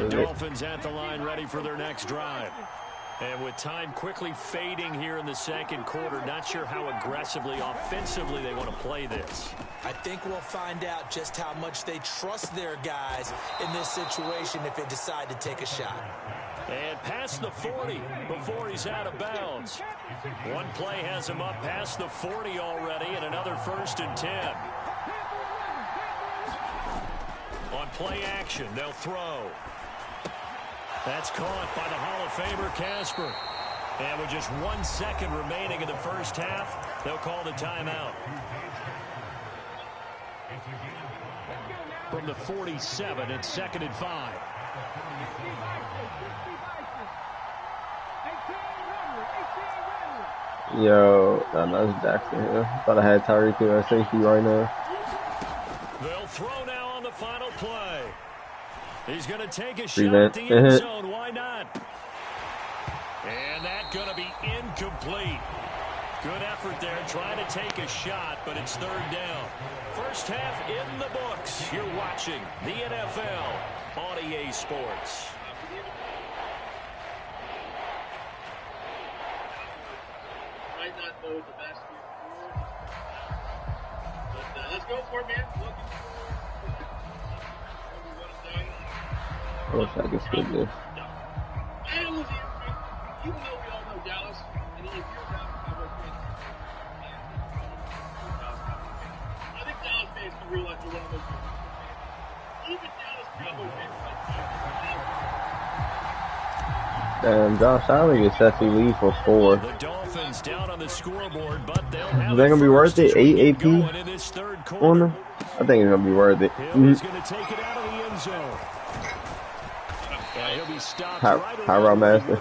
out of it. Dolphins at the line ready for their next drive. And with time quickly fading here in the second quarter, not sure how aggressively, offensively they want to play this. I think we'll find out just how much they trust their guys in this situation if they decide to take a shot. And past the 40 before he's out of bounds. One play has him up past the 40 already, and another 1st and 10. On play action, they'll throw. That's caught by the Hall of Famer Casper. And with just 1 second remaining in the first half, they'll call the timeout. From the 47, it's 2nd and 5. Yo, that's Jackson here. Thought I had Tyreek here at safety right now. They'll throw now on the final play. He's going to take a shot at the end zone. Why not? And that's going to be incomplete. Good effort there trying to take a shot, but it's 3rd down. First half in the books. You're watching the NFL on EA Sports. Might not know the best before, but let's go for it, man. I wish I could skip this. Even though we all know Dallas, and if you're about Cowboy fans, I think Dallas fans can realize they're one of those fans. Even Dallas Cowboy fans. Damn, Josh Allen gets set to lead for 4. The Dolphins down on the scoreboard, but they'll have Is that gonna be worth it? 8 AP on them? I think it's gonna be worth it. He's gonna take it out of the end zone. He'll be stopped right Pyro Master.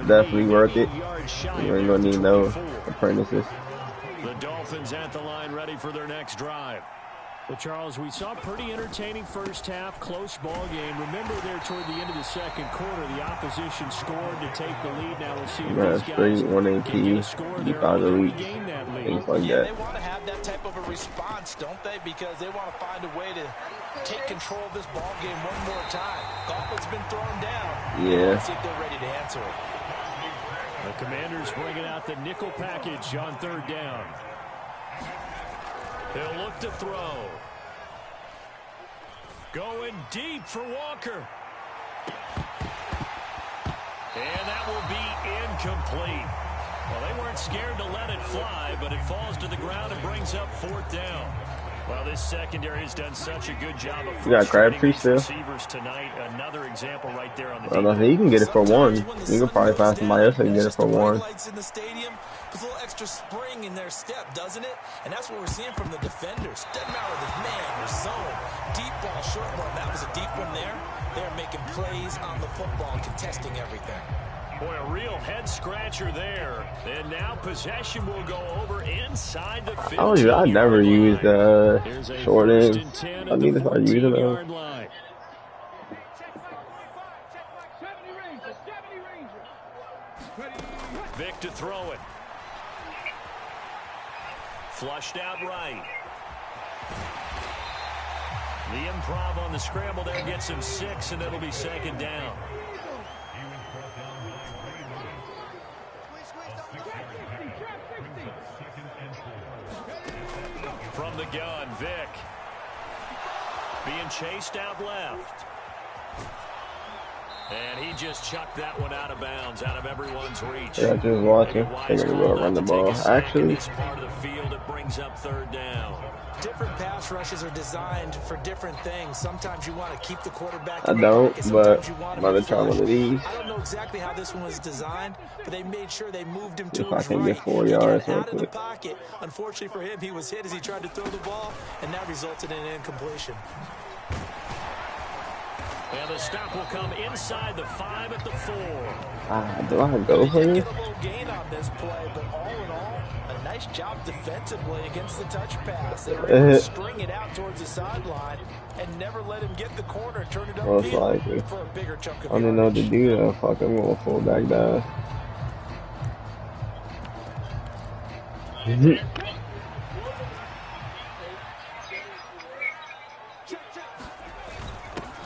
Definitely worth it. You ain't gonna need no apprentices. The Dolphins at the line ready for their next drive. Well, Charles, we saw a pretty entertaining first half, close ball game. Remember there toward the end of the second quarter, the opposition scored to take the lead. Now we'll see if these guys can get a score there or regain that lead. Things like Yeah, that. they want to have that type of a response, don't they? Because they want to find a way to take control of this ball game one more time. Gauntlet's been thrown down. Yeah. Let's see if they're ready to answer it. The Commanders bringing out the nickel package on 3rd down. They'll look to throw. Going deep for Walker. And that will be incomplete. Well, they weren't scared to let it fly, but it falls to the ground and brings up 4th down. Well, this secondary has done such a good job of frustrating these receivers tonight. Another example right there on the I think you can get it for 1. You can probably find somebody else who can get it for 1. In the stadium, there's a little extra spring in their step, doesn't it? And that's what we're seeing from the defenders. Doesn't matter if it's man or zone, deep ball, short ball. That was a deep one there. They're making plays on the football and contesting everything. Boy, a real head-scratcher there. And now possession will go over inside the 50. Oh, yeah, I never used short ends. I need to start using them. Vic to throw it. Flushed out right. The improv on the scramble there gets him 6, and it'll be 2nd down. From the gun, Vic. Being chased out left. And he just chucked that one out of bounds, out of everyone's reach. Yeah, just watching. They're going to go run the ball. Actually, this part of the field, it brings up 3rd down. Different pass rushes are designed for different things. Sometimes you want to keep the quarterback. I don't, but I'm going to try one of these. I don't know exactly how this one was designed, but they made sure they moved him to If I his can right. get 4 He yards got real out of the quick. pocket. Unfortunately for him, he was hit as he tried to throw the ball, and that resulted in an incompletion. And the stop will come inside the 5 at the 4. Do I go for Get this? a little gain on this play, but all in all, a nice job defensively against the touch pass. They were able to string it out towards the sideline and never let him get the corner, turn it Most upfield likely. for a bigger chunk of I don't even know what to do though. Fuck, I'm going to full back down.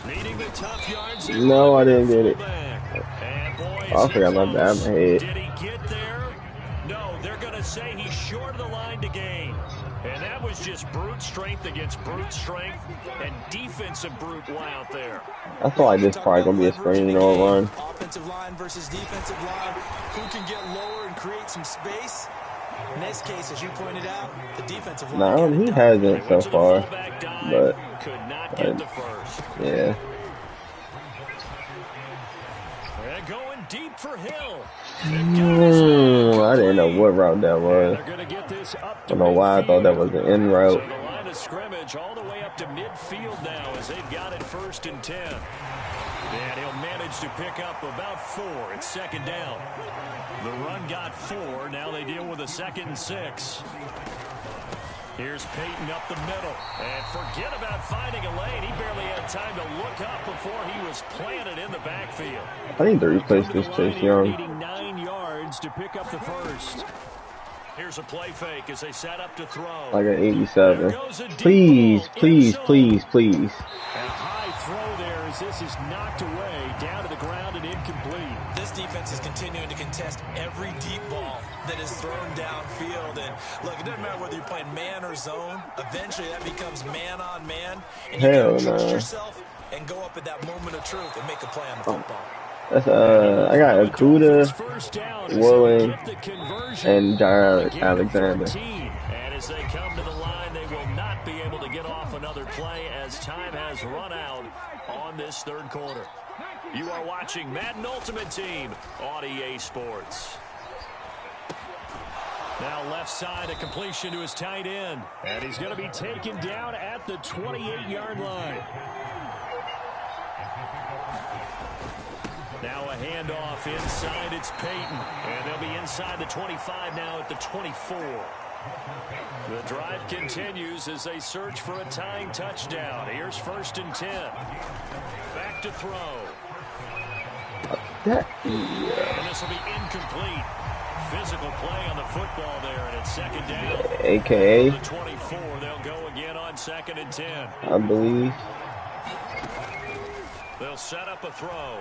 Leading the tough yards. No, I didn't get it. And boys, Oh, I forgot my bad. My head. did he get there? No, they're going to say he's short of the line to gain. And that was just brute strength against brute strength and defensive brute out there. I feel like this probably going to be a screen or a run. Offensive line versus defensive line. Who can get lower and create some space? In this case, as you pointed out, the defensive line. No, he hasn't so far. But, could not get the first. Yeah. They're going deep for Hill. I didn't know what route that was. I don't know why I thought that was an end route. So the line of scrimmage all the way up to midfield now as they've got it 1st and 10. And he'll manage to pick up about 4. It's 2nd down. The run got 4. Now they deal with a 2nd and 6. Here's Peyton up the middle. And forget about finding a lane. He barely had time to look up before he was planted in the backfield. I need to replace this Chase Young. Needing 9 yards to pick up the first. Here's a play fake as they set up to throw. Like an 87. Please, please, please, please. A high throw there as this is knocked away, down to the ground and incomplete. This defense is continuing to contest every deep ball that is thrown downfield. And look, it doesn't matter whether you're playing man or zone. Eventually that becomes man on man. And you Hell can trust no. yourself and go up at that moment of truth and make a play on the football. That's I got Akuda, Woolen, and Jair Alexander. And as they come to the line, they will not be able to get off another play as time has run out on this 3rd quarter. You are watching Madden Ultimate Team on EA Sports. Now left side, a completion to his tight end. And he's going to be taken down at the 28-yard line. Now a handoff inside, it's Peyton. And they'll be inside the 25 now at the 24. The drive continues as they search for a tying touchdown. Here's 1st and 10. Back to throw. And this will be incomplete. Physical play on the football there, and it's 2nd down. AKA. The 24, they'll go again on 2nd and 10. I believe. They'll set up a throw.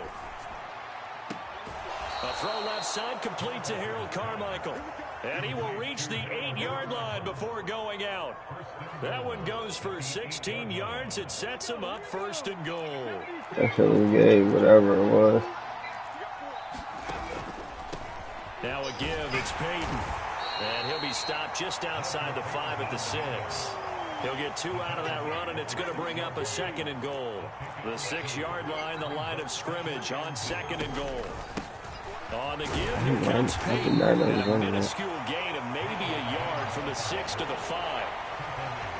A throw left side complete to Harold Carmichael. And he will reach the 8-yard line before going out. That one goes for 16 yards. It sets him up 1st and goal. That should have gave whatever it was. Now a give, it's Peyton. And he'll be stopped just outside the 5 at the 6. He'll get 2 out of that run, and it's going to bring up a 2nd and goal. The 6-yard line, the line of scrimmage on 2nd and goal. On the give, here comes Peyton. A minuscule gain of maybe a yard from the 6 to the 5.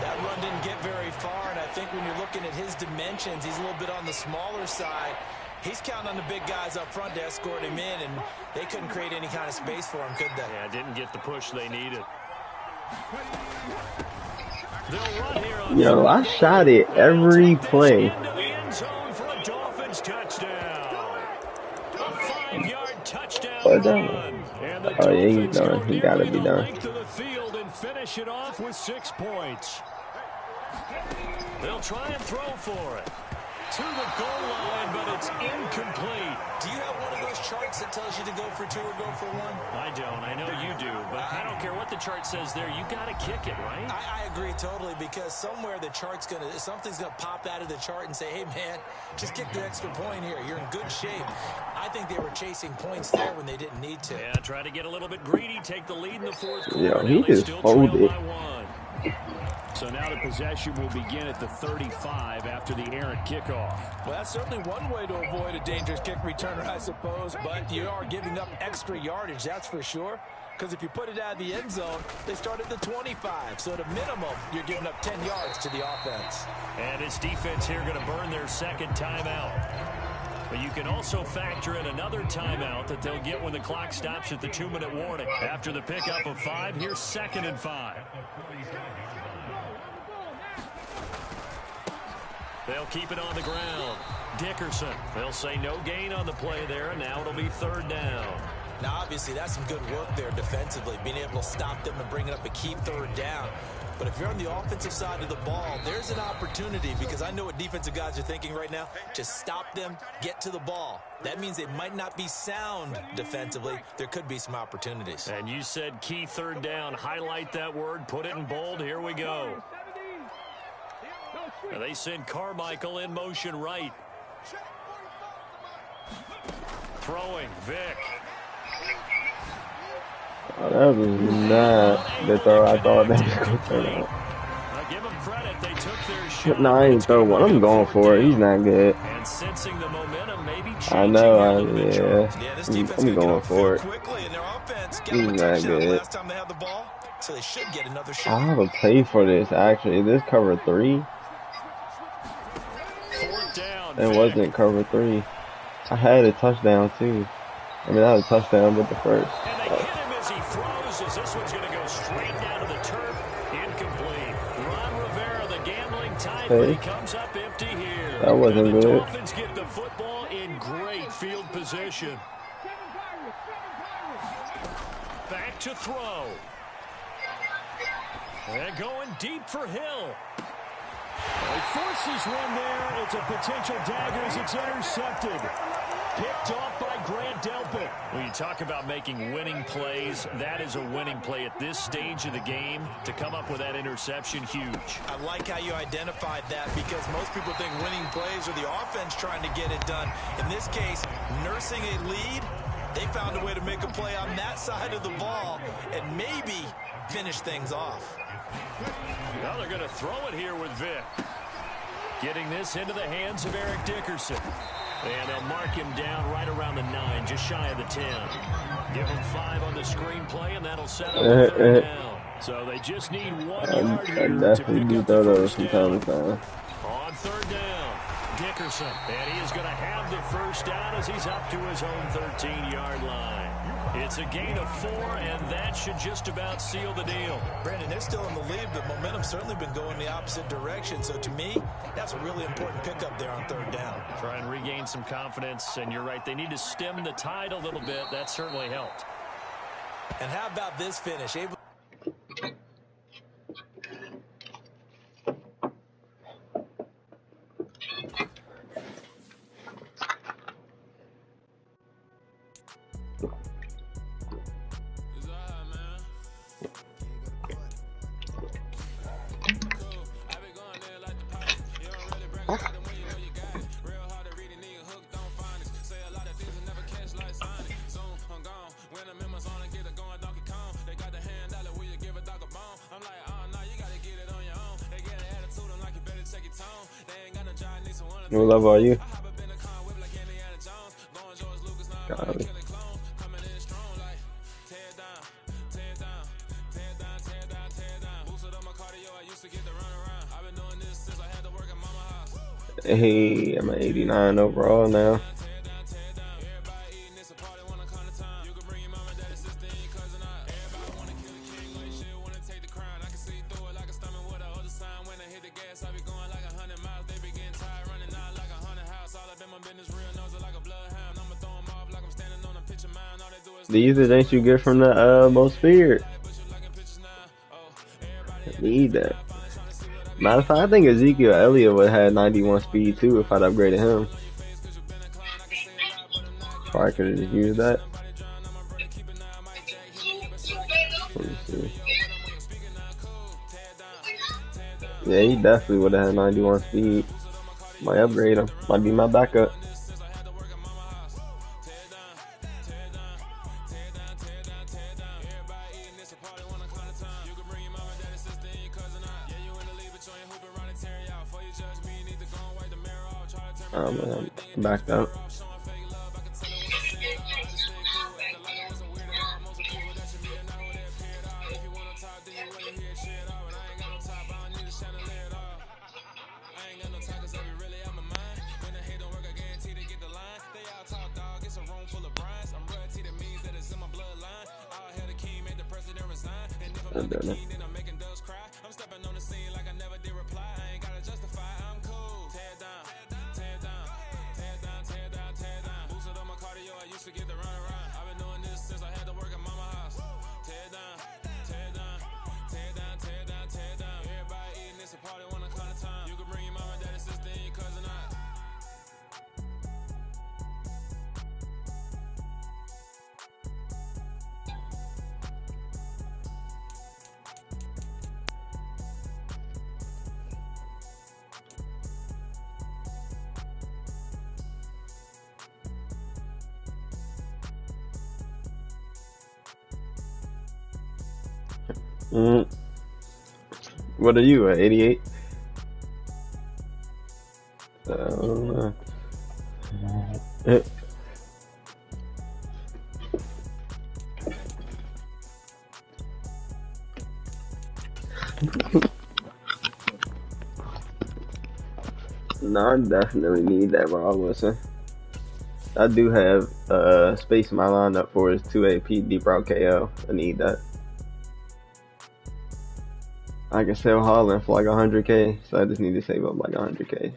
That run didn't get very far, and I think when you're looking at his dimensions, he's a little bit on the smaller side. He's counting on the big guys up front to escort him in, and they couldn't create any kind of space for him, could they? Yeah, didn't get the push they needed. They'll run here on Yo, I shot it every play. into the end zone for a Dolphins touchdown. A 5-yard touchdown run. And the Oh, yeah, he's Dolphins done. go He gotta nearly be the done. length of the field and finish it off with 6 points. They'll try and throw for it. To the goal line, but it's incomplete. Do you have one of those charts that tells you to go for 2 or go for 1? I don't. I know you do, but I don't care what the chart says there. You got to kick it, right? I agree totally, because somewhere the chart's something's gonna pop out of the chart and say, hey man, just kick the extra point here. You're in good shape. I think they were chasing points there when they didn't need to. Yeah, try to get a little bit greedy, take the lead in the 4th quarter. Yo, he Now they just still hold trail it. by 1. So now the possession will begin at the 35 after the errant kickoff. Well, that's certainly one way to avoid a dangerous kick returner, I suppose, but you are giving up extra yardage, that's for sure. Because if you put it out of the end zone, they start at the 25. So at a minimum, you're giving up 10 yards to the offense. And his defense here going to burn their 2nd timeout. But you can also factor in another timeout that they'll get when the clock stops at the 2-minute warning. After the pickup of 5, here's 2nd and 5. They'll keep it on the ground. Dickerson. They'll say no gain on the play there, and now it'll be 3rd down. Now, obviously, that's some good work there defensively, being able to stop them and bring it up a key third down. But if you're on the offensive side of the ball, there's an opportunity, because I know what defensive guys are thinking right now. Just stop them, get to the ball. That means they might not be sound defensively. There could be some opportunities. And you said key third down. Highlight that word. Put it in bold. Here we go. Now they send Carmichael in motion right. Throwing, Vic. Oh, that was not the throw I thought that was going to turn out. Now give them credit. They took their shot. No, I ain't throw one. I'm going for it. He's not good. And sensing the momentum, maybe I know. Yeah, this defense I'm going for it. Quickly, and their offense got He's not good. last time they had the ball, so they should get another shot. I have a play for this, actually. Is this cover 3? Fourth down, It wasn't cover 3. I had a touchdown, too. I mean, not a touchdown, but the first. And they hit him as he throws, as this one's going to go straight down to the turf. Incomplete. Ron Rivera, the gambling type, but he comes up empty here. That wasn't and the good. Dolphins get the football in great field position. Back to throw. And going deep for Hill. He forces one there. It's a potential dagger as it's intercepted. Picked off by Grant Delpit. When you talk about making winning plays, that is a winning play at this stage of the game. To come up with that interception, huge. I like how you identified that, because most people think winning plays are the offense trying to get it done. In this case, nursing a lead, they found a way to make a play on that side of the ball and maybe finish things off. Now they're going to throw it here with Vic. Getting this into the hands of Eric Dickerson. And they'll mark him down right around the 9, just shy of the 10. Give him 5 on the screenplay, and that'll set up the third down. So they just need 1 yard here to pick up the first down. On third down, Dickerson. And he is going to have the first down as he's up to his own 13-yard line. It's a gain of 4, and that should just about seal the deal. Brandon, they're still in the lead, but momentum's certainly been going the opposite direction. So to me, that's a really important pickup there on third down. Try and regain some confidence, and you're right, they need to stem the tide a little bit. That certainly helped. And how about this finish? Able What level are you? Got it. Hey, I'm at 89 overall now. These are things you get from the most feared. Need that. Matter of fact, I think Ezekiel Elliott would have had 91 speed too if I'd upgraded him. Probably could have just used that. Let me see. Yeah, he definitely would have had 91 speed. Might upgrade him. Might be my backup. I'm backed up. Mm. What are you, at 88? No, I definitely need that Rob Wilson. I do have space in my lineup for his 2 AP deep route KO. I need that. I can sell Holland for like 100K, so I just need to save up like 100K.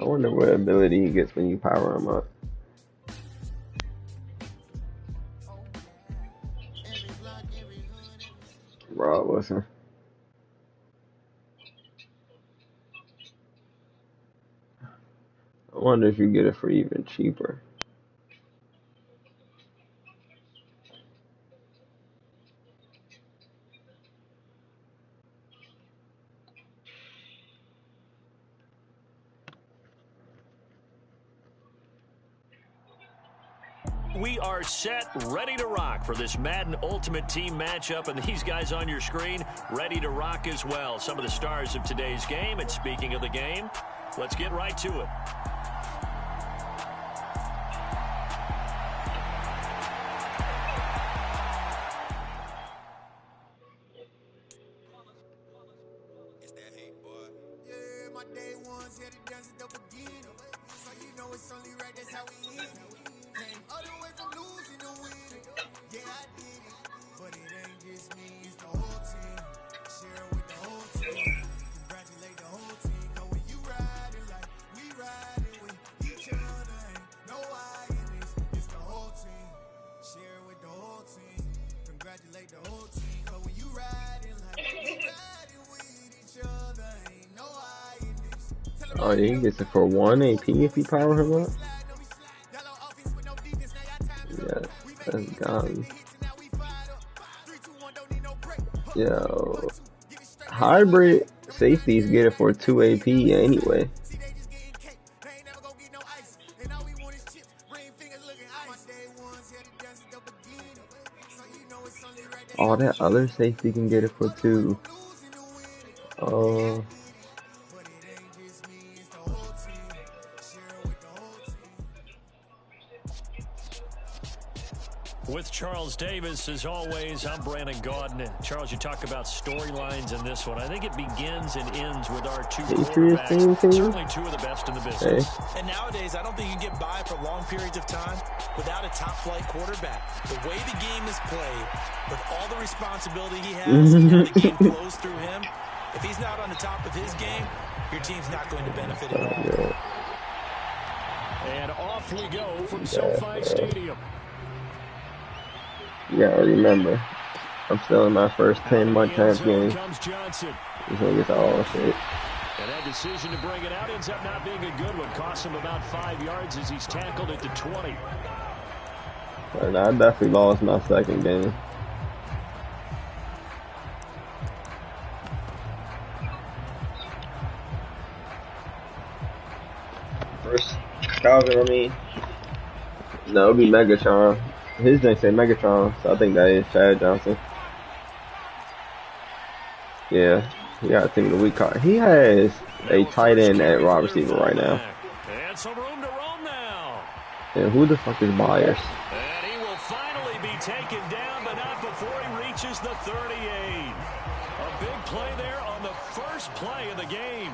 I wonder what ability he gets when you power him up. Rob Wilson. I wonder if you get it for even cheaper. We are set, ready to rock for this Madden Ultimate Team matchup, and these guys on your screen ready to rock as well. Some of the stars of today's game, and speaking of the game, let's get right to it. Oh, yeah, he gets it for 1 AP if you power him up? Yeah, that's gone. Yo, hybrid safeties get it for 2 AP anyway. Oh, that other safety can get it for 2. Oh. With Charles Davis, as always, I'm Brandon Gaudin. Charles, you talk about storylines in this one. I think it begins and ends with our two quarterbacks. Certainly two of the best in the business. Hey. And nowadays, I don't think you can get by for long periods of time without a top-flight quarterback. The way the game is played, with all the responsibility he has, and the game flows through him, if he's not on the top of his game, your team's not going to benefit at all. And off we go from SoFi Stadium. Yeah, remember, I'm still in my first 10-month camp game. This one gets all shit. And that decision to bring it out ends up not being a good one. Costs him about 5 yards as he's tackled at the 20. And I definitely lost my second game. First, Calvin, I mean, no, it'll be Megatron. His name say Megatron, so I think that is Chad Johnson. Yeah, he got a team of the week card. He has a tight end at wide receiver right now. And some room to roam now. And who the fuck is Myers? And he will finally be taken down, but not before he reaches the 38. A big play there on the first play of the game.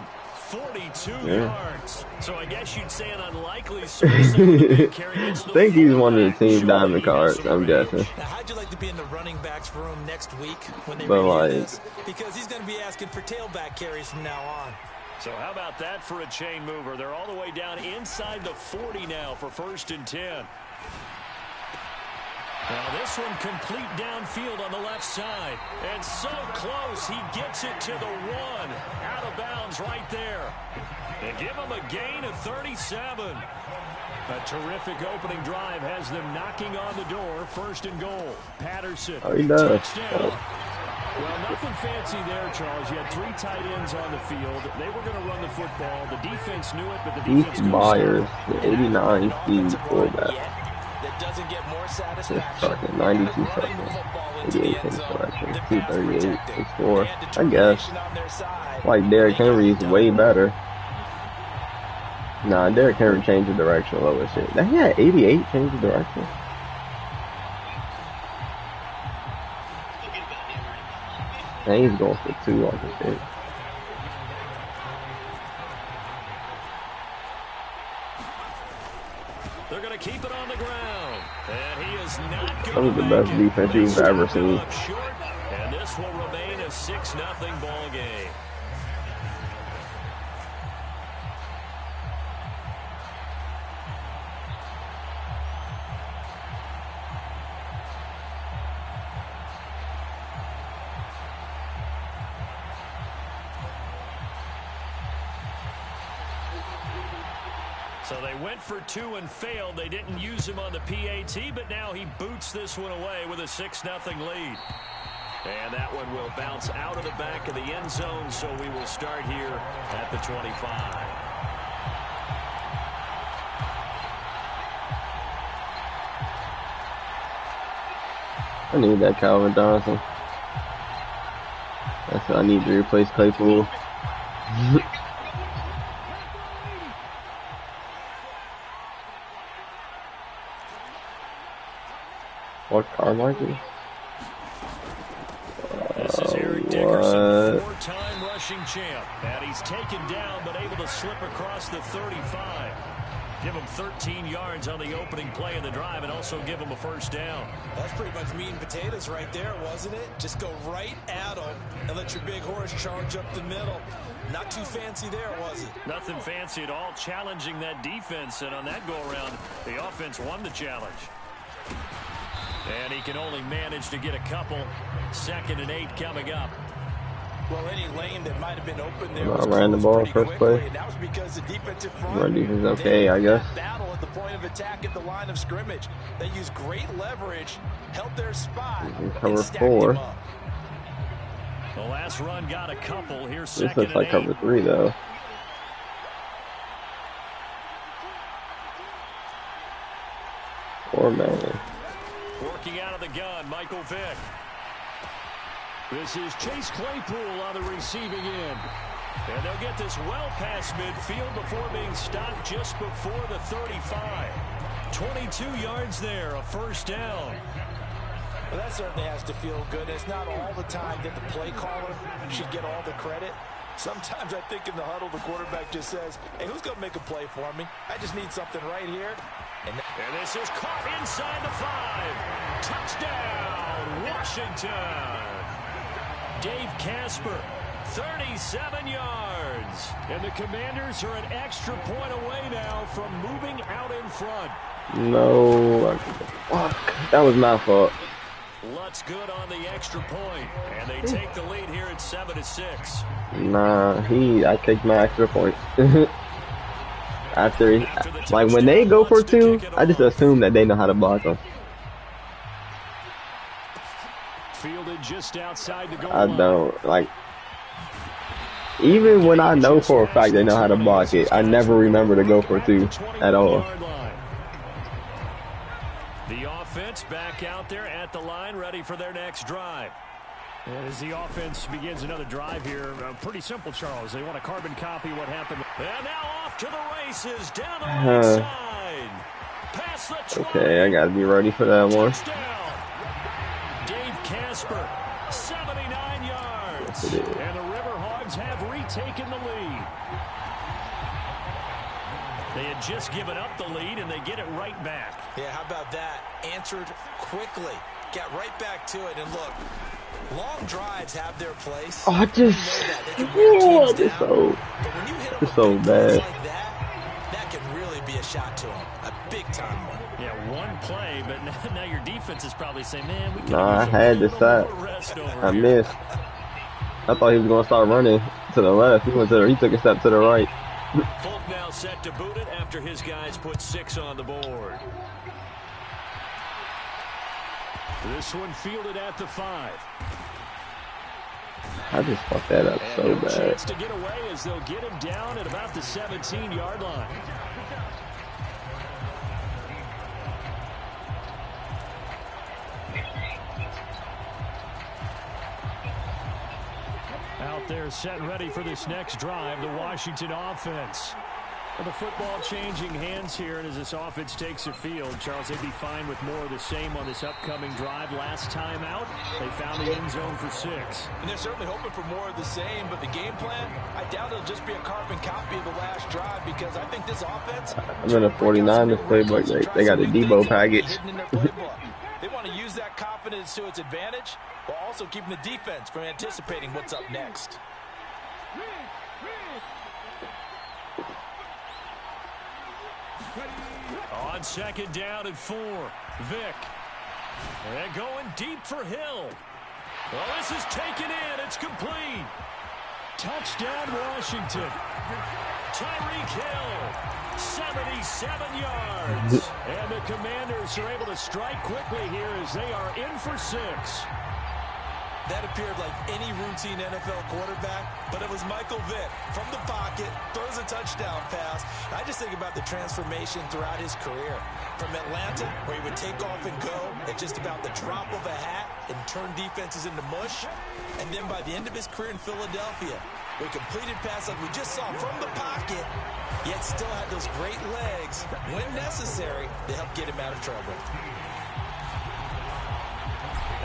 42 yards. So I guess you'd say an unlikely source. I think he's one of the team diamond cards, I'm guessing. Now, how'd you like to be in the running backs room next week when they review this? Because he's going to be asking for tailback carries from now on. So how about that for a chain mover? They're all the way down inside the 40 now for 1st and 10. Now this one complete downfield on the left side. And so close, he gets it to the 1. Out of bounds right there. And give him a gain of 37. A terrific opening drive has them knocking on the door. 1st and goal. Patterson. Oh, he does. Touchdown. Well, nothing fancy there, Charles. You had 3 tight ends on the field. They were going to run the football. The defense knew it, but the defense couldn't Myers, stop the it. 89 speed fullback. That doesn't get more Just satisfaction. fucking 92 seconds. 88 pace direction. 238 to score. I guess. Like Derrick Henry's way better. Nah, Derrick Henry changed the direction a little bit. Shit. That he had 88 change the direction. And he's going for 2 on the shit. They're going to keep it on the ground. And he is not going Some of the best defense you've ever seen. And this will remain a 6-0 ball game. So they went for 2 and failed. They didn't use him on the PAT, but now he boots this one away with a 6-0 lead. And that one will bounce out of the back of the end zone, so we will start here at the 25. I need that Calvin Johnson. That's what I need to replace Claypool. What Carmichael? This is Eric Dickerson, 4-time rushing champ. And he's taken down, but able to slip across the 35. Give him 13 yards on the opening play of the drive and also give him a first down. That's pretty much meat and potatoes right there, wasn't it? Just go right at him and let your big horse charge up the middle. Not too fancy there, was it? Nothing fancy at all, challenging that defense. And on that go-around, the offense won the challenge. And he can only manage to get a couple. 2nd and 8 coming up. Well, any lane that might have been open there I ran the ball first play. And that was because the defensive front, Run defense okay, I guess. Battle at the point of attack at the line of scrimmage. They used great leverage, held their spot, cover 4. The last run got a couple. Here's This 2nd looks like and 8. cover 3 though. Poor man. Working out of the gun, Michael Vick. This is Chase Claypool on the receiving end. And they'll get this well past midfield before being stopped just before the 35. 22 yards there, a first down. Well, that certainly has to feel good. It's not all the time that the play caller should get all the credit. Sometimes I think in the huddle, the quarterback just says, hey, who's going to make a play for me? I just need something right here. And this is caught inside the 5. Touchdown, Washington. Dave Casper, 37 yards. And the Commanders are an extra point away now from moving out in front. No. Fuck. That was my fault. Lutz good on the extra point. And they take the lead here at 7-6. Nah, I kicked my extra point. After like when they go for 2, I just assume that they know how to block them. Fielded just outside the goal I line. don't like. Even when I know for a fact they know how to block it, I never remember to go for 2 at all. The offense back out there at the line, ready for their next drive. And as the offense begins another drive here, pretty simple, Charles. They want to carbon copy what happened. And now off to the races, down the right side. Past the 20. Okay, I gotta be ready for that one. Touchdown. Dave Casper, 79 yards. And the Riverhogs have retaken the lead. They had just given up the lead, and they get it right back. Yeah, how about that? Answered quickly. Got right back to it, and look. Long drives have their place. Oh, I just, it's so bad. Like that can really be a shot to him. A big-time one. Yeah, one play, but now your defense is probably saying, man, we can I had the sack. I missed. I thought he was going to start running to the left. He took a step to the right. Folk now set to boot it after his guys put 6 on the board. This one fielded at the 5. I just fucked that up And so no bad. chance to get away as they'll get him down at about the 17-yard line. Out there set and ready for this next drive, the Washington offense. Well, the football changing hands here, and as this offense takes the field, Charles, they'd be fine with more of the same on this upcoming drive. Last time out, they found the end zone for 6. And they're certainly hoping for more of the same, but the game plan, I doubt it'll just be a carbon copy of the last drive, because I think this offense... I'm in a 49ers playbook. They got a Debo package. They want to use that confidence to its advantage, while also keeping the defense from anticipating what's up next. On second down and 4, Vick. And going deep for Hill. Well, this is taken in. It's complete. Touchdown, Washington. Tyreek Hill, 77 yards. And the Commanders are able to strike quickly here as they are in for 6. That appeared like any routine NFL quarterback, but it was Michael Vick from the pocket, throws a touchdown pass. I just think about the transformation throughout his career. From Atlanta, where he would take off and go at just about the drop of a hat and turn defenses into mush. And then by the end of his career in Philadelphia, where he completed passes like we just saw from the pocket, yet still had those great legs, when necessary, to help get him out of trouble.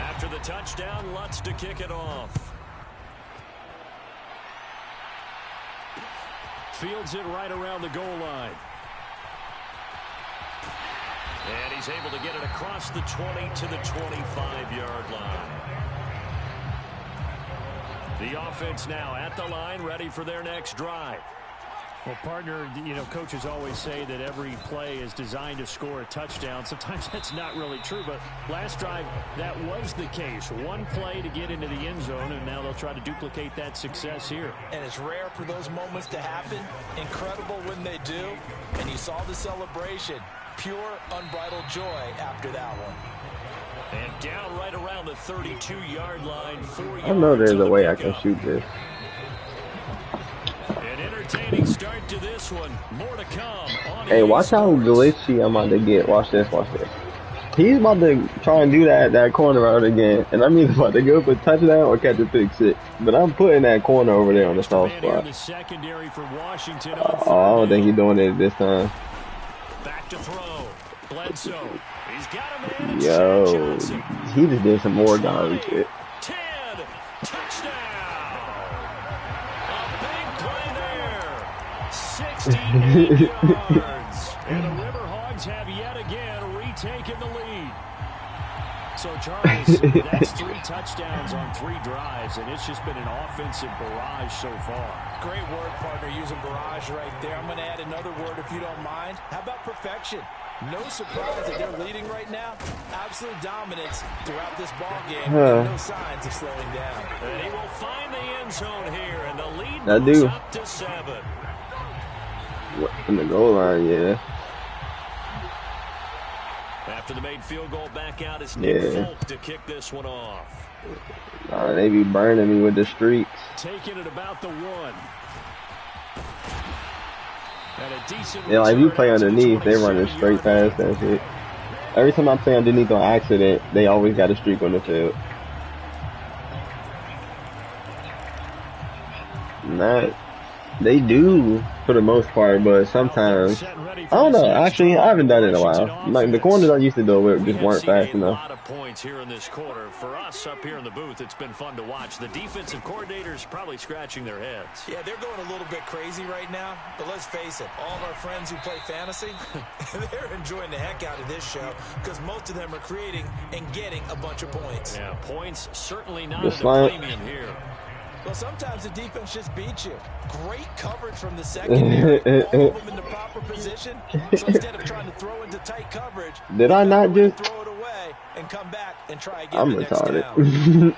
After the touchdown, Lutz to kick it off. Fields it right around the goal line. And he's able to get it across the 20 to the 25-yard line. The offense now at the line, ready for their next drive. Well, partner, you know, coaches always say that every play is designed to score a touchdown. Sometimes that's not really true, but last drive, that was the case. One play to get into the end zone, and now they'll try to duplicate that success here. And it's rare for those moments to happen. Incredible when they do. And you saw the celebration. Pure, unbridled joy after that one. And down right around the 32-yard line. 4 yards. I know there's a way I can shoot this. An entertaining start to this one. More to come. Hey, watch how glitchy I'm about to get. Watch this, watch this. He's about to try and do that corner out again. And I'm either about to go for a touchdown or catch a pick 6. But I'm putting that corner over there on the soft spot. Oh, I don't think he's doing it this time. Back to throw. Bledsoe. He's got a man. Yo, he just did some more garbage shit. 10. Touchdown. A big play there. 68 yards. And the Riverhogs have yet again retaken the lead. So, Charles, that's 3 touchdowns on 3 drives, and it's just been an offensive barrage so far. Great word, partner, using barrage right there. I'm going to add another word if you don't mind. How about perfection? No surprise that they're leading right now. Absolute dominance throughout this ball game. No signs of slowing down. And he will find the end zone here, and the lead moves up to 7. In the goal line, yeah. After the made field goal, back out is Nick Folk to kick this one off. They be burning me with the streaks. Taking it about the 1. And a decent like if you play underneath, they running straight past that shit. Every time I play underneath on accident, they always got a streak on the field. Not, they do for the most part, but sometimes I don't know. Actually, I haven't done it in a while. Like the corners I used to do it just weren't fast enough. A lot of points here in this quarter. For us up here in the booth, it's been fun to watch. The defensive coordinators probably scratching their heads. Yeah, they're going a little bit crazy right now. But let's face it, all of our friends who play fantasy, they're enjoying the heck out of this show because most of them are creating and getting a bunch of points. Yeah, points certainly not at a premium here. Well, sometimes the defense just beats you. Great coverage from the secondary. All of them in the proper position. So instead of trying to throw into tight coverage, did I not just throw it away and come back and try again? I'm retarded.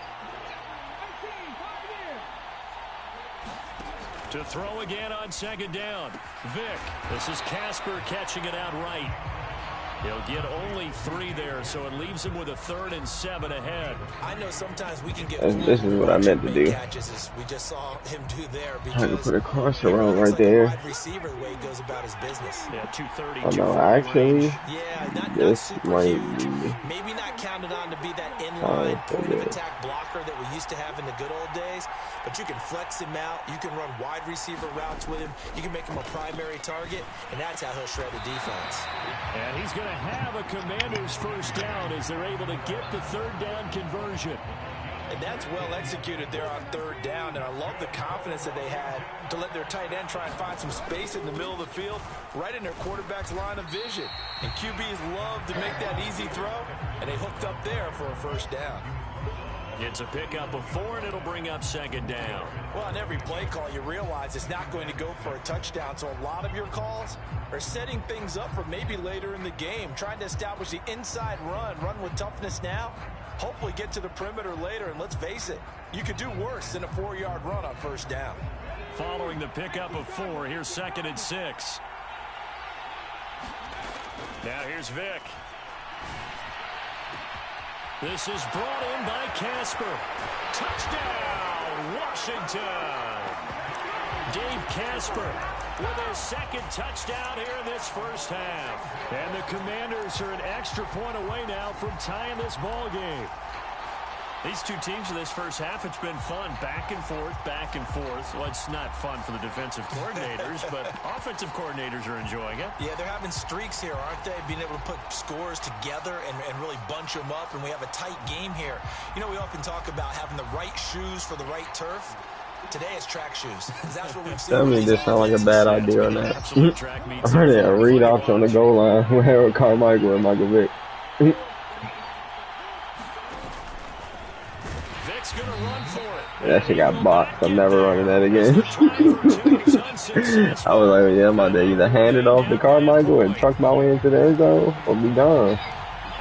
To throw again on second down. Vick. This is Casper catching it out right. He'll get only 3 there, so it leaves him with a 3rd and 7 ahead. I know sometimes we can get. This is what I meant to do. Catches as we just saw him do there, I had to put a cross around really right there. Wide receiver, the way he goes about his business. Yeah, 230. Oh no, actually, This might be. Maybe not counted on to be that inline point of attack blocker that we used to have in the good old days, but you can flex him out. You can run wide receiver routes with him. You can make him a primary target, and that's how he'll shred the defense. And he's going to have a Commanders first down as they're able to get the 3rd down conversion. And that's well executed there on 3rd down, and I love the confidence that they had to let their tight end try and find some space in the middle of the field, right in their quarterback's line of vision. And QBs love to make that easy throw, and they hooked up there for a first down. It's a pickup of 4, and it'll bring up 2nd down. Well, on every play call, you realize it's not going to go for a touchdown, so a lot of your calls are setting things up for maybe later in the game, trying to establish the inside run with toughness now, hopefully get to the perimeter later, and let's face it, you could do worse than a 4-yard run on first down. Following the pickup of 4, here's 2nd and 6. Now here's Vick. This is brought in by Casper. Touchdown, Washington. Dave Casper with his 2nd touchdown here in this first half. And the Commanders are an extra point away now from tying this ball game. These two teams in this first half, it's been fun. Back and forth, back and forth. Well, it's not fun for the defensive coordinators, but offensive coordinators are enjoying it. Yeah, they're having streaks here, aren't they? Being able to put scores together and really bunch them up, and we have a tight game here. You know, we often talk about having the right shoes for the right turf. Today it's track shoes. That's what we've seen. Tell me this sounds like a bad idea or not. I heard it a read off on the goal line with Harold Carmichael and Michael Vick. That shit got blocked. I'm never running that again. I was like, yeah, I'm about to either hand it off to Carmichael and truck my way into the end zone or be gone.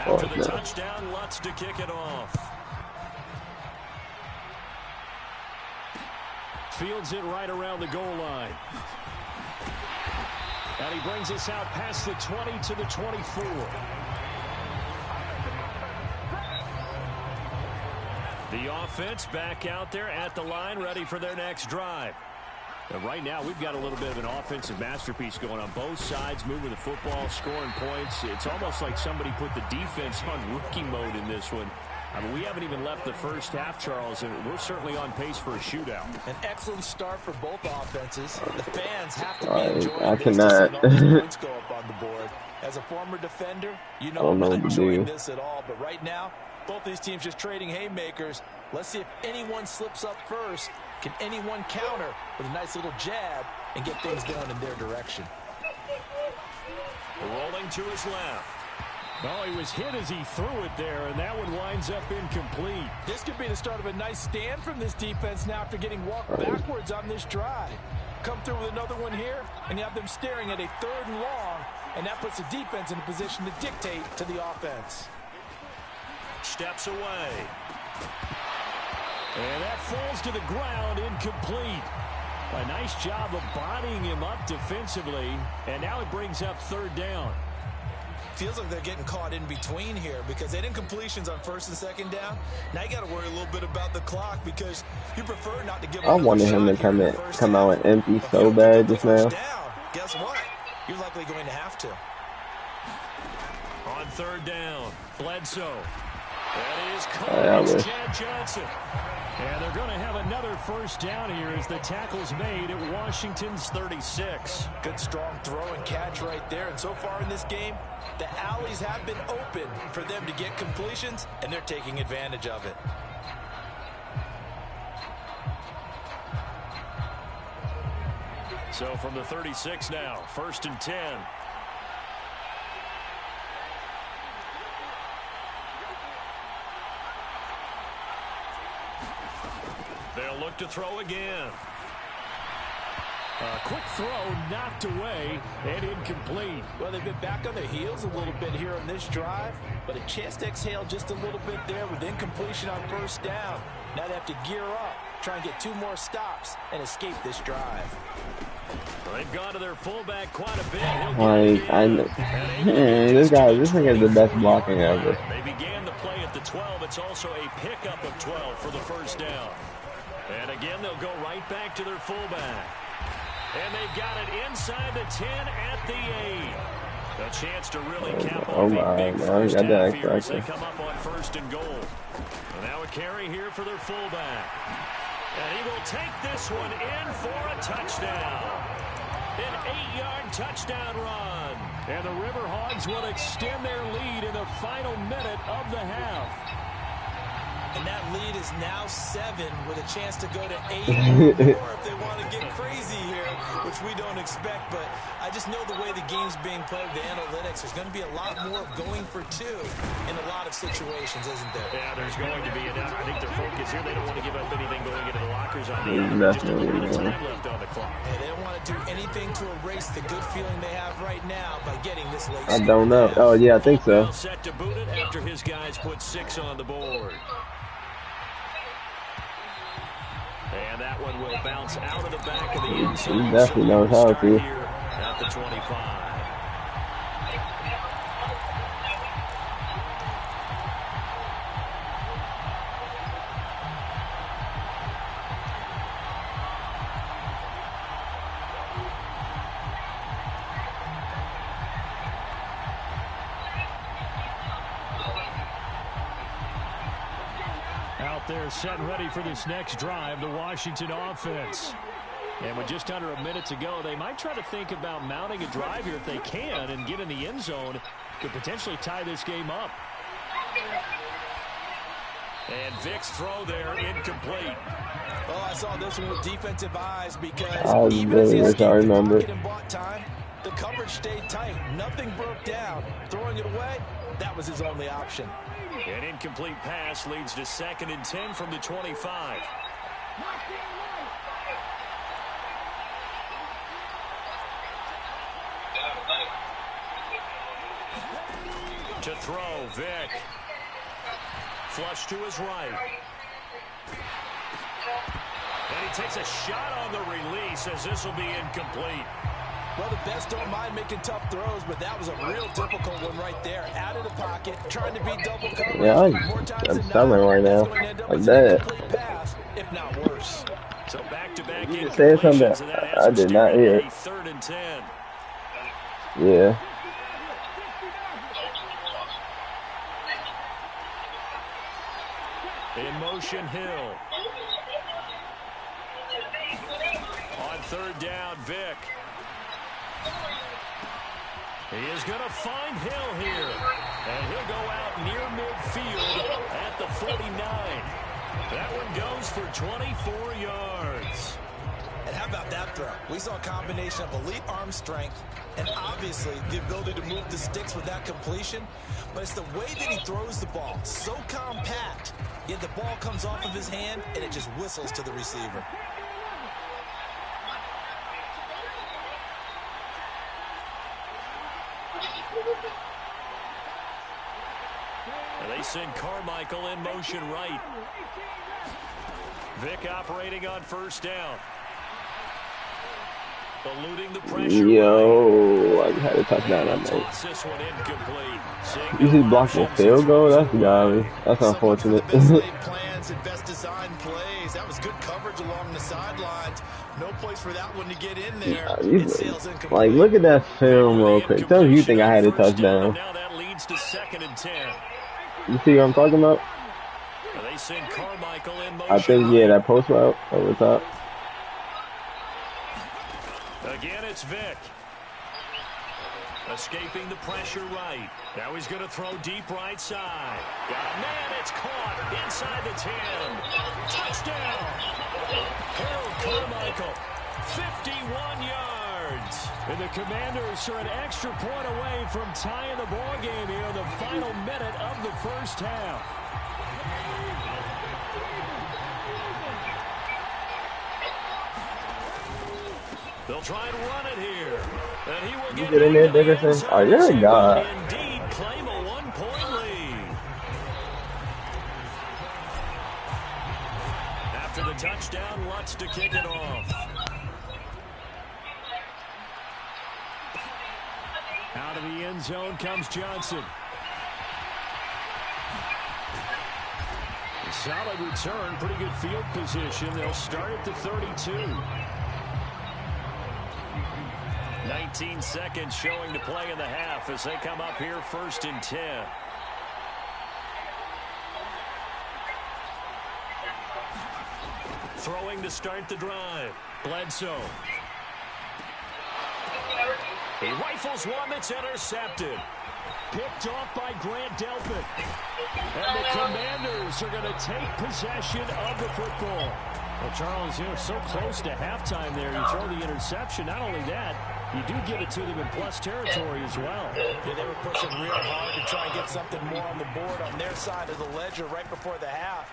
After the touchdown, Lutz to kick it off. Fields it right around the goal line. And he brings us out past the 20 to the 24. The offense back out there at the line, ready for their next drive. And right now, we've got a little bit of an offensive masterpiece going on both sides, moving the football, scoring points. It's almost like somebody put the defense on rookie mode in this one. I mean, we haven't even left the first half, Charles, and we're certainly on pace for a shootout. An excellent start for both offenses. The fans have to be enjoying I this cannot. to see all these points go up on the board. As a former defender, you know I'm not enjoying this at all. But right now, both these teams just trading haymakers. Let's see if anyone slips up first. Can anyone counter with a nice little jab and get things going in their direction? Rolling to his left. Oh, he was hit as he threw it there, and that one winds up incomplete. This could be the start of a nice stand from this defense now after getting walked backwards on this drive. Come through with another one here, and you have them staring at a 3rd and long, and that puts the defense in a position to dictate to the offense. Steps away. And that falls to the ground, incomplete. A nice job of bodying him up defensively, and now it brings up 3rd down. Feels like they're getting caught in between here because they didn't completions on 1st and 2nd down. Now you got to worry a little bit about the clock because you prefer not to give. I wanted him to come out and empty so bad just now. Guess what? You're likely going to have to. On 3rd down, Bledsoe. That is caught. Chad Johnson. And they're going to have another first down here as the tackle's made at Washington's 36. Good strong throw and catch right there. And so far in this game, the alleys have been open for them to get completions, and they're taking advantage of it. So from the 36 now, 1st and 10. They'll look to throw again. A quick throw knocked away and incomplete. Well, they've been back on their heels a little bit here on this drive, but a chance to exhale just a little bit there with incompletion on 1st down. Now they have to gear up, try and get 2 more stops and escape this drive. They've gone to their fullback quite a bit. Like, this thing is the best blocking ever. They began the play at the 12. It's also a pickup of 12 for the first down. And again, they'll go right back to their fullback. And they've got it inside the 10 at the 8. A chance to really cap off a big first half here as they come up on 1st and goal. And now a carry here for their fullback. And he will take this one in for a touchdown. An 8-yard touchdown run. And the Riverhogs will extend their lead in the final minute of the half. And that lead is now 7 with a chance to go to 8 or more if they want to get crazy here, which we don't expect. But I just know the way the game's being played, the analytics, there's going to be a lot more going for 2 in a lot of situations, isn't there? Yeah, there's going to be. And I think their focus here, they don't want to give up anything going into the lockers on the end. Just a little bit of time left on the clock. And they don't want to do anything to erase the good feeling they have right now by getting this late. I don't know. Oh, yeah, I think so. Set to boot it after his guys put 6 on the board. And that one will bounce out of the back of the end zone. He definitely knows how to. At the 25. They're set and ready for this next drive, the Washington offense. And with just under a minute to go, they might try to think about mounting a drive here if they can and get in the end zone to potentially tie this game up. And Vic's throw there incomplete. Oh, I saw this one with defensive eyes because even as he bought time, the coverage stayed tight. Nothing broke down. Throwing it away, that was his only option. An incomplete pass leads to 2nd and 10 from the 25. To throw, Vic. Flush to his right. And he takes a shot on the release as this will be incomplete. Well, the best don't mind making tough throws, but that was a real difficult one right there. Out of the pocket, trying to beat double coverage. Yeah, I'm stumbling right now. Like that. Pass, if not worse. So back-to-back you said something I did not hear. 3rd and 10. Yeah. In motion, Hill. On 3rd down, Vic. He is going to find Hill here. And he'll go out near midfield at the 49. That one goes for 24 yards. And how about that throw? We saw a combination of elite arm strength and obviously the ability to move the sticks with that completion. But it's the way that he throws the ball. So compact, yet the ball comes off of his hand and it just whistles to the receiver. And they send Carmichael in motion right. Vic operating on 1st down. Eluding the pressure. Yo, I had a touchdown on that. You see blocking a field goal? That's godly. That's unfortunate. Plans and best design plays. That was good coverage along the sidelines. No place for that one to get in there. Like, look at that film real quick. Tell me you think I had a touchdown. Now that leads to 2nd and 10. You see what I'm talking about? They send Carmichael in motion. I think, yeah, that post route over top. Again, it's Vic. Escaping the pressure right. Now he's going to throw deep right side. Got a man, it's caught inside the 10. Touchdown. Harold Carmichael, 51 yards. And the Commanders are an extra point away from tying the ball game here in the final minute of the first half. They'll try and run it here. And he will get in there, Dickerson. Oh, you're a god. Indeed, claim a 1-point lead. After the touchdown, Lutz to kick it off. Out of the end zone comes Johnson. Solid return, pretty good field position. They'll start at the 32. 19 seconds showing to play in the half as they come up here 1st and 10. Throwing to start the drive. Bledsoe. He rifles one that's intercepted. Picked off by Grant Delpit. And the Commanders are going to take possession of the football. Well, Charles, so close to halftime there. You throw the interception. Not only that, you do give it to them in plus territory as well. Yeah, they were pushing real hard to try and get something more on the board on their side of the ledger right before the half.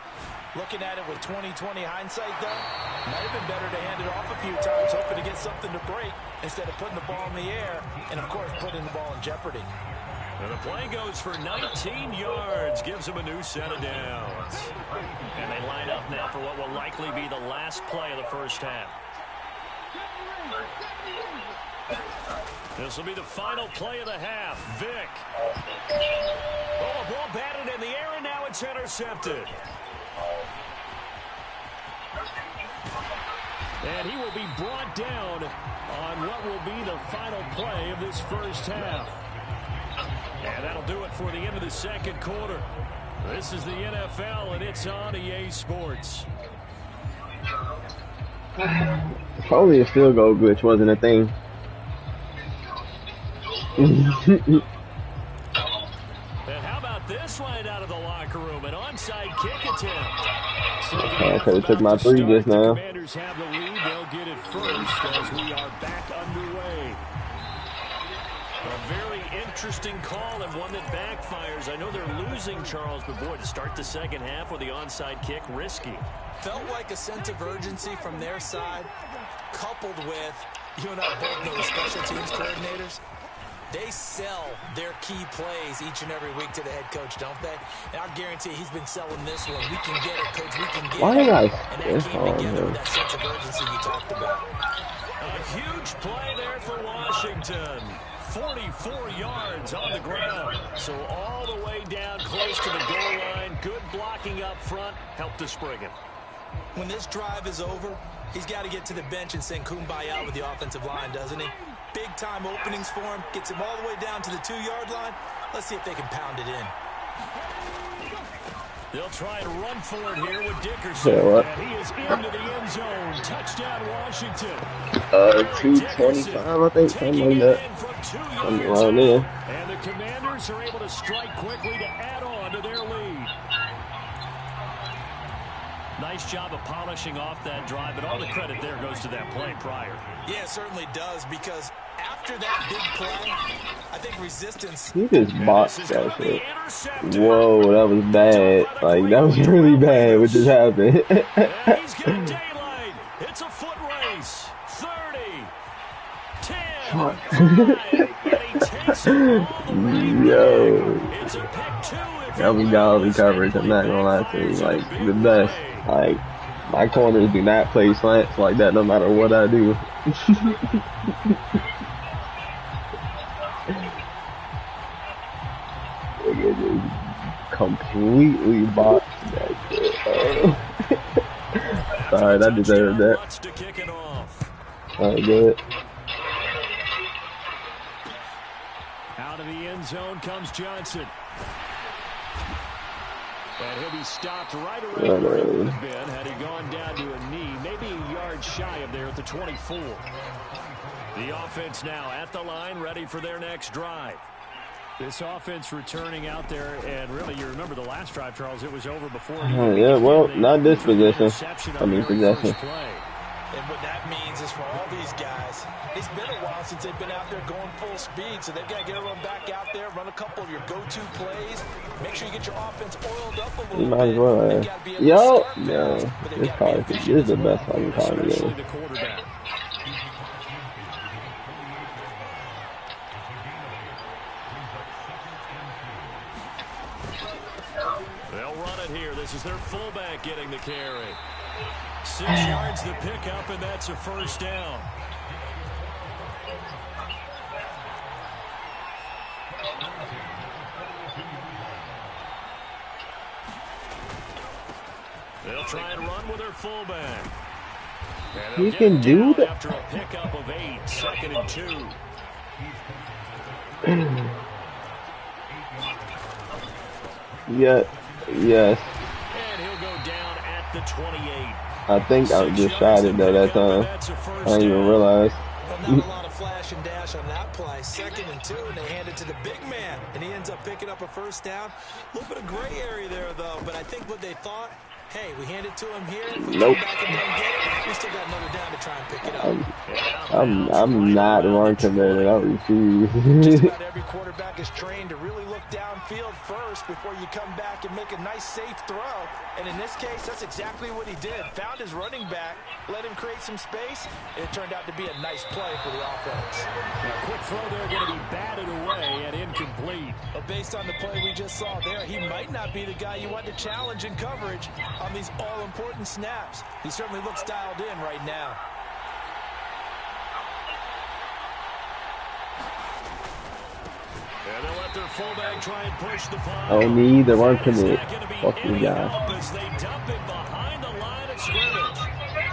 Looking at it with 20/20 hindsight, though, might have been better to hand it off a few times, hoping to get something to break instead of putting the ball in the air and, of course, putting the ball in jeopardy. And the play goes for 19 yards, gives them a new set of downs. And they line up now for what will likely be the last play of the first half. This will be the final play of the half. Vick. Oh, a ball batted in the air, and now it's intercepted. And he will be brought down on what will be the final play of this first half. And that'll do it for the end of the second quarter. This is the NFL, and it's on EA Sports. Probably a field goal glitch wasn't a thing. And how about this right out of the locker room? An onside kick attempt. I could have took my 3 just now. The Commanders have the lead. They'll get it first as we are back underway. A very interesting call and one that backfires. I know they're losing, Charles, but boy, to start the second half with the onside kick, risky. Felt like a sense of urgency from their side, coupled with, you and I both know the special teams coordinators. They sell their key plays each and every week to the head coach, don't they? And I guarantee he's been selling this one. We can get it, coach. We can get it. And that came together with that sense of urgency you talked about. A huge play there for Washington. 44 yards on the ground. So all the way down close to the goal line. Good blocking up front. Helped to spring him. When this drive is over, he's got to get to the bench and sing kumbaya with the offensive line, doesn't he? Big-time openings for him. Gets him all the way down to the 2-yard line. Let's see if they can pound it in. They'll try and run for it here with Dickerson. And he is into the end zone. Touchdown, Washington. 225, I think, something like that. Something around there. And the Commanders are able to strike quickly to add on to their lead. Nice job of polishing off that drive, but all the credit there goes to that play prior. Yeah, it certainly does, because after that big play, I think resistance... He just boxed that shit. Whoa, that was bad. Like, that was really bad what just happened. He's got daylight. It's a foot race. 30, 10, 5, and he takes it all the way. Yo. It's a pick 2. That was godly coverage, I'm not gonna lie to you. Like, the best. Like, my corners do not play slants like that no matter what I do. Completely boxed that shit. Sorry, I deserved that. Alright, good. Out of the end zone comes Johnson. And he'll be stopped right around where he would have been had he gone down to a knee, maybe a yard shy of there at the 24. The offense now at the line, ready for their next drive. This offense returning out there, and really, you remember the last drive, Charles, it was over before. Yeah, well, not this position. I mean, possession. And what that means is for all these guys, it's been a while since they've been out there going full speed, so they've got to get everyone back out there, run a couple of your go-to plays, make sure you get your offense oiled up a little bit. You might as well. Yo! Yeah, this probably is the best fucking call in the game. They'll run it here. This is their fullback getting the carry. 6 yards the pickup, and that's a first down. They'll try and run with their fullback. He can do that. After a pickup of 8, 2nd and 2. Yeah, yes. And he'll go down at the 28. I think I just shot it though that time. I didn't even realize. Well, not a lot of flash and dash on that play. 2nd and 2, and they hand it to the big man, and he ends up picking up a first down. A little bit of gray area there, though, but I think what they thought, hey, we hand it to him here. If we nope. come back and don't get it, we still got another down to try and pick it up. I'm not run committed. I refuse. Just about every quarterback is trained to really look downfield first before you come back and make a nice, safe throw. And in this case, that's exactly what he did. Found his running back, let him create some space, and it turned out to be a nice play for the offense. A quick throw there going to be batted away and incomplete. But based on the play we just saw there, he might not be the guy you want to challenge in coverage on these all-important snaps. He certainly looks dialed in right now. And they'll let their fullback try and push the pile. Oh, me, the run commit. Fuck you guys. As they dump it behind the line of scrimmage.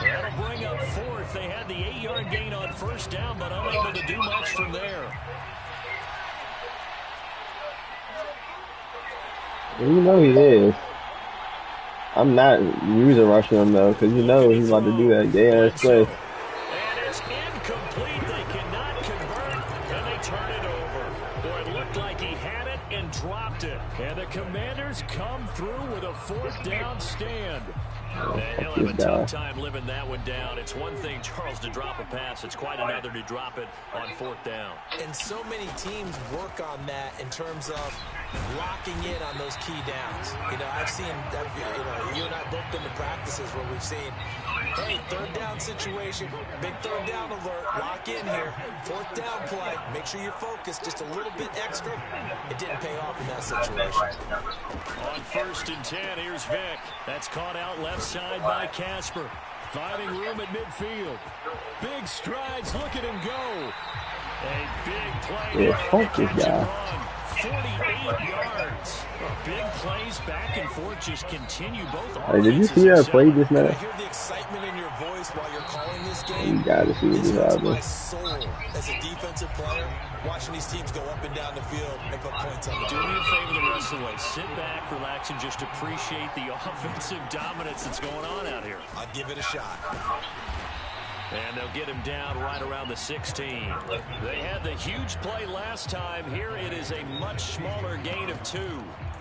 That'll bring up 4th. They had the 8-yard gain on first down, but unable to do much from there. You know he is. I'm not user rushing him though, because you know he's about to do that gay ass play. And it's incomplete. They cannot convert, and they turn it over. Boy, it looked like he had it and dropped it. And the Commanders come through with a 4th down stand. And he'll have a tough time living that one down. It's one thing, Charles, to drop a pass. It's quite another to drop it on 4th down. And so many teams work on that in terms of locking in on those key downs. You know, I've seen, you and I both been to practices where we've seen, hey, 3rd down situation, big 3rd down alert, lock in here, 4th down play, make sure you're focused just a little bit extra. It didn't pay off in that situation. On 1st and 10, here's Vick. That's caught out left side by Casper. Finding room at midfield. Big strides, look at him go. A big play. Yeah, fuck this guy. 48 yards. Big plays back and forth just continue both. Hey, did you see that play just now? I hear the excitement in your voice while you're calling this game. You gotta see this this hurts album. my soul as a defensive player, watching these teams go up and down the field and put points on the Do board. me a favor the rest of the way. Sit back, relax, and just appreciate the offensive dominance that's going on out here. I'll give it a shot. And they'll get him down right around the 16. They had the huge play last time. Here it is a much smaller gain of 2.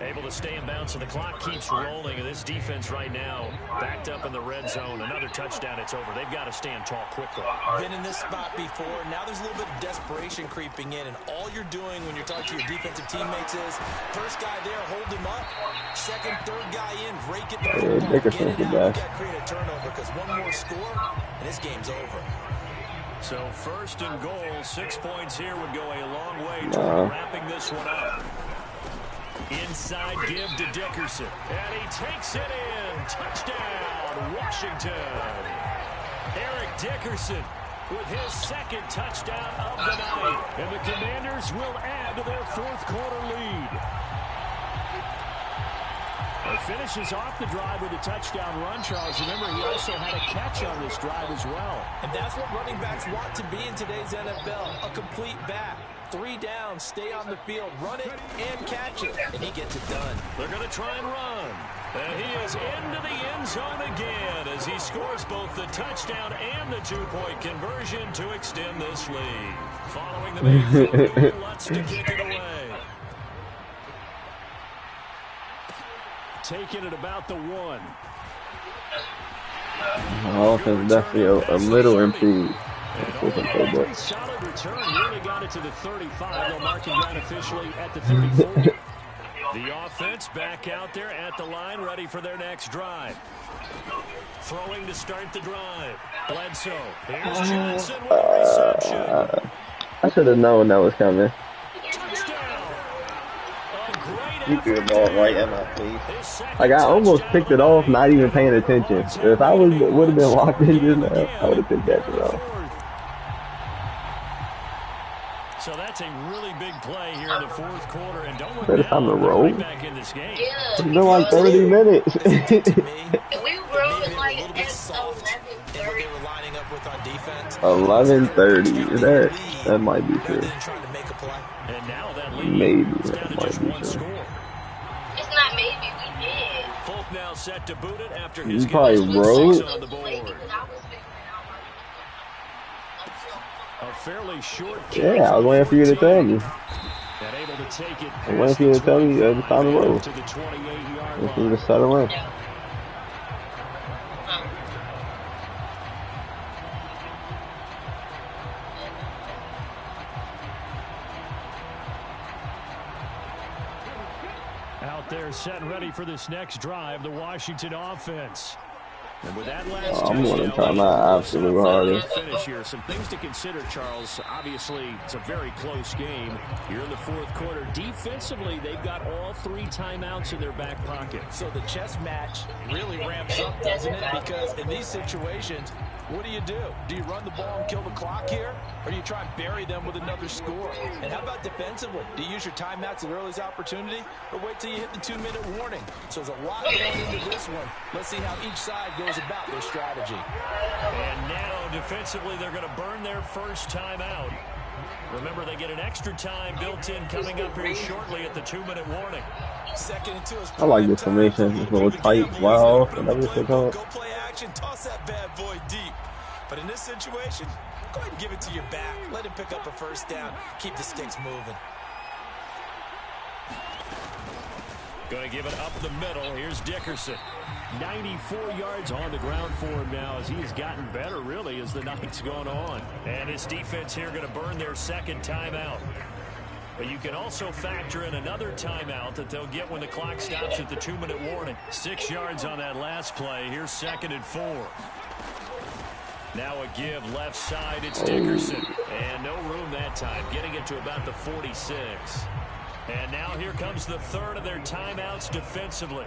Able to stay in bounds, so the clock keeps rolling. And this defense right now backed up in the red zone. Another touchdown, it's over. They've got to stand tall quickly. Been in this spot before. Now there's a little bit of desperation creeping in. And all you're doing when you're talking to your defensive teammates is, first guy there, hold him up. Second, third guy in, rake it the football. Get it out. You've got to create a turnover because one more score, and this game's over. So 1st and goal, 6 points here would go a long way to wrapping this one up. Inside give to Dickerson. And he takes it in. Touchdown, Washington. Eric Dickerson with his 2nd touchdown of the night. And the Commanders will add to their 4th quarter lead. He finishes off the drive with a touchdown run, Charles. Remember, he also had a catch on this drive as well. And that's what running backs want to be in today's NFL, a complete back. 3 downs, stay on the field, run it, and catch it. And he gets it done. They're going to try and run. And he is into the end zone again as he scores both the touchdown and the 2-point conversion to extend this lead. Following the midfield, Lutz to kick it away. Taking it about the 1. My offense is definitely a little improved. Solid return. Nearly got it to the 35. They'll mark him down officially at the 34. The offense back out there at the line, ready for their next drive. Throwing to start the drive. Bledsoe. Here's Johnson with a reception. I should have known that was coming. Touchdown. A great You threw the effort ball there. right at my face. His second Like I almost touchdown picked of it the off, night. not even paying attention. If I would have been locked in just now, I would have picked that shit off. So that's a really big play here in the 4th quarter, and don't look Better time to now, roll. right back in this game. It's been like 30 minutes. We were maybe they were a little bit soft in what they were lining up with on defense. 11:30. That might be true. Rather than trying to make a play. And now that lead Maybe is down that to might just be one true. score. It's not maybe, we did. Folk now set to boot it after You his probably six wrote. on the board. A fairly short Yeah, I was waiting for you to tell me. And able to take it I was waiting for you to tell me every time to roll. to the 28-yard If you line. just settle in. Out there set and ready for this next drive, the Washington offense. And with that last I'm going to touchdown, try my absolute hardest. finish here. Some things to consider, Charles. Obviously, it's a very close game. You're in the fourth quarter. Defensively, they've got all 3 timeouts in their back pocket. So the chess match really ramps up, doesn't it? Because in these situations, what do? Do you run the ball and kill the clock here? Or do you try and bury them with another score? And how about defensively? Do you use your timeouts at earliest opportunity? Or wait till you hit the 2-minute warning? So there's a lot going into this one. Let's see how each side goes about their strategy. And now, defensively, they're going to burn their first timeout. Remember, they get an extra time built in coming up here shortly at the 2-minute warning. Second and 2 is I like this formation. This little tight wow, whatever it's called. Go play action, toss that bad boy deep. But in this situation, go ahead and give it to your back. Let him pick up a first down. Keep the sticks moving. Going to give it up the middle. Here's Dickerson. 94 yards on the ground for him now as he has gotten better, really, as the night's gone on. And his defense here going to burn their second timeout. But you can also factor in another timeout that they'll get when the clock stops at the 2-minute warning. 6 yards on that last play. Here's 2nd and 4. Now a give left side. It's Dickerson. And no room that time. Getting it to about the 46. And now here comes the third of their timeouts defensively.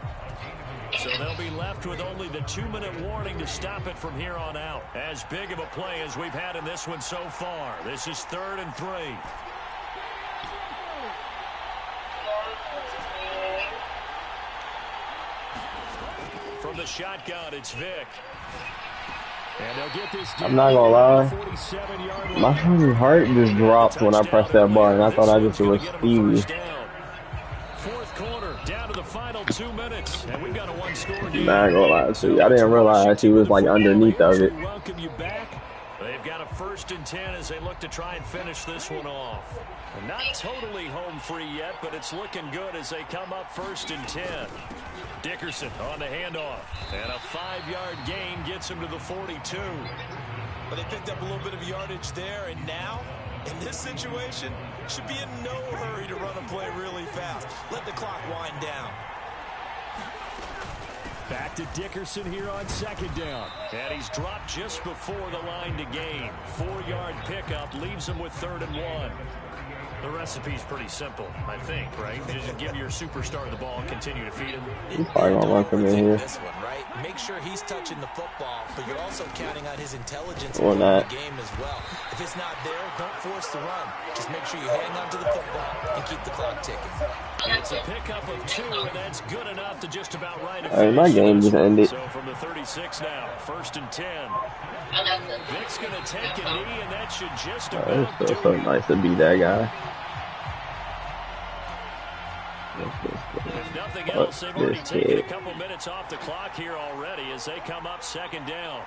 So they'll be left with only the 2-minute warning to stop it from here on out. As big of a play as we've had in this one so far. This is 3rd and 3. From the shotgun, it's Vick. And they'll get this. I'm not gonna lie. My fucking heart just dropped when I pressed that button. I thought I just was Stevie. Fourth quarter, down to the final 2 minutes, and we've got a 1-score game. Not gonna lie to you. I didn't realize he was like underneath of it. Welcome you back. They've got a 1st and 10 as they look to try and finish this one off. Not totally home free yet, but it's looking good as they come up 1st and 10. Dickerson on the handoff. And a 5-yard gain gets him to the 42. But they picked up a little bit of yardage there, and now, in this situation, should be in no hurry to run a play really fast. Let the clock wind down. Back to Dickerson here on 2nd down. And he's dropped just before the line to gain. 4-yard pickup leaves him with 3rd and 1. The recipe's pretty simple, I think, right? Just give your superstar the ball and continue to feed him. He's probably gonna run from in here. This one, right? Make sure he's touching the football, but you're also counting on his intelligence Or in not. the game as well. If it's not there, don't force the run. Just make sure you hang on to the football and keep the clock ticking. It's a pickup of 2, and that's good enough to just about right a Hey, my game just ended. So from the 36 now, 1st and 10. Vick's going to take a knee, and that should just about It's do so it. nice to be that guy. If nothing else, they've already taken a couple minutes off the clock here already as they come up 2nd down.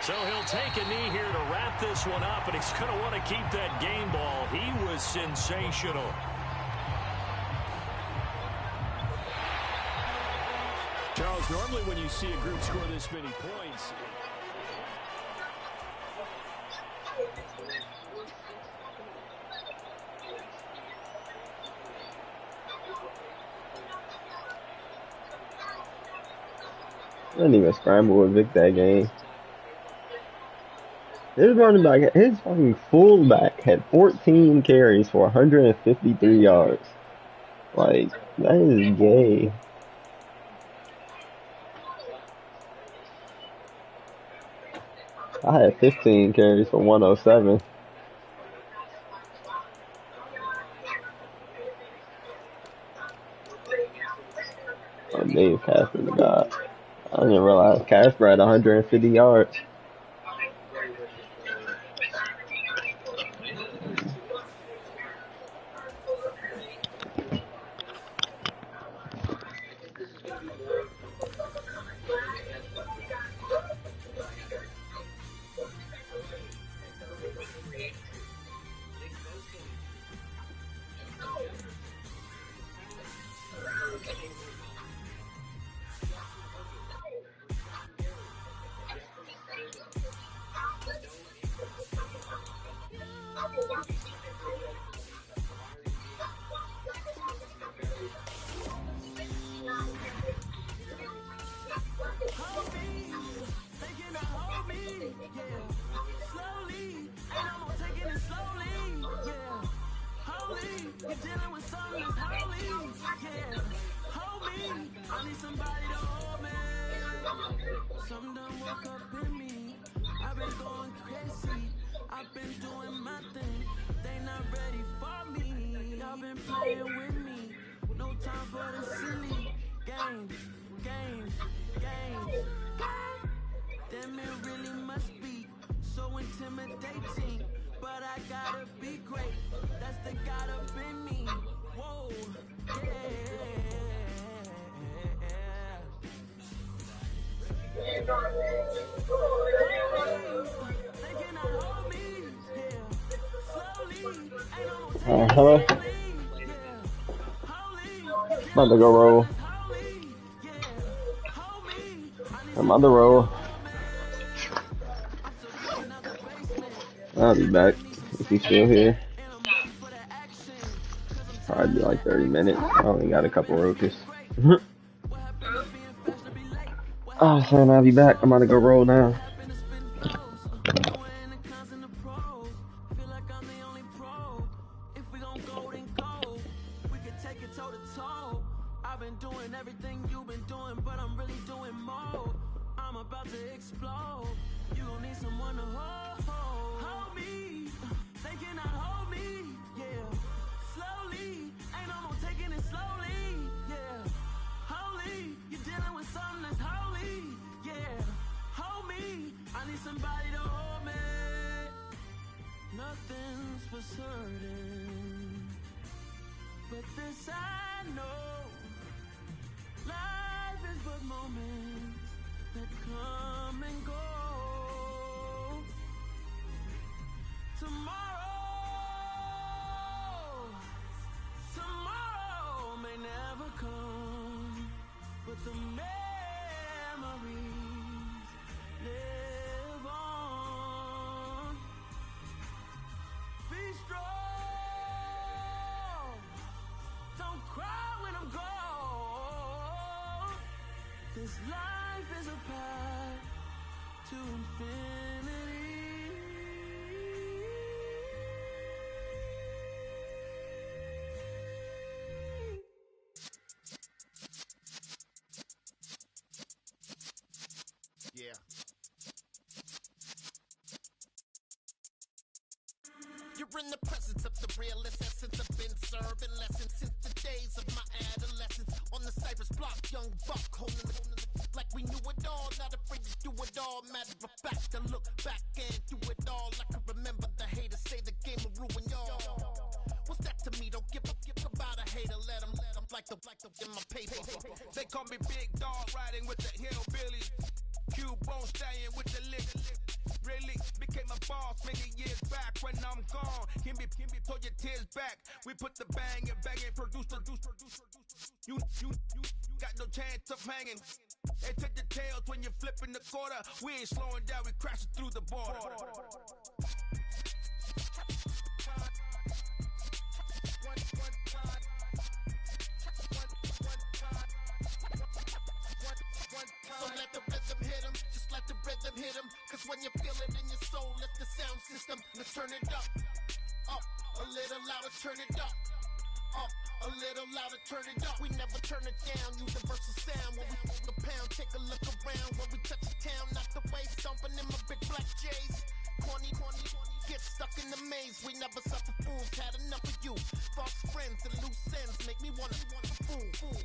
So he'll take a knee here to wrap this one up, and he's going to want to keep that game ball. He was sensational. Charles, normally when you see a group score this many points, I didn't even scramble with Vic that game. His running back, his fucking fullback had 14 carries for 153 yards. Like, that is gay. I had 15 carries for 107. Oh, Dave passed to the guy. I didn't realize Casper had 150 yards. Hello? About to go roll. I'm about to roll. I'll be back if he's still here. Probably be like 30 minutes. I only got a couple roaches. Oh, son, I'll be back. I'm about to go roll now. You're in the presence of the realest essence. I've been serving lessons since the days of my adolescence. On the Cypress block, young buck holding the like we knew it all, not afraid to do it all. Matter of fact, I look back and do it all. I can remember the haters say the game will ruin y'all. What's that to me? Don't give about a hater. Let them like the in my paper. They call me Big Dog, riding with the hillbillies. Q-Bone stallion with the lick. Really became a boss many years back. When I'm gone, give me pull your tears back. We put the bang and produce. You got no chance of hanging. They take the tails when you're flipping the quarter. We ain't slowing down, we crashing through the border. So let the rhythm hit him, just let the rhythm hit him. Cause when you feel it in your soul, let the sound system, now turn it up, a little louder, turn it up, a little louder, turn it up. We never turn it down, universal sound. When we move the pound, take a look around. When we touch the town, knock the way, stomping in my big black J's. Corny, get stuck in the maze. We never suffer fools, had enough of you. False friends and loose ends make me wanna fool.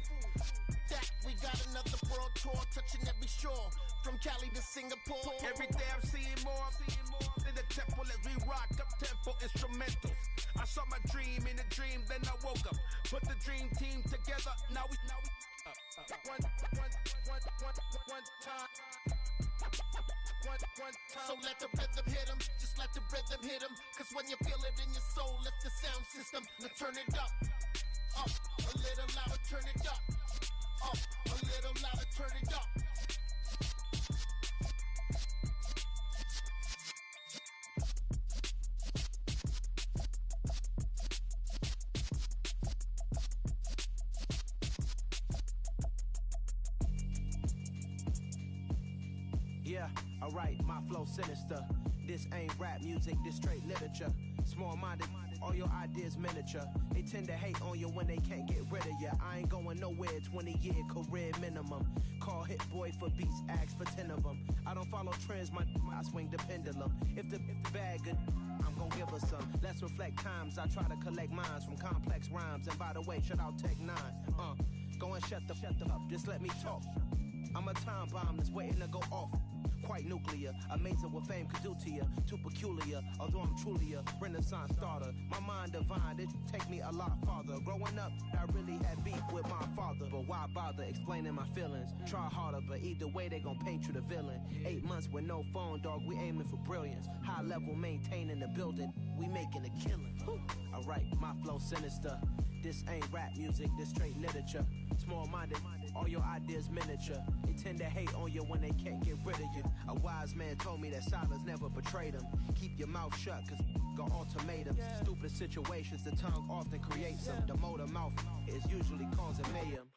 That we got another world tour, touching every shore. From Cali to Singapore. Every day I'm seeing more in the temple as we rock up tempo instrumentals. I saw my dream in a dream, then I woke up. Put the dream team together. Now we one time. One time. So let the rhythm hit 'em, just let the rhythm hit 'em. Cause when you feel it in your soul, lift the sound system. Now turn it up a little louder, turn it up a little louder, turn it up. Yeah, alright, my flow sinister. This ain't rap music, this straight literature. Small-minded, all your ideas miniature. They tend to hate on you when they can't get rid of you. I ain't going nowhere, 20-year career minimum. Call Hit Boy for beats, ask for 10 of them. I don't follow trends, I swing the pendulum. If the bag good, I'm gon' give her some. Let's reflect times, I try to collect minds from complex rhymes. And by the way, shout out Tech 9. Go and shut the up, just let me talk. I'm a time bomb that's waiting to go off. Quite nuclear, amazing what fame could do to you. Too peculiar, although I'm truly a Renaissance starter. My mind divine, it take me a lot farther. Growing up, I really had beef with my father. But why bother explaining my feelings? Try harder, but either way they gon' paint you the villain. 8 months with no phone, dog, we aiming for brilliance. High level maintaining the building, we making a killing. Alright, my flow sinister. This ain't rap music, this straight literature. Small-minded, all your ideas miniature. They tend to hate on you when they can't get rid of you. A wise man told me that silence never betrayed him. Keep your mouth shut, cause got ultimatums. Stupid situations, the tongue often creates them. The motor mouth is usually causing mayhem.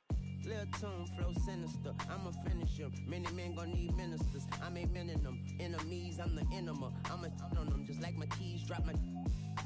Lil' tune, flow sinister, I'ma finish him. Many men gon' need ministers, I'm aiming them. Enemies, I'm the enema. I'ma on them, just like my keys, drop my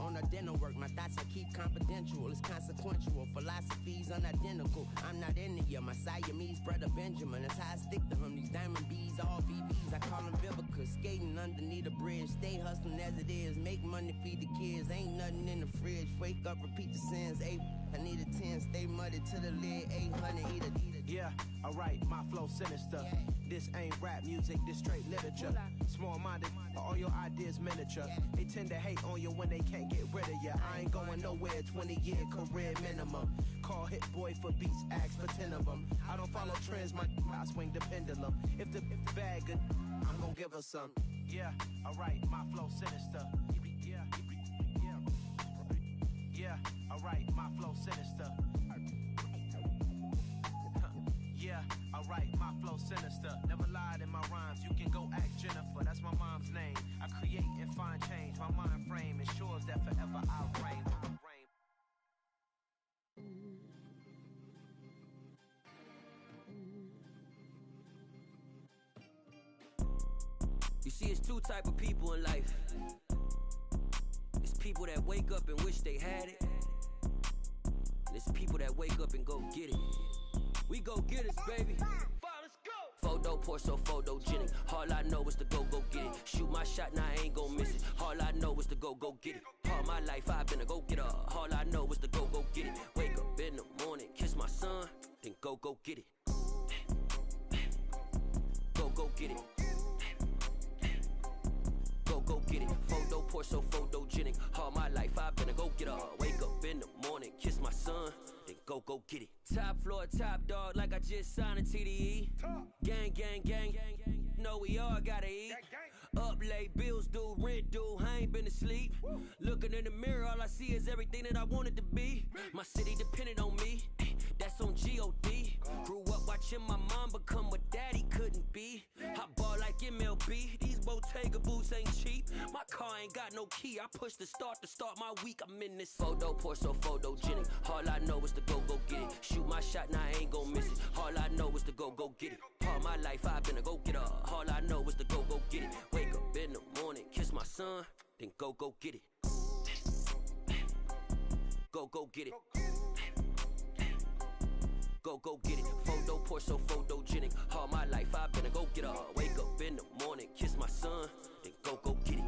on a dinner work. My thoughts I keep confidential, it's consequential. Philosophies unidentical, I'm not into you. My Siamese brother Benjamin, that's how I stick to him. These diamond bees, all BBs, I call them Vivica. Skating underneath a bridge, stay hustling as it is. Make money, feed the kids, ain't nothing in the fridge. Wake up, repeat the sins, I need a 10, stay muddy to the lid, 800, eat a. Yeah, alright, my flow sinister. This ain't rap music, this straight literature. Small-minded, all your ideas miniature. They tend to hate on you when they can't get rid of you. I ain't going nowhere, 20-year career minimum. Call Hit Boy for beats, ask for 10 of them. I don't follow trends, I swing the pendulum. If the bag good, I'm gon' give her some. Yeah, alright, my flow sinister. Yeah, alright, my flow sinister. Yeah, alright, my flow sinister. Never lied in my rhymes, you can go ask Jennifer. That's my mom's name. I create and find change. My mind frame ensures that forever I'll reign. You see, it's two type of people in life. It's people that wake up and wish they had it. And it's people that wake up and go get it. We go get it, baby. Let's go. Photo pour so photogenic. All I know is to go get it. Shoot my shot, now I ain't gon' miss it. All I know is to go get it. All my life I've been a go getter. All I know is to go get it. Wake up in the morning, kiss my son, then go get it. Go get it. Go get it. Photo pour so photogenic. All my life I've been a go getter. Wake up in the morning, kiss my son, then go get it. Top floor, top dog, like I just signed a TDE. Gang, gang, gang, know we all gotta eat. Up late, bills due, rent due, I ain't been asleep. Looking in the mirror, all I see is everything that I wanted to be. My city depended on me, that's on G.O.D. Grew up watching my mom become what daddy couldn't be. I ball like MLB, these Bottega boots ain't cheap. My car ain't got no key, I push the start to start my week. I'm in this photo pour so photogenic. All I know is to go get it. Shoot my shot, now I ain't gon' miss it. All I know is to go get it. All my life I've been a go getter. All I know is to go get it. Wake up in the morning, kiss my son, then go get it. Go get it. Go get it. Photo pour so photogenic. All my life I've been a go getter. Wake up in the morning, kiss my son, then go get it.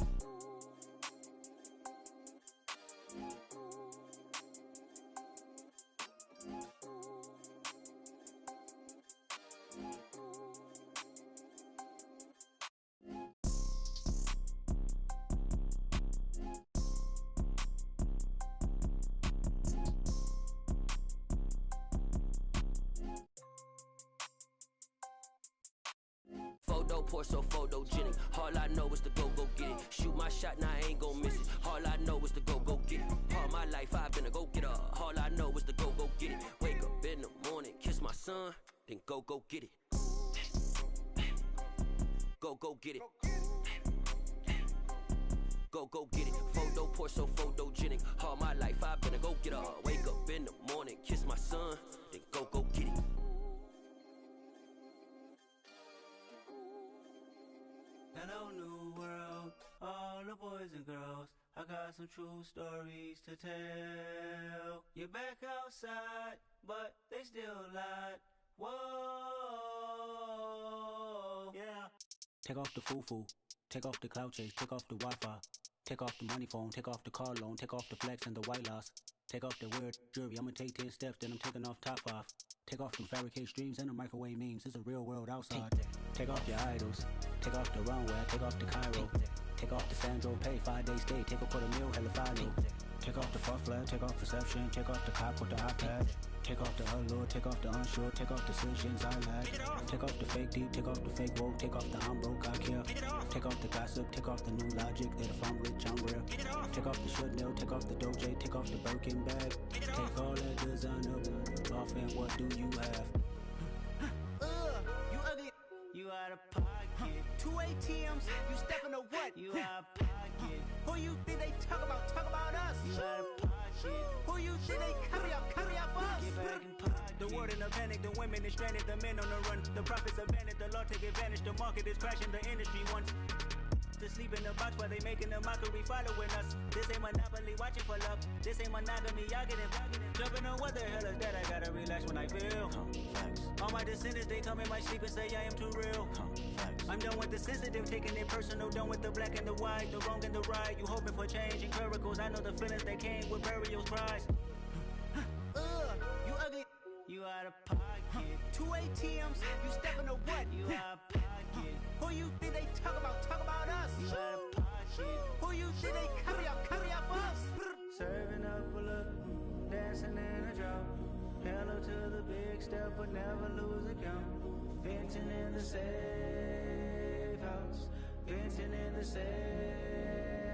pour so photogenic. All I know is to go get it. Shoot my shot, now I ain't gon' miss it. All I know is to go get it. All my life I've been a go-getter. All I know is to go get it. Wake up in the morning, kiss my son, then go get it. Go get it. Go get it. Photo pour so photogenic. All my life I've been a go-getter. Wake up in the morning, kiss my son, then go get it. Hello, new world, all the boys and girls. I got some true stories to tell. You're back outside, but they still lied. Whoa, yeah. Take off the foo-foo, take off the cloud chase, take off the Wi-Fi. Take off the money phone, take off the car loan, take off the flex and the white loss. Take off the weird jewelry, I'ma take 10 steps, then I'm taking off top 5. Take off them fabricated streams and the microwave memes, it's a real world outside. Take off your idols, take off the runway, take off the Cairo. Take off the Sandro pay, 5 days stay, take a $250,000, hella follow. Take off the fuck flag, take off perception, take off the cop with the iPad. Take off the allure, take off the unsure, take off decisions I lack. Take off the fake deep, take off the fake woke, take off the I'm broke, I care. Take off the gossip, take off the new logic that if I'm rich, I'm real. Take off the Chanel, take off the Doja, take off the Birkin bag. Take all that designer off and what do you have? You ugly, you out of pocket. 2 ATMs, you stepping to what? You out of pocket. Who you think they talk about us? You out of pocket. Who you think they carry up us? Get back in pocket. The world in a panic, the women is stranded, the men on the run. The profits abandoned, the law take advantage, the market is crashing, the industry wants to sleep in the box while they making a mockery following us. This ain't Monopoly, watching for love. This ain't monogamy, y'all getting jumping on what the hell is that? I gotta relax when I feel. All my descendants, they come in my sleep and say I am too real. I'm done with the sensitive, taking it personal. Done with the black and the white, the wrong and the right. You hoping for change and miracles. I know the feelings that came with burial cries. You ugly, you out of pocket. 2 ATMs, you stepping to what? You out of pocket. Who you think they talk about us? You out of pocket. Who you think they carry up us? Serving up a look, dancing in a drop. Hello to the big step, but never lose a count. Venting in the safe house, venting in the safe.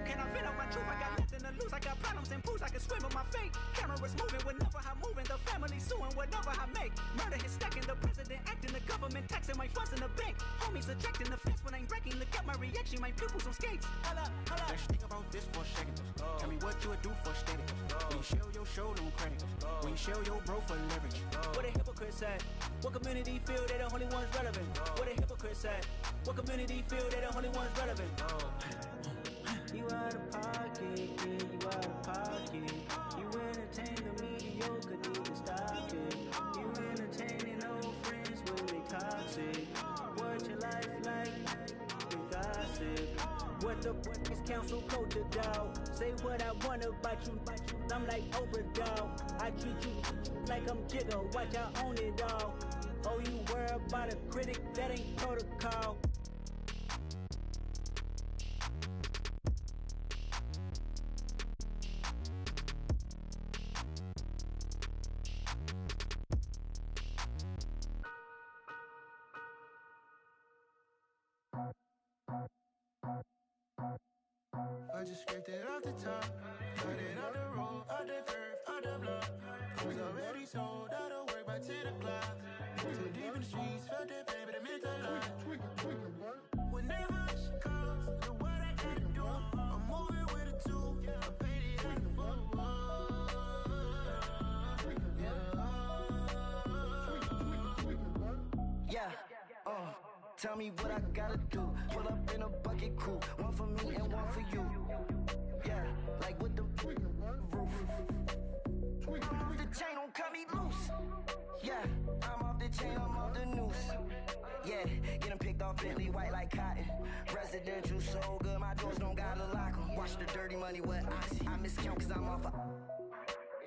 Can I vent out my truth? I got nothing to lose. I got problems and pools. I can swim with my fate. Cameras moving whenever I'm moving. The family suing whatever I make. Murder is stacking. The president acting. The government taxing my funds in the bank. Homies ejecting the fence when I'm breaking. Look at my reaction. My pupils on skates. Holla. Let's think about this for a second. Tell me what you would do for static. When you show your show, no credit. When you show your bro for leverage. What a hypocrite said. What community feel they the only ones relevant? What a hypocrite said. What community feel they the only ones relevant? You out of pocket, yeah, you out of pocket. You entertain the mediocre, need to stop it. You entertaining old friends when they toxic. What your life like? The gossip. What the is council code to doubt? Say what I want about you. I'm like overdog. I treat you like I'm Jigga. Watch I own it all. Oh, you worry about a critic? That ain't protocol. I just scraped it off the top, cut it off the road, off the curve, off the block. I was already sold, out of work by 10 o'clock. Too deep in the streets, felt that pain, but it meant a lot. Whenever she calls, the what I gotta do, I'm moving with a two, I paid it at the four. Yeah, tell me what I gotta do. Pull up in a bucket crew, one for me and one for you. Yeah, like with the roof. I'm off the chain, don't cut me loose. Yeah, I'm off the chain, I'm off the noose. Yeah, get them picked off Bentley, white like cotton. Residential so good, my doors don't gotta lock them. Watch the dirty money with Oxy. I miscount cause I'm off a...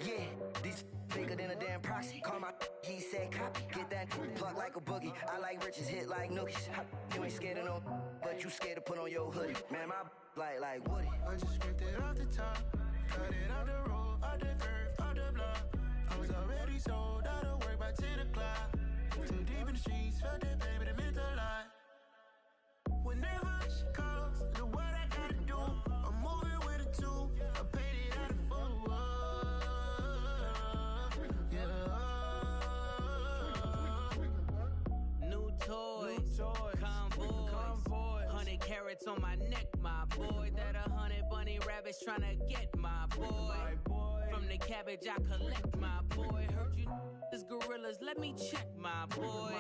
Yeah, these bigger than a damn proxy. Call my he said copy. Get that plug like a boogie. I like riches, hit like nookies. You ain't scared of no, but you scared to put on your hoodie. Man, my like Woody. I just scraped it off the top, cut it off the road, off the curve, off the block. I was already sold, out of work by 10 o'clock. Too deep in the streets, felt that pain, but it meant a lot. do what I gotta do. I'm moving with a two. I paid it out of full. Yeah. New toys, convoys, 100 carats on my neck, my boy. That 100 bunny rabbits tryna get my boy. From the cabbage I collect, my boy. Heard you niggas gorillas, let me check, my boy.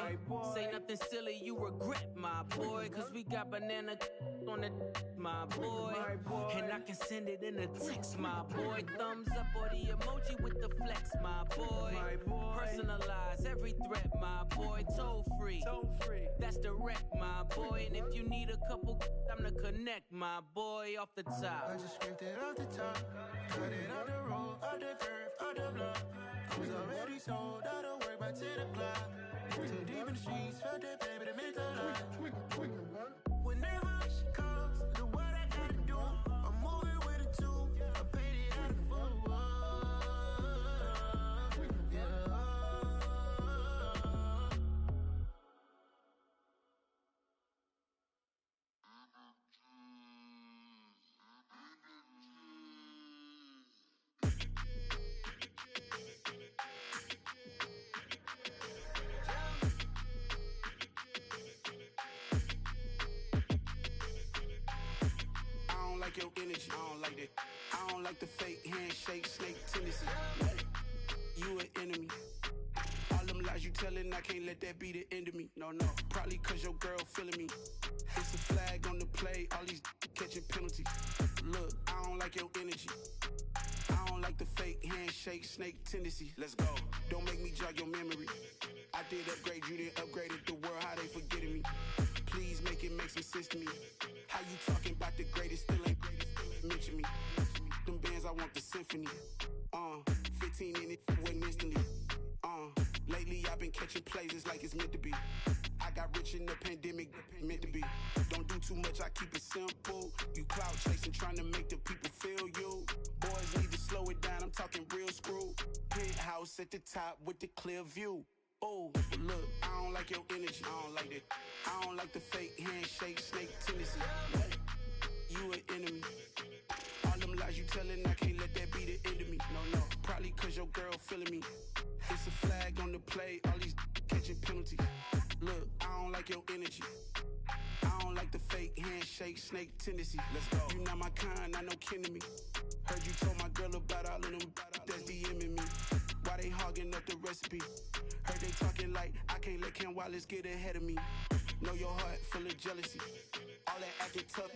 Say nothing silly, you regret, my boy. Cause we got banana on the my boy. And I can send it in a text, my boy. Thumbs up or the emoji with the flex, my boy. Personalize every threat, my boy. Toll free, that's direct, my boy. And if you need a couple, I'm to connect, my boy, off the top. I just scraped it off the top, cut it on the road, on the curve, on the block. I was already sold, I don't work by 10 o'clock. Too deep in the streets, felt that baby, the mental lie. Whenever she calls, do what I gotta do. I'm moving with a two, I paid it out of full. Yeah. I don't like your energy. I don't like that. I don't like the fake handshake, snake tendency. What? You an enemy. All them lies you telling, I can't let that be the end of me. No, probably cause your girl feeling me. It's a flag on the play, all these catching penalties. Look, I don't like your energy. I don't like the fake handshake, snake tendency. Let's go. Don't make me jog your memory. I did upgrade, you didn't upgrade it. The world, how they forgetting me. Please make it make some sense to me. How you talking about the greatest, still ain't greatest, still ain't mention me. Them bands, I want the symphony. 15 in it, wasn't instantly. Lately I've been catching plays, it's like it's meant to be. I got rich in the pandemic, meant to be. Don't do too much, I keep it simple. You clout chasing, trying to make the people feel you. Boys need to slow it down, I'm talking real screw. Penthouse at the top with the clear view. Oh, look, I don't like your energy, I don't like that. I don't like the fake handshake, snake tendency. What? You an enemy. All them lies you telling, I can't let that be the end of me. No, probably cause your girl feeling me. It's a flag on the play, all these catching penalties. Look, I don't like your energy. I don't like the fake handshake, snake tendency. Let's go. You not my kind, I know kin to me. Heard you told my girl about all of them that's DMing me. Why they hogging up the recipe? Heard they talking like I can't let Ken Wallace get ahead of me. Know your heart full of jealousy. All that acting tough,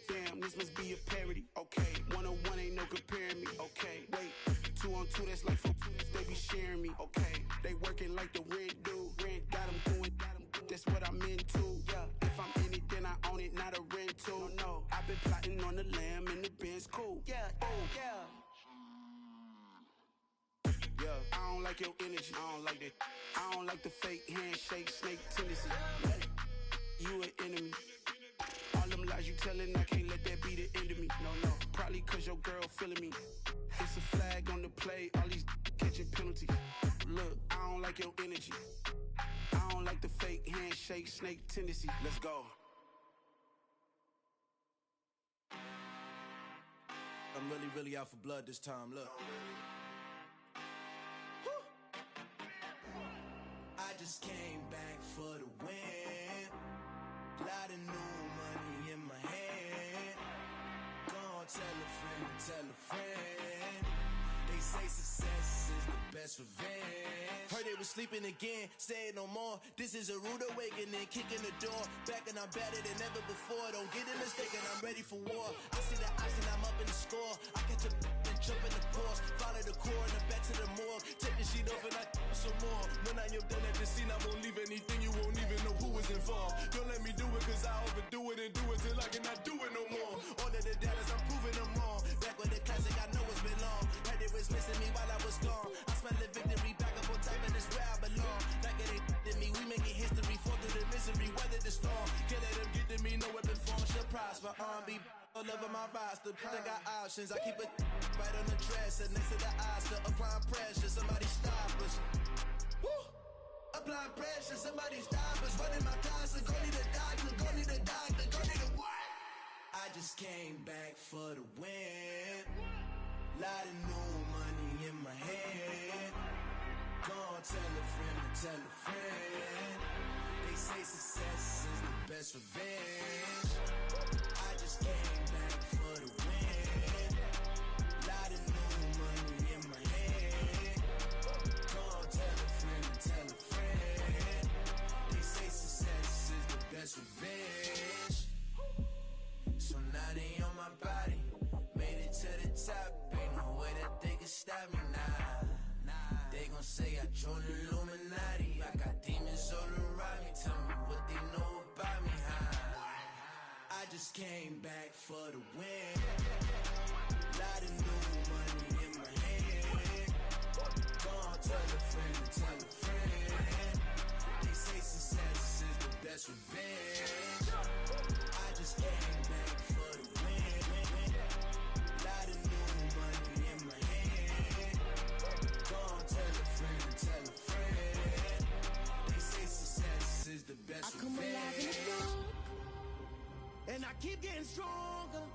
damn, this must be a parody. Okay, 1-on-1 ain't no comparing me. Okay, wait, 2-on-2, that's like 4, they be sharing me. Okay, they working like the rent do. Rent got them doing, that's what I'm into. Yeah, if I'm in it, then I own it, not a rental. No, I've been plotting on the lamb and the Benz cool. Yeah, oh, yeah. Yeah, I don't like your energy, I don't like that. I don't like the fake handshake, snake tendency. What? You an enemy. All them lies you telling, I can't let that be the end of me. No, probably cause your girl feeling me. It's a flag on the play, all these catching penalties. Look, I don't like your energy. I don't like the fake handshake, snake tendency. Let's go. I'm really out for blood this time, look. I just came back for the win. Lot of new money in my hand. Gonna tell a friend. They say success is the best revenge. Heard they was sleeping again, say it no more. This is a rude awakening, kicking the door. Back and I'm better than ever before. Don't get it mistaken, I'm ready for war. I see the ops and I'm up in the score. I catch a and jump in the course. Follow the core and then back to the morgue. Take the sheet off and I some more. When I am done at the scene, I won't leave anything. You won't even know who was involved. Don't let me do it cause I overdo it and do it till I cannot do it no more. All of the doubters, I'm proving them wrong. Back with the classic, I know it's been long. Heard it was missing me while I was gone. I smell the victory back up on time and it's where I belong. Like it ain't to me, we making history. Fall through the misery, weather the storm. Can't let them get to me, no weapon form shall prosper. R&B all over my roster. I got options, I keep it right on the dresser. Next to the Oscar, applying pressure. Somebody stop us. Woo! Applying pressure, somebody stop us. Running my constant, go need a doctor, go need a doctor, go need a what? I I just came back for the win. Lot of new money in my hand. Gonna tell a friend to tell a friend. They say success is the best revenge. I just came back for the win. Lot of new money in my hand. Gonna tell a friend to tell a friend. They say success is the best revenge. So now they on my body. Made it to the top. Ain't no way that they can stop me now. They gon' say I joined the Illuminati. I got demons all around me. Tell me what they know about me, huh? I just came back for the win. Lot of new money in my hand. Gonna tell a friend to tell a friend. They say success is the best revenge. I just came back for the win. Lot of new money in my hand. Gonna tell a friend to tell a friend. They say success is the best I come alive in the dark, and I keep getting stronger.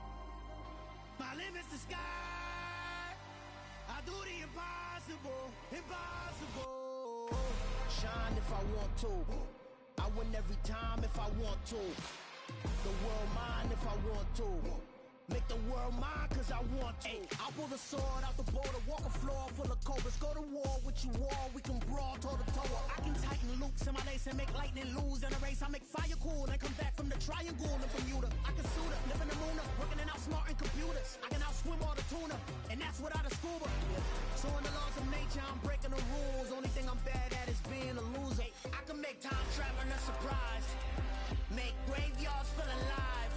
My limit's the sky. I do the impossible, impossible. shine if I want to. I win every time if I want to. The world mine if I want to. Make the world mine cause I want to. Ay, I'll pull the sword out the border, walk a floor full of cobras. Go to war with you all, we can brawl toe to toe. I can tighten loops in my lace and make lightning lose in a race. I make fire cool and come back from the triangle in Bermuda. I can suit up, live in the moon up, working and outsmarting computers. I can outswim all the tuna, and that's without a scuba. So in the laws of nature, I'm breaking the rules. Only thing I'm bad at is being a loser. I can make time traveling a surprise, make graveyards feel alive,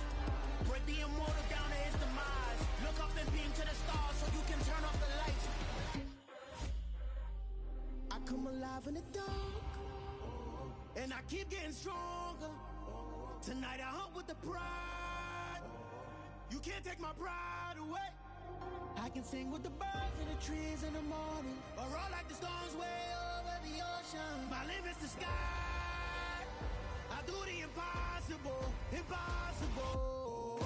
break the immortal down to his demise. Look up and beam to the stars so you can turn off the lights. I come alive in the dark, And I keep getting stronger. Tonight I hunt with the pride. You can't take my pride away. I can sing with the birds in the trees in the morning, Or roll like the storms way over the ocean. My limit's the sky. I do the impossible, impossible.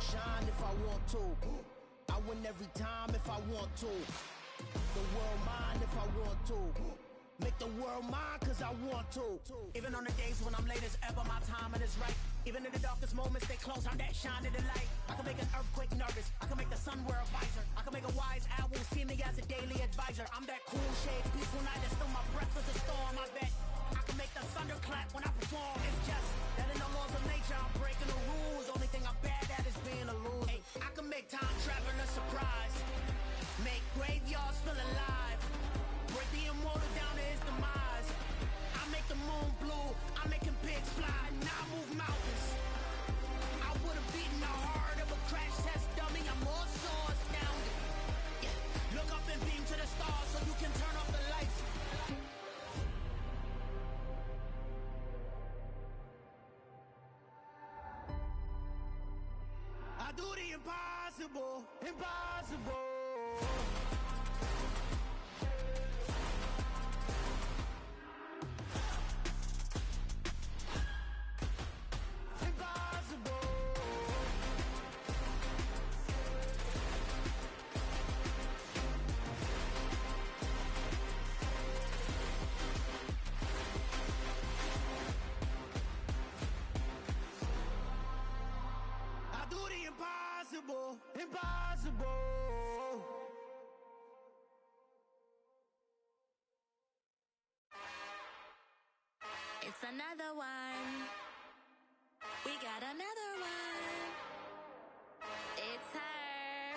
shine if I want to. I win every time if I want to. The world mine if I want to. Make the world mine cause I want to. Even on the days when I'm late as ever, my timing is right. Even in the darkest moments, stay close, I'm that shine in the light. I can make an earthquake nervous, I can make the sun wear a visor. I can make a wise owl see me as a daily advisor. I'm that cool shade, peaceful night that still my breath is a storm, I bet. I can make the thunder clap when I perform. It's just that in the laws of nature, I'm breaking the rules. Only thing I'm bad at is being a loser. Ay, I can make time traveling a surprise, make graveyards feel alive, break the immortal down to his demise. I make the moon blue, I'm making pigs fly, now I move mountains. I would've beaten the heart of a crash test dummy, I'm more so astounded. Yeah. Look up and beam to the stars so you can turn off the lights. I do the impossible, impossible. Impossible. I do the impossible, impossible. It's another one. We got another one. It's her.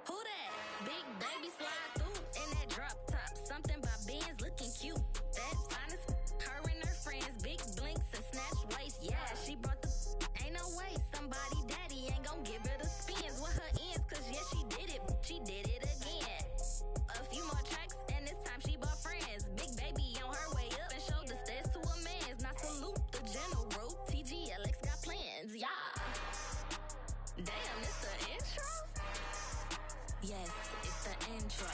Who that? Big baby slide through in that drop top. Something about Benz looking cute. That finest. Her and her friends. Big blinks and snatch waist. Yeah, she brought the. Ain't no way. Somebody daddy ain't gon' give her the spins with her ends. Cause yeah, she did it. She did it again. A few more tracks and this time she bought friends. Big baby on her way up and showed the stairs to a man's. Now salute the general. TGLX got plans, yeah. Damn, it's the intro? Yes, it's the intro.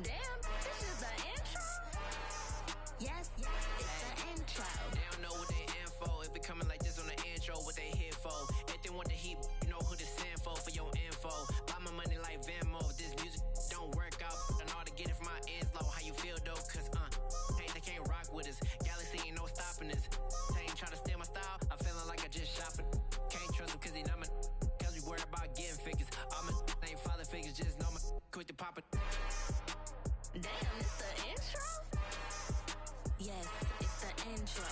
Damn, this is the intro? want the heat, you know who to send for your info. Buy my money like Venmo. This music don't work out, and all to get it from my ends low. How you feel though? Cause hey, they can't rock with us. Galaxy ain't no stopping us. They ain't try to steal my style. I'm feeling like I just shopping. Can't trust him cause he not my. Cause we worried about getting figures. All my ain't father figures, just know my quick to pop it. Damn, it's the intro? Yes, it's the intro.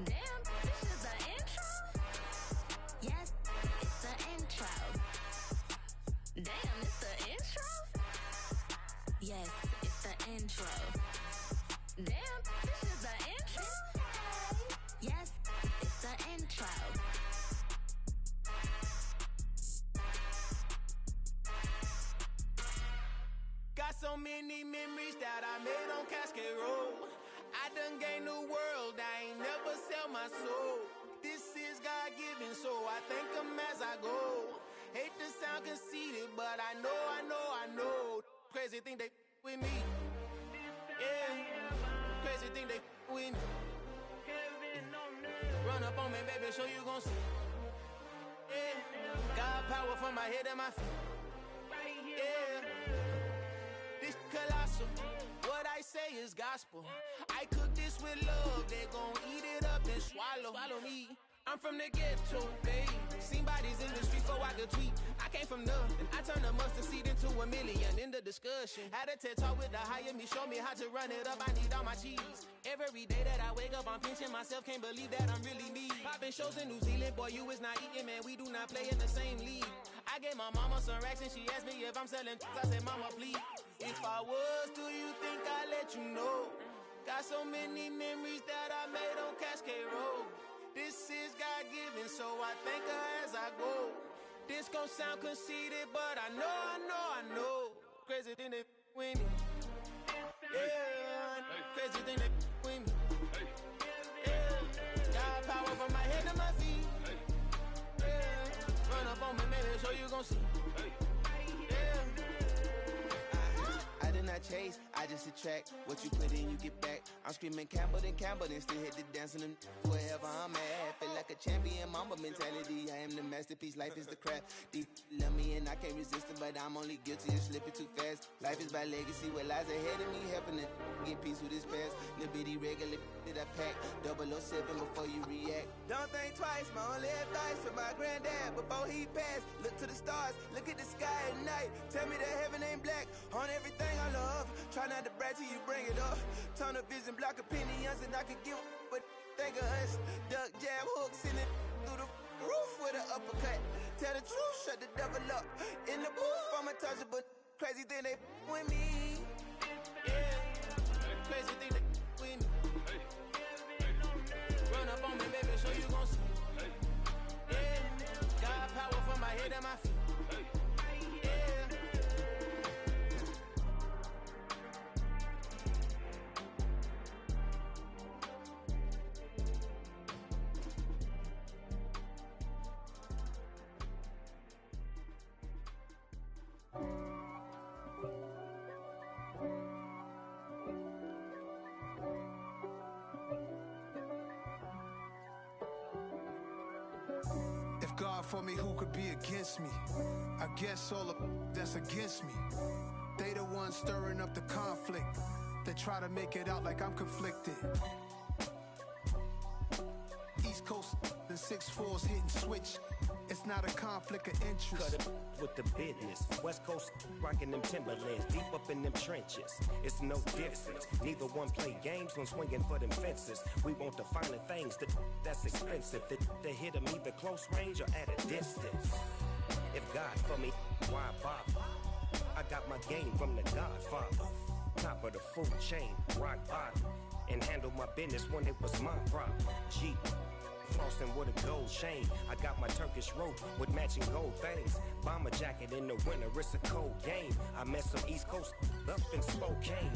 Damn, this is the intro? Yes, it's the intro. Damn, it's the intro? Yes, it's the intro. Damn, this is the intro? Yes, it's the intro. Got so many memories that I made on Cascade Road. I done gained the world, I ain't never sell my soul. This is God-given, so I thank him as I go. Hate to sound conceited, but I know. Crazy thing they with me. Yeah, crazy thing they with me. Run up on me, baby, so you gon' see. Yeah, got power from my head and my feet. Yeah. Colossal, what I say is gospel. I cook this with love, they gon' eat it up and swallow me. I'm from the ghetto, babe. Seen bodies in the street before I could tweet. I came from nothing. I turned a mustard seed into a million in the discussion. Had a TED talk with the higher me, show me how to run it up. I need all my cheese. Every day that I wake up, I'm pinching myself. Can't believe that I'm really me. Popping shows in New Zealand, boy, you is not eating, man. We do not play in the same league. I gave my mama some racks and she asked me if I'm selling. I said, mama, please. If I was, do you think I'd let you know? Got so many memories that I made on Cascade Road. This is God-given, so I thank her as I go. This gon' sound conceited, but I know. Crazy thing they with me. Yeah, crazy thing they with me. Yeah, got power from my head to my feet. Yeah, run up on me, maybe, so you gon' see. Yeah. I did not chase, I just attract. What you put in, you get back. I'm screaming Campbell, then still hit the dancing and wherever I'm at. Feel like a champion, mamba mentality. I am the masterpiece, life is the crap. These love me and I can't resist it, but I'm only guilty of slipping too fast. Life is by legacy, what lies ahead of me, helping it get peace with this past. Little bitty regular that I pack, 007 before you react. Don't think twice, my only advice to my granddad before he passed. Look to the stars, look at the sky at night. Tell me that heaven ain't black on everything I love. Try not to brag till you bring it up. Tunnel vision, block opinions, and I could give but think of us. Duck jab hooks in it through the roof with an uppercut. Tell the truth, shut the devil up. In the booth, I'm untouchable. Crazy thing they with me. Yeah, crazy thing they with me. Run up on me, baby, so you gon' see. Yeah, got power from my head and my feet. God for me, who could be against me? I guess all of that's against me. They the ones stirring up the conflict. They try to make it out like I'm conflicted. East Coast and 6'4's hitting switch. It's not a conflict of interest. Cut it with the business. West Coast rocking them Timberlands, deep up in them trenches. It's no difference. Neither one play games when swinging for them fences. We want the finer things that's expensive. That hit them either close range or at a distance. If God for me, why bother? I got my game from the Godfather. Top of the food chain, rock bottom. And handle my business when it was my problem. G. Flossing with a gold chain. I got my Turkish rope with matching gold things. Bomber jacket in the winter, it's a cold game. I met some East Coast up in Spokane.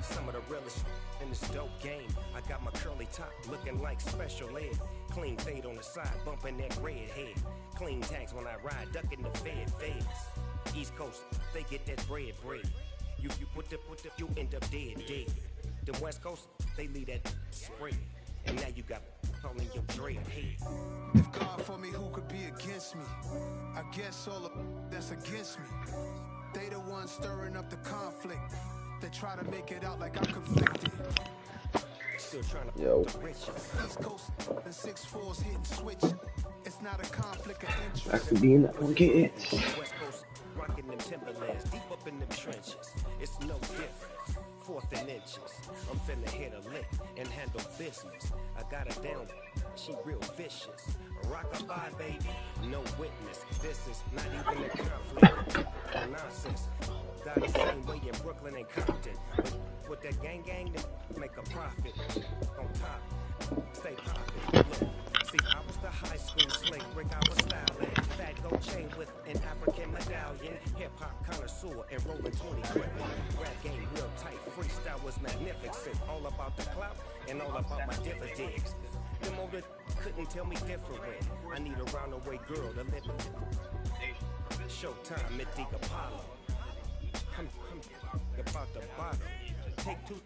Some of the realest in this dope game. I got my curly top looking like special ed. Clean fade on the side, bumping that red head. Clean tags when I ride, ducking the feds. East Coast, they get that bread. You put the, you end up dead. Them West Coast, they leave that spread. And now you got calling your dread head. If God for me, who could be against me? I guess all of that's against me. They the ones stirring up the conflict. They try to make it out like I'm conflicted. Still trying to Yo. the riches. East Coast and 6'4's hitting switch. It's not a conflict of interest. I could be in that one kid. West Coast rocking them timberlands, deep up in them trenches. It's no different. Fourth and inches. I'm finna hit a lick and handle business. I got her down. She real vicious. Rock-a-bye, baby. No witness. This is not even a conflict. Nonsense. Got the same way in Brooklyn and Compton. With that gang, they make a profit. On top, stay poppin'. Look, see, I was the high school slick Rick. I was styling. Fat gold chain with an African medallion. Hip-hop connoisseur and rolling 20 grip. Rap game real tight. Freestyle was magnificent. All about the clout and all about my dividends. Them older couldn't tell me different. I need a roundaway girl to live with. Showtime, Mythic Apollo. I'm about the bottom. Take two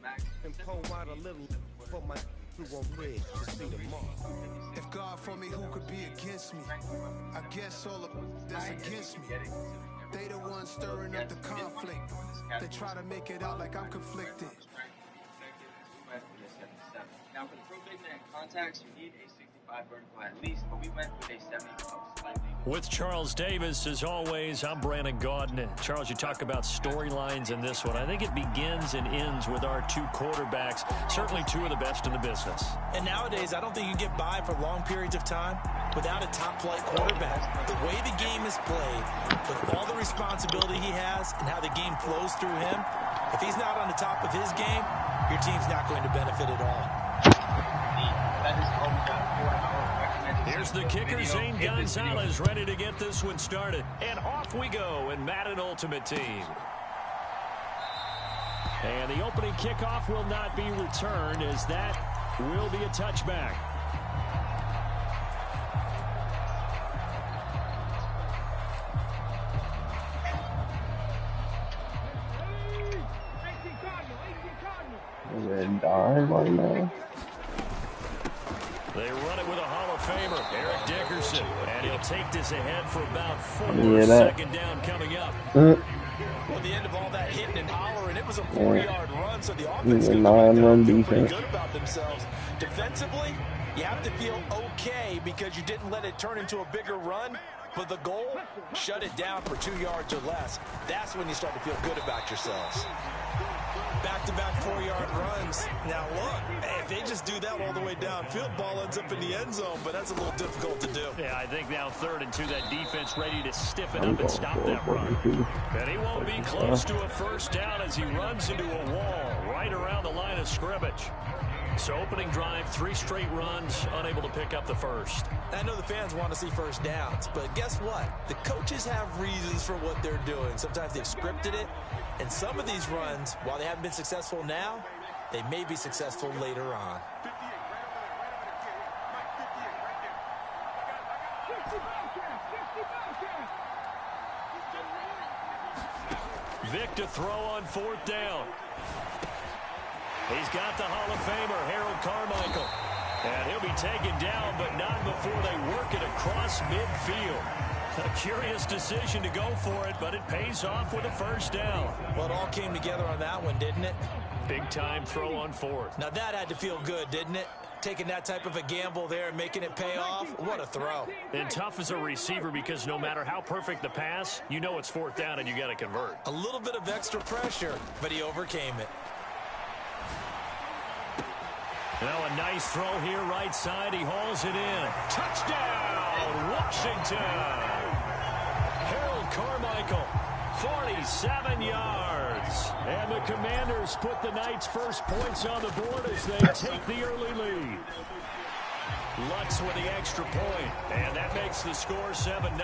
and pull out a little for my who won't live to see tomorrow. If God for me, who could be against me? I guess all of that's against me. They the ones stirring up the conflict. They try to make it out like I'm conflicted. Now for the pro big man contacts, you need a 65 vertical at least, but we went with a 70 slightly. With Charles Davis, as always, I'm Brandon Gaudin. Charles, you talk about storylines in this one. I think it begins and ends with our two quarterbacks, certainly two of the best in the business. And nowadays, I don't think you can get by for long periods of time without a top-flight quarterback. The way the game is played, with all the responsibility he has and how the game flows through him, if he's not on the top of his game, your team's not going to benefit at all. Here's the kicker, Zane Gonzalez, ready to get this one started. And off we go in Madden Ultimate Team. And the opening kickoff will not be returned, as that will be a touchback. Is it dying right now? They run it with a Hall of Famer, Eric Dickerson, and he'll take this ahead for about 4. Second down coming up. Well, the end of all that hitting and hollering, it was a 4-yard run, so the offense can feel pretty good about themselves. Defensively, you have to feel okay because you didn't let it turn into a bigger run, but the goal, shut it down for 2 yards or less. That's when you start to feel good about yourselves. Back-to-back 4-yard runs. Now look, if they just do that all the way downfield, ball ends up in the end zone, but that's a little difficult to do. Yeah, I think now 3rd and 2, that defense ready to stiffen up and stop that run. And he won't be close to a first down as he runs into a wall right around the line of scrimmage. So opening drive, 3 straight runs, unable to pick up the first. I know the fans want to see first downs, but guess what? The coaches have reasons for what they're doing. Sometimes they've scripted it, and some of these runs, while they haven't been successful now, they may be successful later on. Vic to throw on 4th down. He's got the Hall of Famer, Harold Carmichael. And he'll be taken down, but not before they work it across midfield. A curious decision to go for it, but it pays off with a first down. Well, it all came together on that one, didn't it? Big time throw on 4th. Now that had to feel good, didn't it? Taking that type of a gamble there and making it pay off. What a throw. And tough as a receiver because no matter how perfect the pass, you know it's 4th down and you got to convert. A little bit of extra pressure, but he overcame it. Now a nice throw here right side. He hauls it in. Touchdown, Washington. Harold Carmichael, 47 yards. And the Commanders put the Knights' first points on the board as they take the early lead. Lutz with the extra point, and that makes the score 7-0.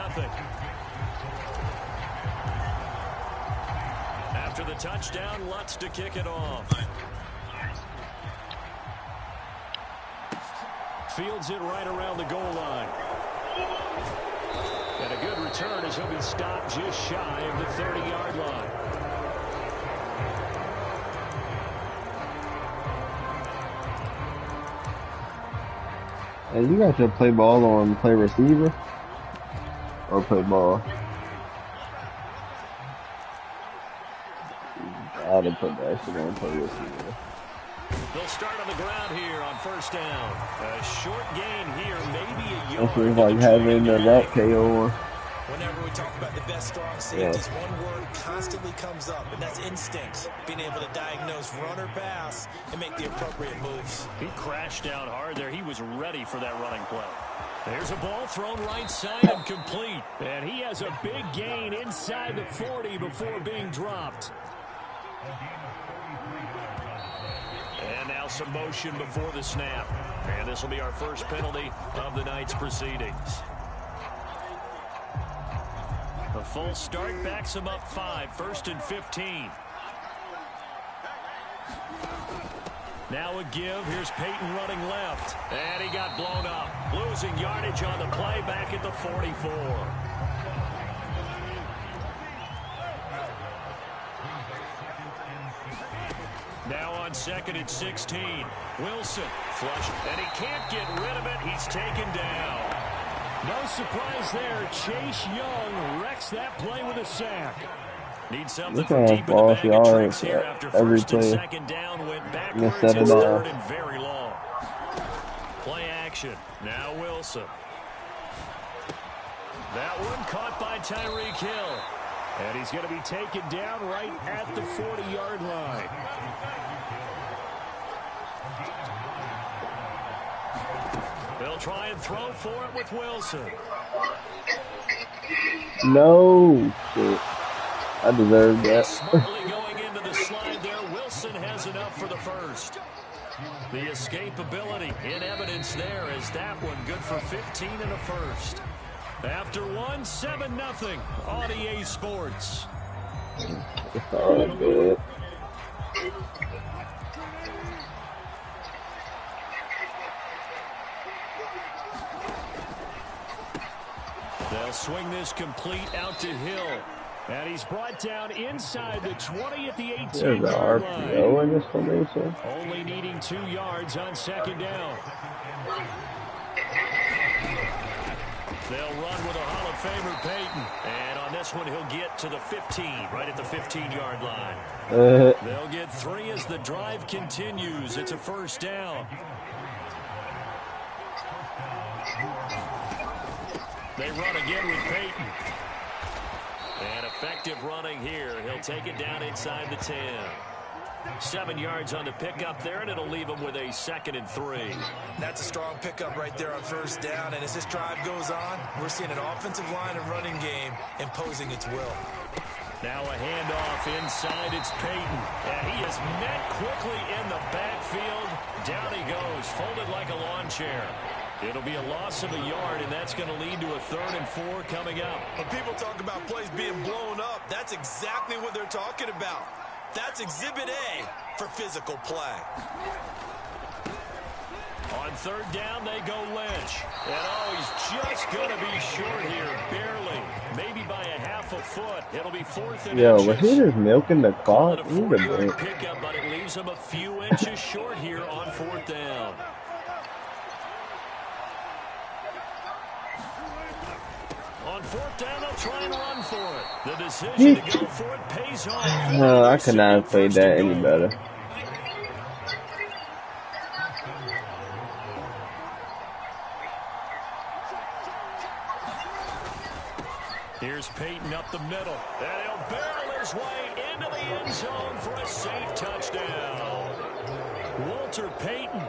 After the touchdown, Lutz to kick it off. Fields it right around the goal line. And a good return as he'll be stopped just shy of the 30-yard line. And you got to play ball on play receiver or play ball. You gotta put that shit on play receiver. They'll start on the ground here on first down. A short gain here, maybe a yard. That's what it's like having the route KO on. Whenever we talk about the best strong safeties, one word constantly comes up, and that's instincts. Being able to diagnose run or pass and make the appropriate moves. He crashed down hard there. He was ready for that running play. There's a ball thrown right side and complete. And he has a big gain inside the 40 before being dropped. And now some motion before the snap. And this will be our first penalty of the night's proceedings. A full start backs him up 5, 1st and 15. Now a give. Here's Peyton running left. And he got blown up. Losing yardage on the play back at the 44. Now on 2nd and 16. Wilson flush. And he can't get rid of it. He's taken down. No surprise there. Chase Young wrecks that play with a sack. Need something from deep in the bag of tricks here after first and second down went backwards. It's 3rd and very long. Play action. Now Wilson. That one caught by Tyreek Hill. And he's going to be taken down right at the 40-yard line. They'll try and throw for it with Wilson. No. Shit. I deserve that. Smartly going into the slide there. Wilson has enough for the first. The escapability in evidence there as that one good for 15 and a first. After one, 7-0 on EA Sports. It's all good. They'll swing this complete out to Hill. And he's brought down inside the 20 at the 18-yard line. In this formation. Only needing 2 yards on second down. They'll run with a Hall of Famer, Peyton. And on this one, he'll get to the 15, right at the 15-yard line. They'll get 3 as the drive continues. It's a first down. They run again with Peyton. And effective running here. He'll take it down inside the 10. 7 yards on the pickup there, and it'll leave him with a 2nd and 3. That's a strong pickup right there on first down. And as this drive goes on, we're seeing an offensive line and running game imposing its will. Now a handoff inside. It's Peyton. And he is met quickly in the backfield. Down he goes, folded like a lawn chair. It'll be a loss of a yard, and that's going to lead to a 3rd and 4 coming up. When people talk about plays being blown up, that's exactly what they're talking about. That's Exhibit A for physical play. On 3rd down, they go Lynch. And he's just going to be short here, barely. Maybe by a half a foot. It'll be 4th and Yo, was he just milking the clock? He's a pickup, but it leaves him a few inches short here on 4th down. On 4th down, they'll try and run for it. The decision to go for it pays off. No, I could not have played that any better. Here's Peyton up the middle. And he'll barrel his way into the end zone for a safe touchdown. Walter Payton,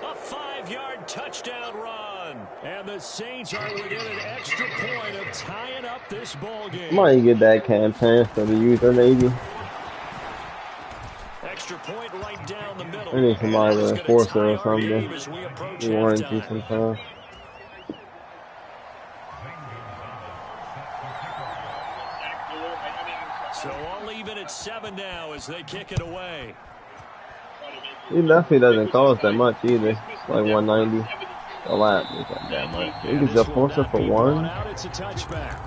a 5-yard touchdown run. And the Saints are within an extra point of tying up this ball game. Might get that campaign for the youth or Navy. Extra point right down the middle. We need somebody to enforce it or something. We want to sometime. So all even at 7 now as they kick it away. He definitely doesn't cost that much either. Like 190 a lap. It's not that much. You can just force it for 1. It's a touchback.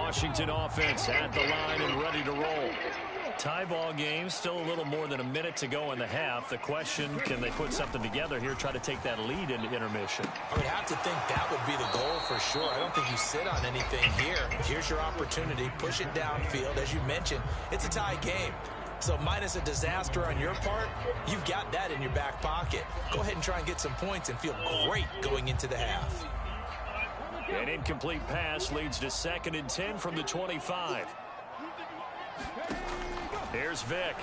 Washington offense at the line and ready to roll. Tie ball game, still a little more than a minute to go in the half. The question, can they put something together here, try to take that lead into intermission? I would have to think that would be the goal for sure. I don't think you sit on anything here. Here's your opportunity. Push it downfield. As you mentioned, it's a tie game. So minus a disaster on your part, you've got that in your back pocket. Go ahead and try and get some points and feel great going into the half. An incomplete pass leads to 2nd and 10 from the 25. Here's Vic.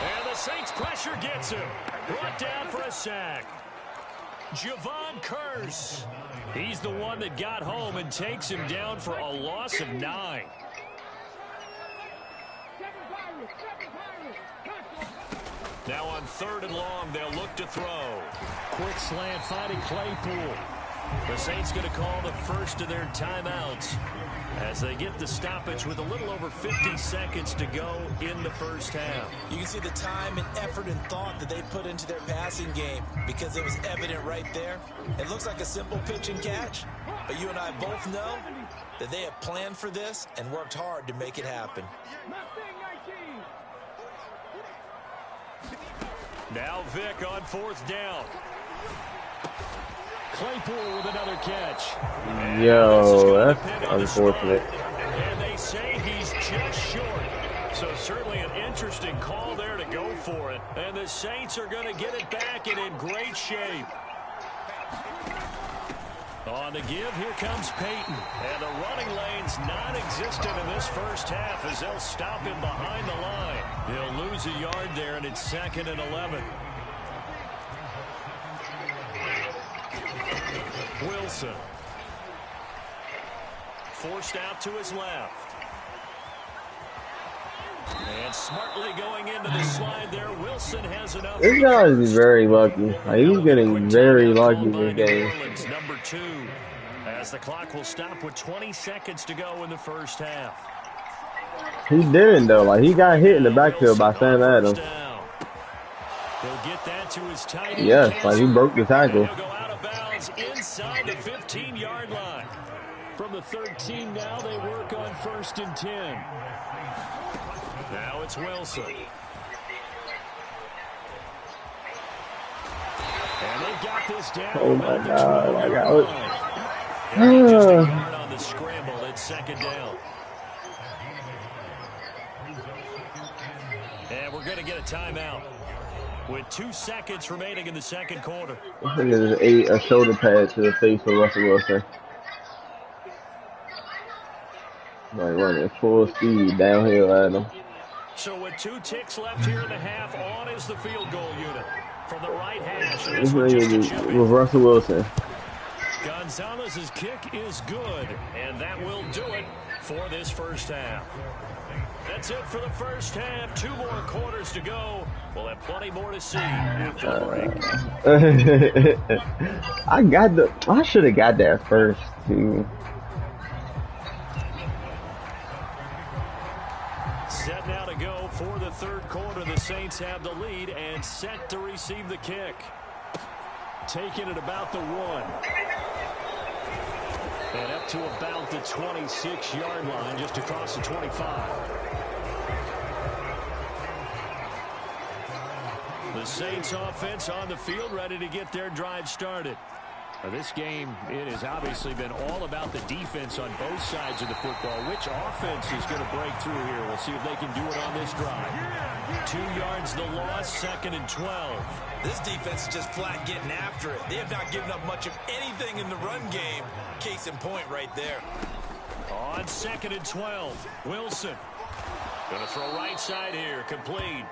And the Saints pressure gets him. Brought down for a sack. Javon Curse. He's the one that got home and takes him down for a loss of 9. Now on 3rd and long, they'll look to throw. Quick slant finding Claypool. The Saints going to call the first of their timeouts as they get the stoppage with a little over 50 seconds to go in the first half. You can see the time and effort and thought that they put into their passing game because it was evident right there. It looks like a simple pitch and catch, but you and I both know that they have planned for this and worked hard to make it happen. Now Vic on 4th down. Claypool with another catch. Yo, that's unfortunate. And they say he's just short. So certainly an interesting call there to go for it. And the Saints are going to get it back and in great shape. On the give, here comes Peyton. And the running lane's non-existent in this first half as they'll stop him behind the line. He'll lose a yard there, and it's 2nd and 11. Wilson. Forced out to his left. And smartly going into the slide there, Wilson has enough. This guy is very lucky. Like, he's getting very lucky in this game. Number 2, as the clock will stop with 20 seconds to go in the first half. He didn't though. Like, he got hit in the backfield by Sam Adams. He'll get that to his tight end. Yes, like he broke the tackle. He'll go out of bounds inside the 15-yard line. From the 13 now, they work on 1st and 10. Now it's Wilson. And they've got this down. Oh my God! I got it. Just a yard on the scramble. It's 2nd down. And we're going to get a timeout with 2 seconds remaining in the 2nd quarter. I think it is a shoulder pad to the face of Russell Wilson. Like running full speed downhill at him. So with 2 ticks left here in the half, on is the field goal unit from the right hash. This nigga with Russell Wilson. Gonzalez's kick is good, and that will do it for this first half. That's it for the first half. 2 more quarters to go. We'll have plenty more to see after the break. I should have got that first too. Set now to go for the 3rd quarter. The Saints have the lead and set to receive the kick. Taking it about the 1. And up to about the 26-yard line, just across the 25. The Saints offense on the field, ready to get their drive started. Now this game, it has obviously been all about the defense on both sides of the football. Which offense is going to break through here? We'll see if they can do it on this drive. 2 yards the loss, 2nd and 12. This defense is just flat getting after it. They have not given up much of anything in the run game. Case in point right there. On 2nd and 12, Wilson. Going to throw right side here, complete.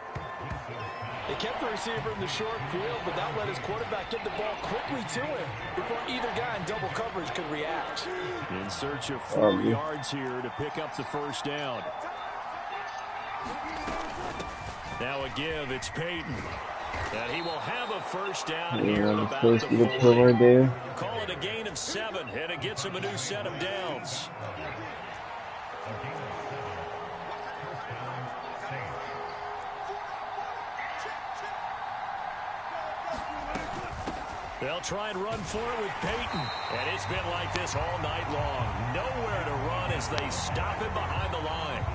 They kept the receiver in the short field, but that let his quarterback get the ball quickly to him before either guy in double coverage could react. In search of 4 yards here to pick up the first down. Now a give, it's Peyton. And he will have a first down here at about the 40. Right there. Call it a gain of 7, and it gets him a new set of downs. They'll try and run for it with Peyton. And it's been like this all night long. Nowhere to run as they stop him behind the line.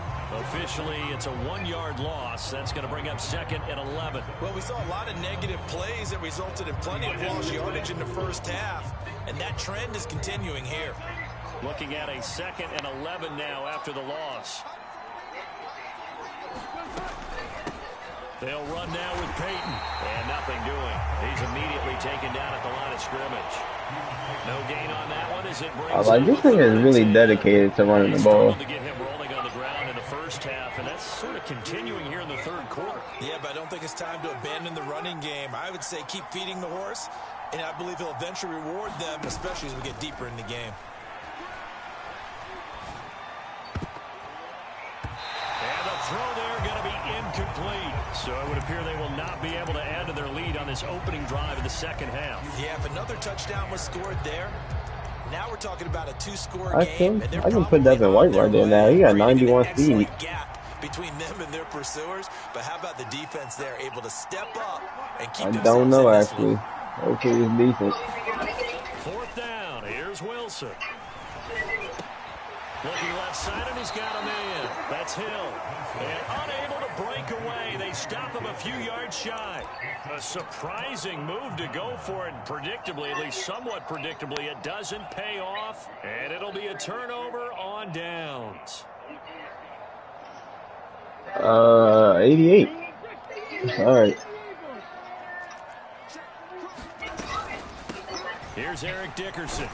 Officially, it's a 1-yard loss. That's going to bring up 2nd and 11. Well, we saw a lot of negative plays that resulted in plenty of lost yardage in the first half, and that trend is continuing here. Looking at a 2nd and 11 now after the loss. They'll run now with Peyton, and nothing doing. He's immediately taken down at the line of scrimmage. No gain on that one as it brings this thing is really dedicated to running the ball. To get him rolling on the ground in the first half, and that's sort of continuing here in the third quarter. Yeah, but I don't think it's time to abandon the running game. I would say keep feeding the horse, and I believe he'll eventually reward them, especially as we get deeper in the game. And the throw there going to be incomplete. So it would appear they will not be able to add to their lead on this opening drive of the second half. Yeah, if another touchdown was scored there, now we're talking about a 2-score game. I can put Devin White right there now. He got 91 speed. Gap between them and their pursuers, but how about the defense there, able to step up and keep themselves don't know, in this actually. Okay, it's decent. 4th down. Here's Wilson. Looking left side, and he's got a man. That's Hill. And unable to break away. They stop him a few yards shy. A surprising move to go for it. Predictably, at least somewhat predictably, it doesn't pay off. And it'll be a turnover on downs. 88. All right. Here's Eric Dickerson.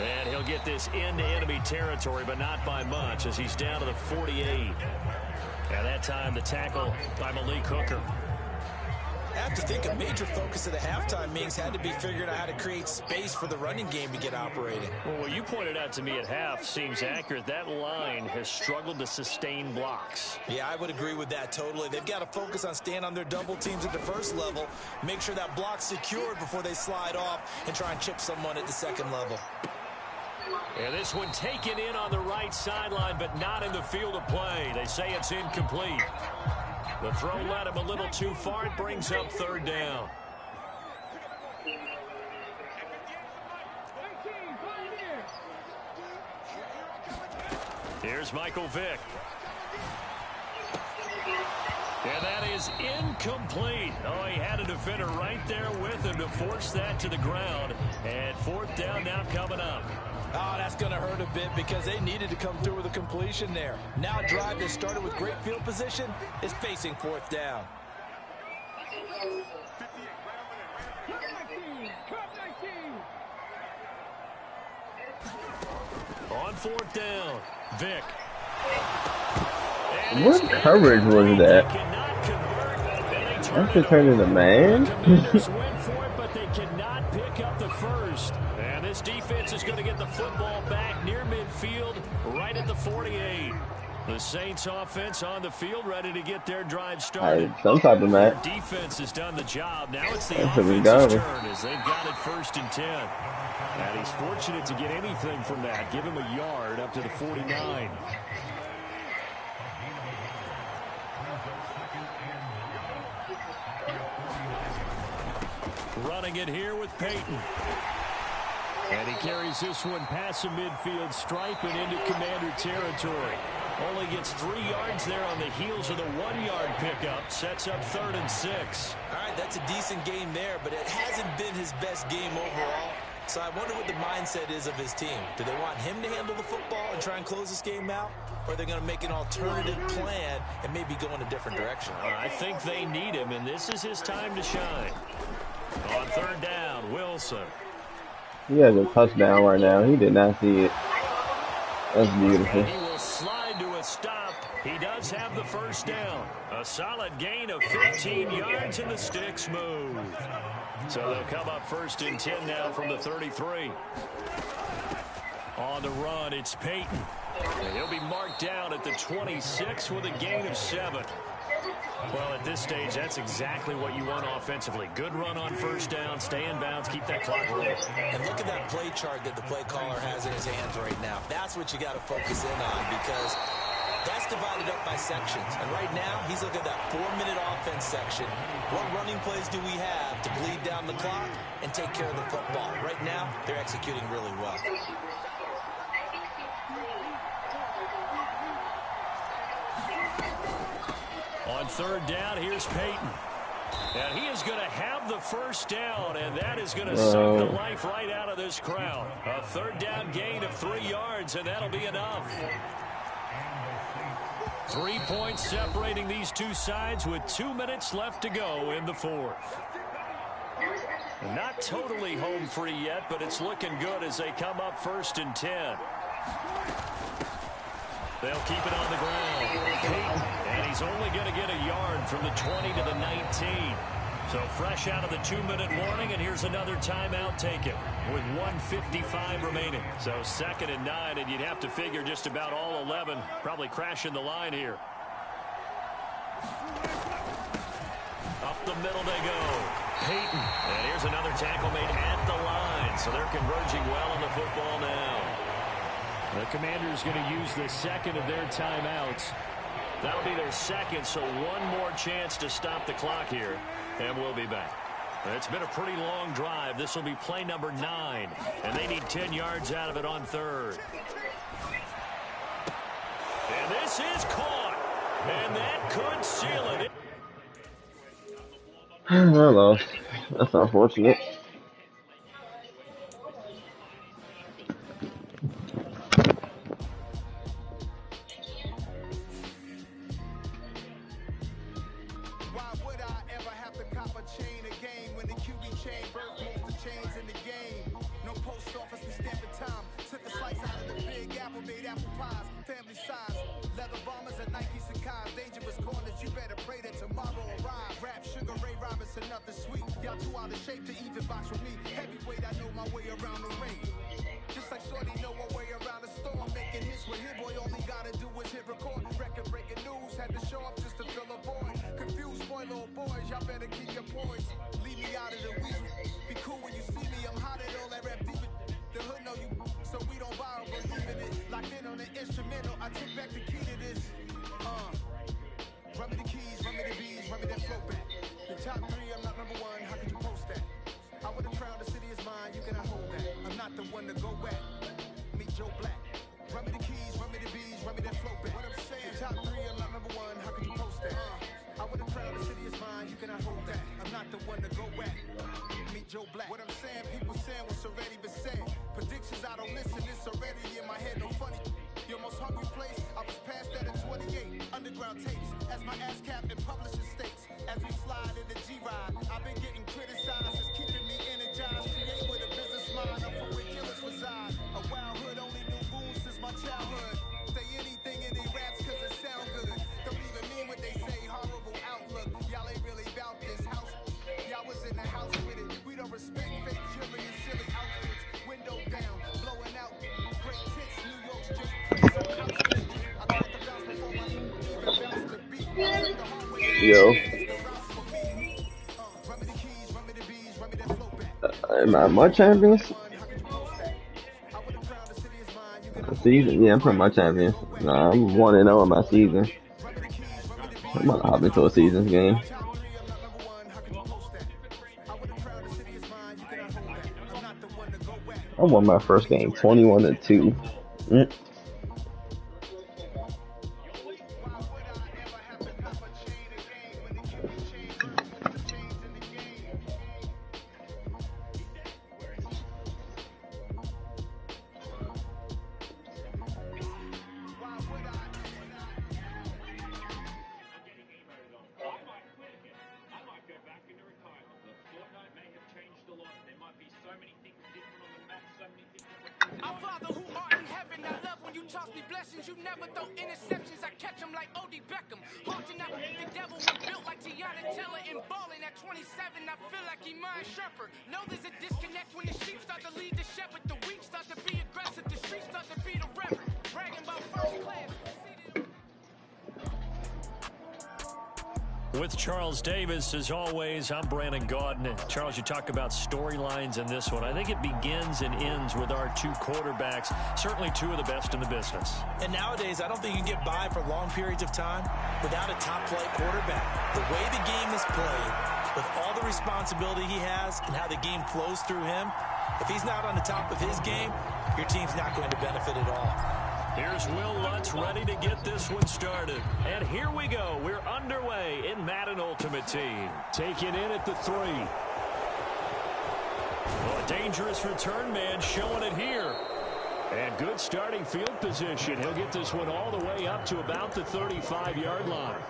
And he'll get this into enemy territory, but not by much, as he's down to the 48. And that time, the tackle by Malik Hooker. I have to think a major focus of the halftime meetings had to be figuring out how to create space for the running game to get operating. Well, what you pointed out to me at half seems accurate. That line has struggled to sustain blocks. Yeah, I would agree with that totally. They've got to focus on staying on their double teams at the first level, make sure that block's secured before they slide off, and try and chip someone at the second level. And this one taken in on the right sideline, but not in the field of play. They say it's incomplete. The throw led him a little too far. It brings up 3rd down. Here's Michael Vick. And that is incomplete. Oh, he had a defender right there with him to force that to the ground. And 4th down now coming up. Oh, that's going to hurt a bit because they needed to come through with a completion there. Now a drive that started with great field position is facing 4th down. On 4th down, Vick. What coverage was that? That's returning the man. Went for it, but they cannot pick up the first. And this defense is going to get the football back near midfield, right at the 48. The Saints offense on the field, ready to get their drive started. Some type of match. Their defense has done the job. Now it's the offense's turn as they've got it 1st and 10. And he's fortunate to get anything from that. Give him a yard up to the 49. Running it here with Peyton. And he carries this one past the midfield stripe and into Commander territory. Only gets 3 yards there on the heels of the 1-yard pickup. Sets up 3rd and 6. All right, that's a decent game there, but it hasn't been his best game overall. So I wonder what the mindset is of his team. Do they want him to handle the football and try and close this game out? Or are they going to make an alternative plan and maybe go in a different direction? I think they need him, and this is his time to shine. On 3rd down, Wilson. He has a touchdown right now. He did not see it. That's beautiful. And he will slide to a stop. He does have the 1st down. A solid gain of 15 yards, and the sticks move. So they'll come up 1st and 10 now from the 33. On the run, it's Peyton. And he'll be marked down at the 26 with a gain of 7. Well, at this stage, that's exactly what you want offensively. Good run on 1st down, stay in bounds, keep that clock rolling. And look at that play chart that the play caller has in his hands right now. That's what you got to focus in on, because That's divided up by sections. And right now, he's looking at that 4-minute offense section. What running plays do we have to bleed down the clock and take care of the football? Right now, they're executing really well. On third down, here's Peyton. And he is going to have the first down, and that is going to suck the life right out of this crowd. A third down gain of 3 yards, and that'll be enough. 3 points separating these two sides with 2 minutes left to go in the fourth. Not totally home free yet, but it's looking good as they come up 1st and 10. They'll keep it on the ground. Peyton, and he's only going to get a yard from the 20 to the 19. So fresh out of the 2-minute warning, and here's another timeout taken with 1:55 remaining. So 2nd and 9, and you'd have to figure just about all 11 probably crashing the line here. Up the middle they go. Peyton, and here's another tackle made at the line. So they're converging well on the football now. The Commanders going to use the second of their timeouts. That'll be their second, so one more chance to stop the clock here, and we'll be back. It's been a pretty long drive. This will be play number 9, and they need 10 yards out of it on third. And this is caught, and that could seal it. I lost. That's unfortunate. Yo. Am I champions? Season? Yeah, I'm pretty much champions. Nah, I'm 1-0 in my season. I'm gonna hop into a seasons game. I won my first game 21-2. With Charles Davis, as always, I'm Brandon Gaudin. Charles, you talk about storylines in this one. I think it begins and ends with our two quarterbacks, certainly two of the best in the business. And nowadays, I don't think you can get by for long periods of time without a top-flight quarterback. The way the game is played, with all the responsibility he has and how the game flows through him, if he's not on the top of his game, your team's not going to benefit at all. Here's Will Lutz ready to get this one started. And here we go. We're underway in Madden Ultimate Team. Taking in at the 3. Well, a dangerous return man showing it here. And good starting field position. He'll get this one all the way up to about the 35-yard line.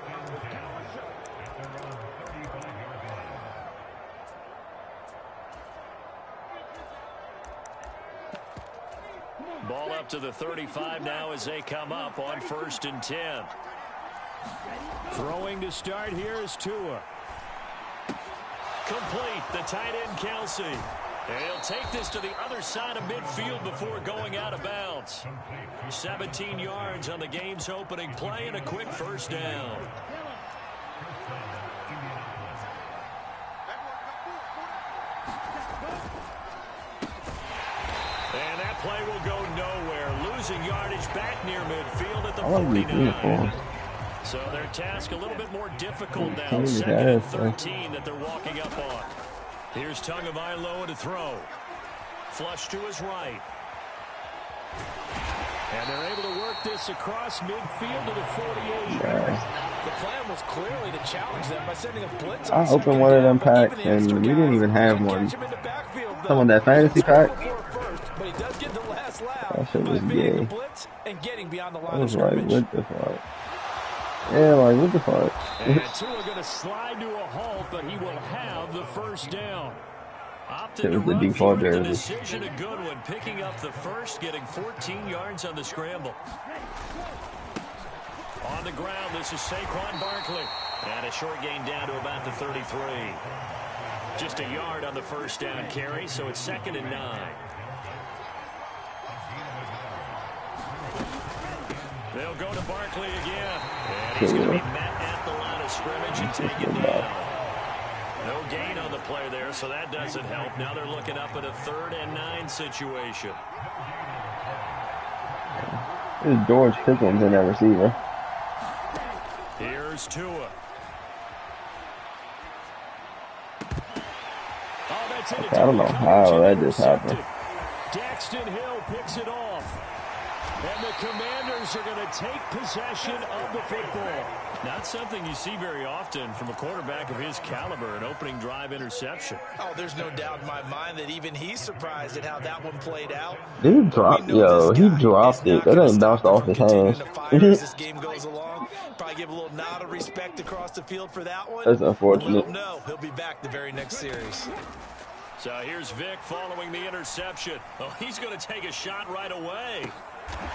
Ball up to the 35 now as they come up on 1st and 10. Throwing to start here is Tua. Complete, the tight end Kelsey. And he'll take this to the other side of midfield before going out of bounds. 17 yards on the game's opening play and a quick first down. And that play will go nowhere. Losing yardage back near midfield at the 49. So their task a little bit more difficult now. 2nd and 13 that they're walking up on. Here's Tagovailoa to throw. Flush to his right. And they're able to work this across midfield to the 48. The plan was clearly to challenge them by sending a blitz. I opened one of them packs and we didn't even have one. Someone that fantasy pack. That shit was gay. I was like, what the fuck? Yeah, like, what the fuck? And Tua going to slide to a halt, but he will have the first down. Opted to run default the decision, a good one. Picking up the first, getting 14 yards on the scramble. On the ground, this is Saquon Barkley. And a short gain down to about the 33. Just a yard on the first down carry, so it's 2nd and 9. They'll go to Barkley again. And he's going to be met at the line of scrimmage and taken down. No gain on the play there, so that doesn't help. Now they're looking up at a 3rd and 9 situation. This is George Pickens in that receiver. Here's Tua. Oh, that's I don't know how that just happened. Daxton Hill picks it off. And the Commanders are going to take possession of the football. Not something you see very often from a quarterback of his caliber, an opening drive interception. Oh, there's no doubt in my mind that even he's surprised at how that one played out. Dude dropped, yo, he dropped it. That ain't bounced off his hands. As this game goes along, probably give a little nod of respect across the field for that one. That's unfortunate. No, he'll be back the very next series. So here's Vic following the interception. Oh, he's going to take a shot right away.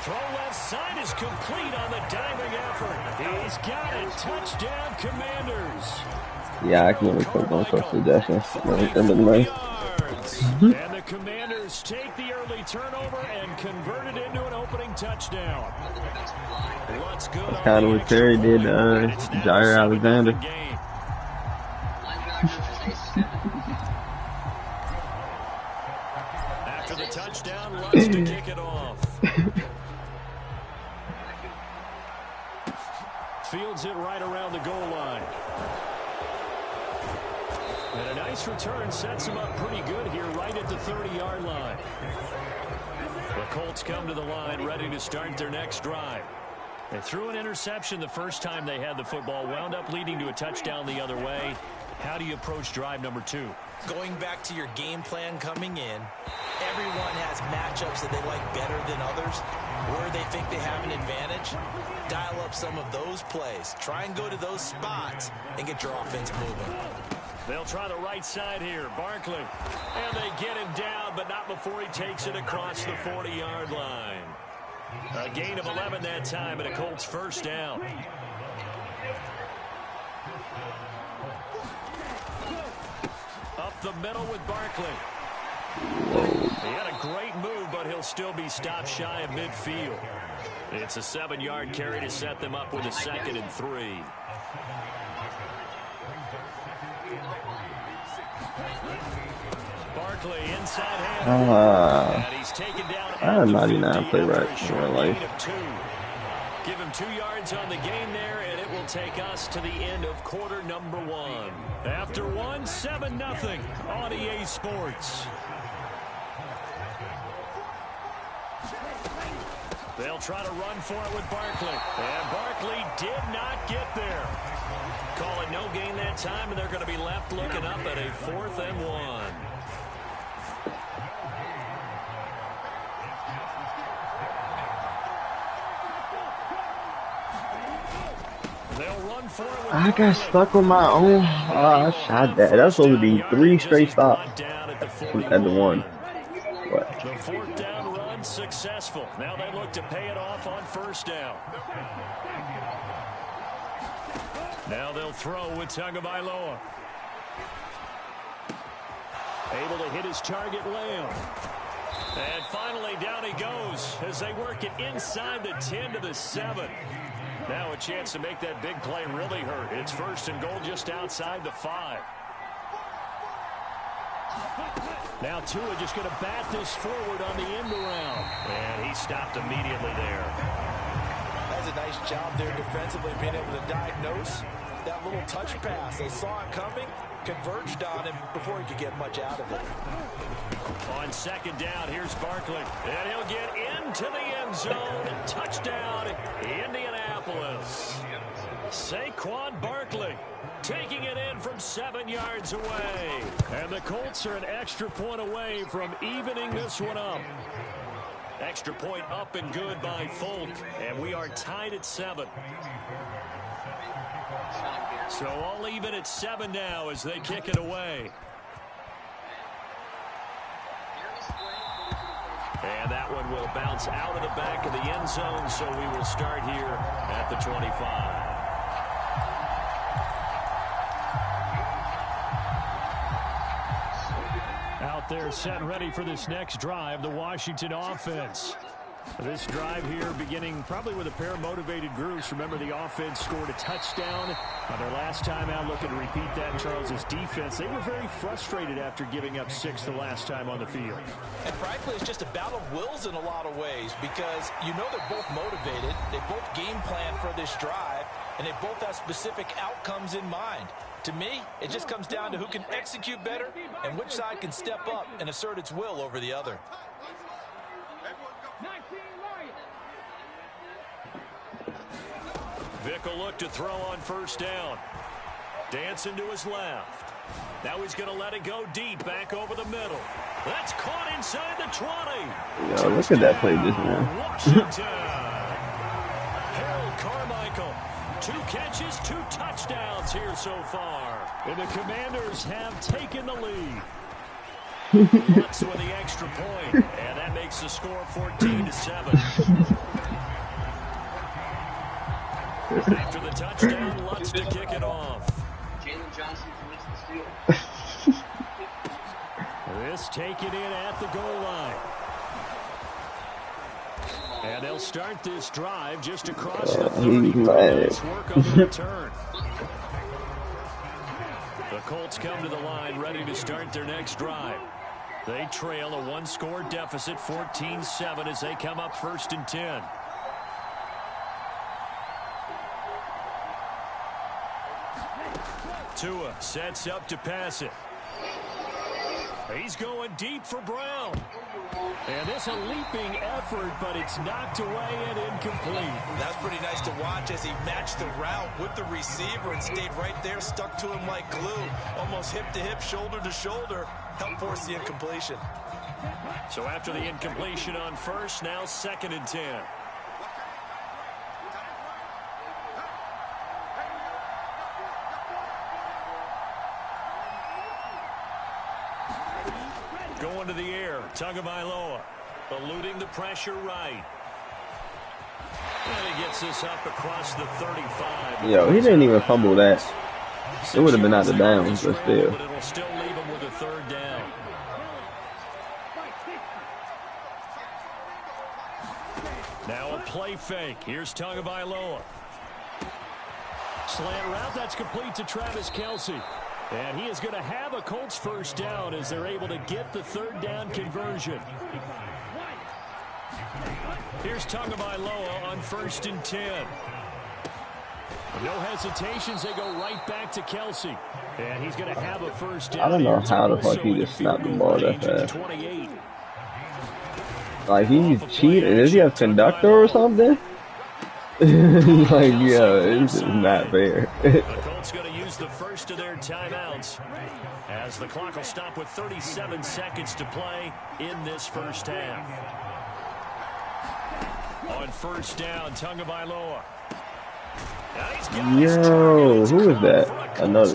Throw left side is complete on the diving effort. He's got it. Touchdown, Commanders. Yeah, I can only click on such suggestions. And the Commanders take the early turnover and convert it into an opening touchdown. Let's go. That's kind of what Terry did to Jair Alexander. After the touchdown, Lutz to kick it off. Fields it right around the goal line. And a nice return sets him up pretty good here right at the 30-yard line. The Colts come to the line ready to start their next drive. They threw an interception the first time they had the football, wound up leading to a touchdown the other way. How do you approach drive number 2? Going back to your game plan coming in, everyone has matchups that they like better than others, where they think they have an advantage. Dial up some of those plays. Try and go to those spots and get your offense moving. They'll try the right side here. Barkley. And they get him down, but not before he takes it across the 40-yard line. A gain of 11 that time and a Colts first down. Up the middle with Barkley. He had a great move, but he'll still be stopped shy of midfield. It's a 7-yard carry to set them up with a 2nd and 3. Barkley inside hand. And he's taken down I did not even play right in real life. Give him 2 yards on the game there, and it will take us to the end of quarter number 1. After 1, 7-0 on EA Sports. They'll try to run for it with Barkley. And Barkley did not get there. Call it no gain that time, and they're going to be left looking up at a 4th and 1. I got stuck on my own. I shot that. That's supposed to be 3 straight stops at the 1. What? The 4th down run successful. Now they look to pay it off on 1st down. Now they'll throw with Tagovailoa. Able to hit his target, Lamb. And finally down he goes as they work it inside the 10 to the 7. Now a chance to make that big play really hurt. It's 1st and goal just outside the 5. Now Tua just going to bat this forward on the end around. And he stopped immediately there. That's a nice job there defensively, being able to diagnose that little touch pass. They saw it coming, converged on him before he could get much out of it. On 2nd down, here's Barkley. And he'll get into the end zone. Touchdown, Indianapolis. Saquon Barkley taking it in from 7 yards away. And the Colts are an extra point away from evening this one up. Extra point up and good by Folk. And we are tied at 7. So all even at 7 now as they kick it away. And that one will bounce out of the back of the end zone, so we will start here at the 25. Out there set ready for this next drive, the Washington offense. This drive here beginning probably with a pair of motivated groups. Remember, the offense scored a touchdown on their last time out. Looking to repeat that in Charles's defense. They were very frustrated after giving up 6 the last time on the field. And frankly, it's just a battle of wills in a lot of ways because you know they're both motivated. They both game plan for this drive, and they both have specific outcomes in mind. To me, it just comes down to who can execute better and which side can step up and assert its will over the other. Vick will look to throw on 1st down. Dancing to his left. Now he's going to let it go deep, back over the middle. That's caught inside the 20. Yo, look at that play just now. Washington. Harold Carmichael. 2 catches, 2 touchdowns here so far. And the Commanders have taken the lead. Lutz with the extra point, and that makes the score 14-7. After the touchdown, Lutz to kick it off. Jalen Johnson commits the steal. This taken in at the goal line. And they'll start this drive just across the 30. Let's work on the return. The Colts come to the line ready to start their next drive. They trail a 1-score deficit, 14-7, as they come up 1st and 10. Tua sets up to pass it. He's going deep for Brown. And this a leaping effort, but it's knocked away and incomplete. That's pretty nice to watch as he matched the route with the receiver and stayed right there, stuck to him like glue. Almost hip to hip, shoulder to shoulder. Helped force the incompletion. So after the incompletion on 1st, now 2nd and 10. Going to the air, Tagovailoa, eluding the pressure right. And he gets this up across the 35. Yo, he didn't even fumble that. It would have been out of bounds, but still. But it'll still leave him with a 3rd down. Now a play fake. Here's Tagovailoa. Slant route, that's complete to Travis Kelce. And he is going to have a Colts first down as they're able to get the third down conversion. Here's Tagovailoa on 1st and 10. No hesitations, they go right back to Kelsey. And he's going to have a first down. I don't know how the fuck he just snapped the ball that fast. Like, he's cheating. Does he have conductor or something? Like, yo, it's just not fair. The Colts going to use the first of their timeouts as the clock will stop with 37 seconds to play in this first half. On 1st down, Tagovailoa. Yo, who is that? Another.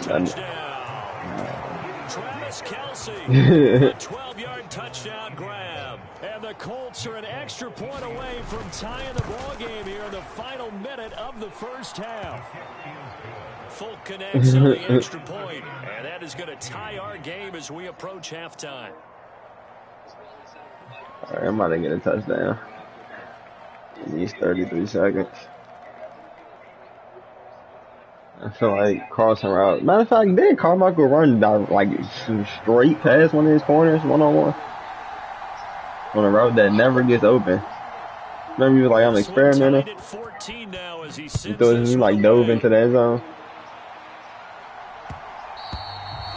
Travis Kelsey, a 12-yard touchdown grab. And the Colts are an extra point away from tying the ball game here in the final minute of the first half. Fulk connects on the extra point, and that is going to tie our game as we approach halftime. All right, I'm about to get a touchdown. In these 33 seconds. I feel like crossing route. Matter of fact, didn't Carmichael run like straight past one of his corners one-on-one? On a route that never gets open. Remember, he was like, I'm experimenting. He like dove into the end zone.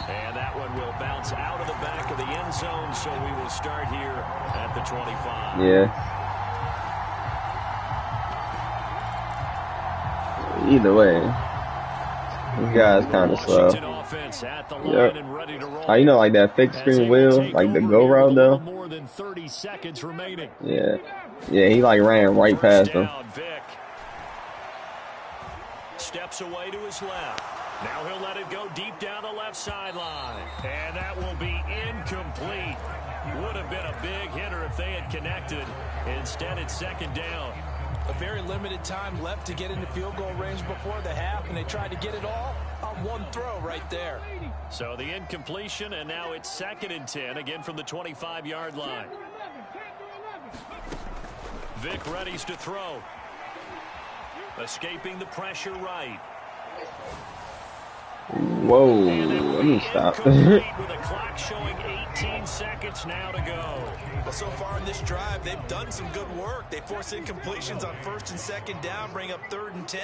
And that one will bounce out of the back of the end zone, so we will start here at the 25. Yeah. Either way, this guy's kind of slow. Yep. Oh, you know, like that fixed screen wheel, like the go route though. Yeah, yeah, he like ran right past him. Steps away to his left. Now he'll let it go deep down the left sideline, and that will be incomplete. Would have been a big hitter if they had connected. Instead, it's 2nd down. A very limited time left to get into field goal range before the half, and they tried to get it all on one throw right there. So the incompletion, and now it's 2nd and 10, again from the 25-yard line. Vic readies to throw. Escaping the pressure right. Whoa, let me stop. With a clock showing 18 seconds now to go. Well, so far in this drive, they've done some good work. They force incompletions on 1st and 2nd down, bring up 3rd and 10.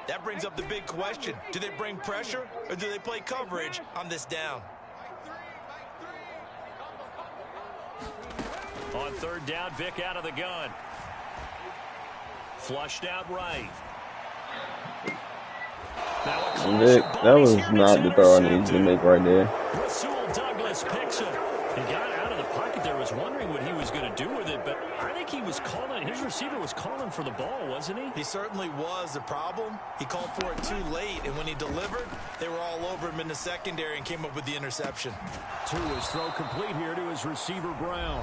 That brings up the big question. Do they bring pressure or do they play coverage on this down? On 3rd down, Vic out of the gun. Flushed out right. Vic, that was not the throw I needed to make right there. Rasul Douglas picks him. He got out of the pocket there, was wondering what he was going to do with it, but I think he was calling, his receiver was calling for the ball, wasn't he? He certainly was. The problem, he called for it too late, and when he delivered, they were all over him in the secondary and came up with the interception. To his throw complete here to his receiver, Brown.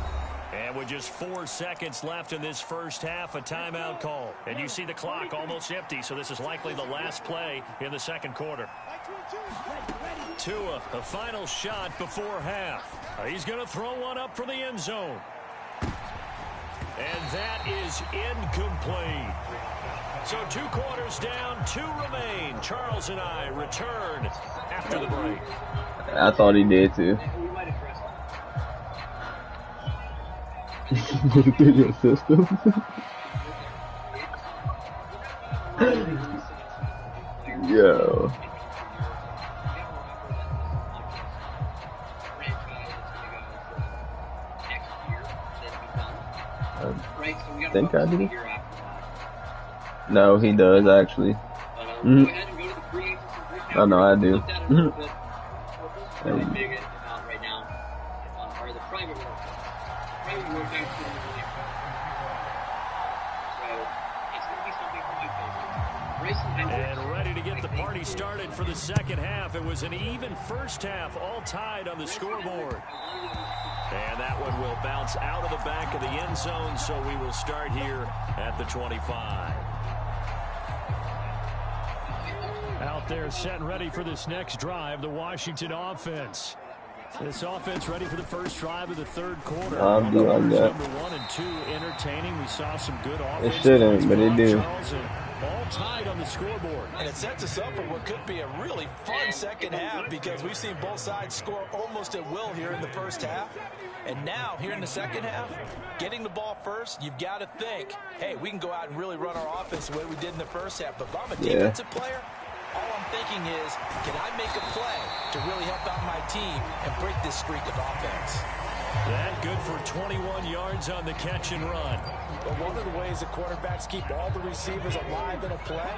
And with just 4 seconds left in this first half, a timeout call. And you see the clock almost empty, so this is likely the last play in the 2nd quarter. Tua, a final shot before half. He's going to throw one up for the end zone. And that is incomplete. So 2 quarters down, 2 remain. Charles and I return after the break. I thought he did too. Through your system. Yo. I think I do. No, he does actually. Oh no, I do. And ready to get the party started for the 2nd half. It was an even first half, all tied on the scoreboard. And that one will bounce out of the back of the end zone, so we will start here at the 25. Out there set and ready for this next drive, the Washington offense. This offense ready for the first drive of the 3rd quarter. I'll do like that. Number 1 and 2 entertaining. We saw some good offense. It shouldn't, but it do. all tied on the scoreboard. And it sets us up for what could be a really fun second half because we've seen both sides score almost at will here in the first half. And now, here in the second half, getting the ball first, you've got to think, hey, we can go out and really run our offense the way we did in the first half. But if I'm a defensive player, all I'm thinking is, can I make a play to really help out my team and break this streak of offense? That good for 21 yards on the catch and run. But one of the ways the quarterbacks keep all the receivers alive in a play,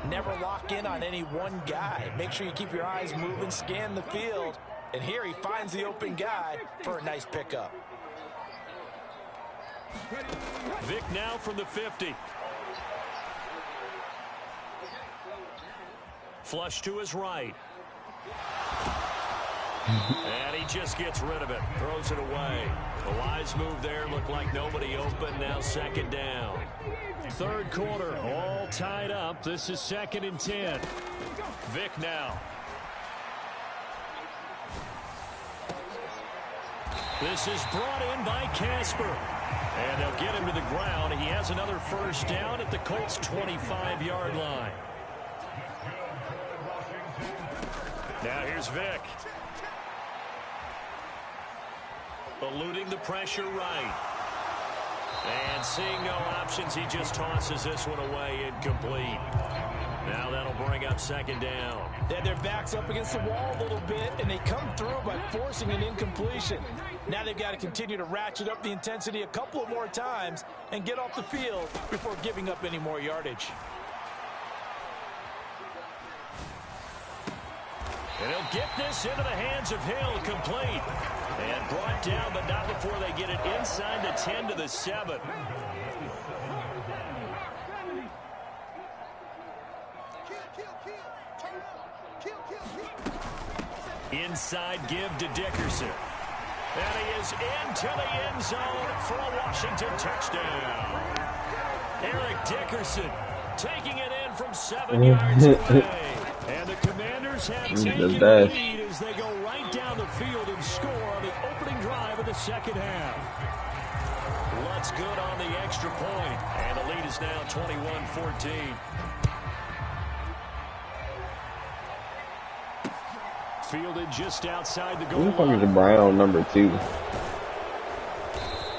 never lock in on any one guy. Make sure you keep your eyes moving, scan the field. And here he finds the open guy for a nice pickup. Vic now from the 50. Flush to his right. And he just gets rid of it. Throws it away. A wise move there. Looked like nobody open. Now second down. Third quarter. All tied up. This is 2nd and 10. Vic now. This is brought in by Casper. And they'll get him to the ground. He has another first down at the Colts' 25-yard line. Now here's Vic. Eluding the pressure right. And seeing no options, he just tosses this one away, incomplete. Now that'll bring up second down. Then their back's up against the wall a little bit, and they come through by forcing an incompletion. Now they've got to continue to ratchet up the intensity a couple of more times and get off the field before giving up any more yardage. And he'll get this into the hands of Hill, complete. And brought down, but not before they get it inside the 10 to the 7. Inside give to Dickerson. And he is into the end zone for a Washington touchdown. Eric Dickerson taking it in from 7 yards away. And the Commanders have taken the lead as they go right down the field and score on the opening drive of the second half. Lutz good on the extra point, and the lead is now 21-14. Fielded just outside the goal line. Who the fuck is Brown, number 2?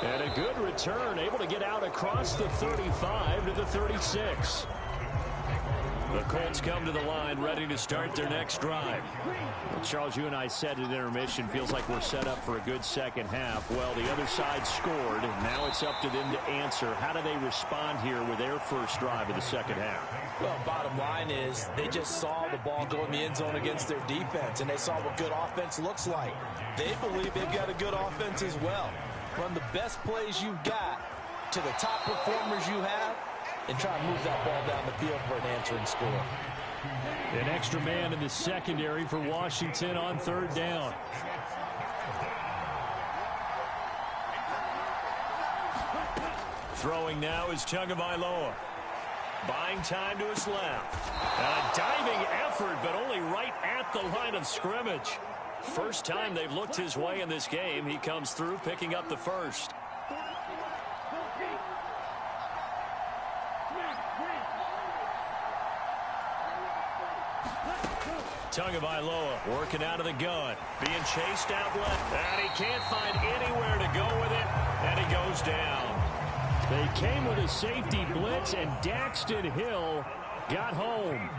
And a good return, able to get out across the 35 to the 36. The Colts come to the line, ready to start their next drive. Well, Charles, you and I said at intermission, feels like we're set up for a good second half. Well, the other side scored. Now it's up to them to answer. How do they respond here with their first drive of the second half? Well, bottom line is they just saw the ball go in the end zone against their defense, and they saw what good offense looks like. They believe they've got a good offense as well. Run the best plays you've got to the top performers you have, and try to move that ball down the field for an answering score. An extra man in the secondary for Washington on third down. Throwing now is Tagovailoa. Buying time to his left. A diving effort, but only right at the line of scrimmage. First time they've looked his way in this game. He comes through, picking up the first. Tagovailoa working out of the gun. Being chased out left. And he can't find anywhere to go with it. And he goes down. They came with a safety blitz, and Daxton Hill got home.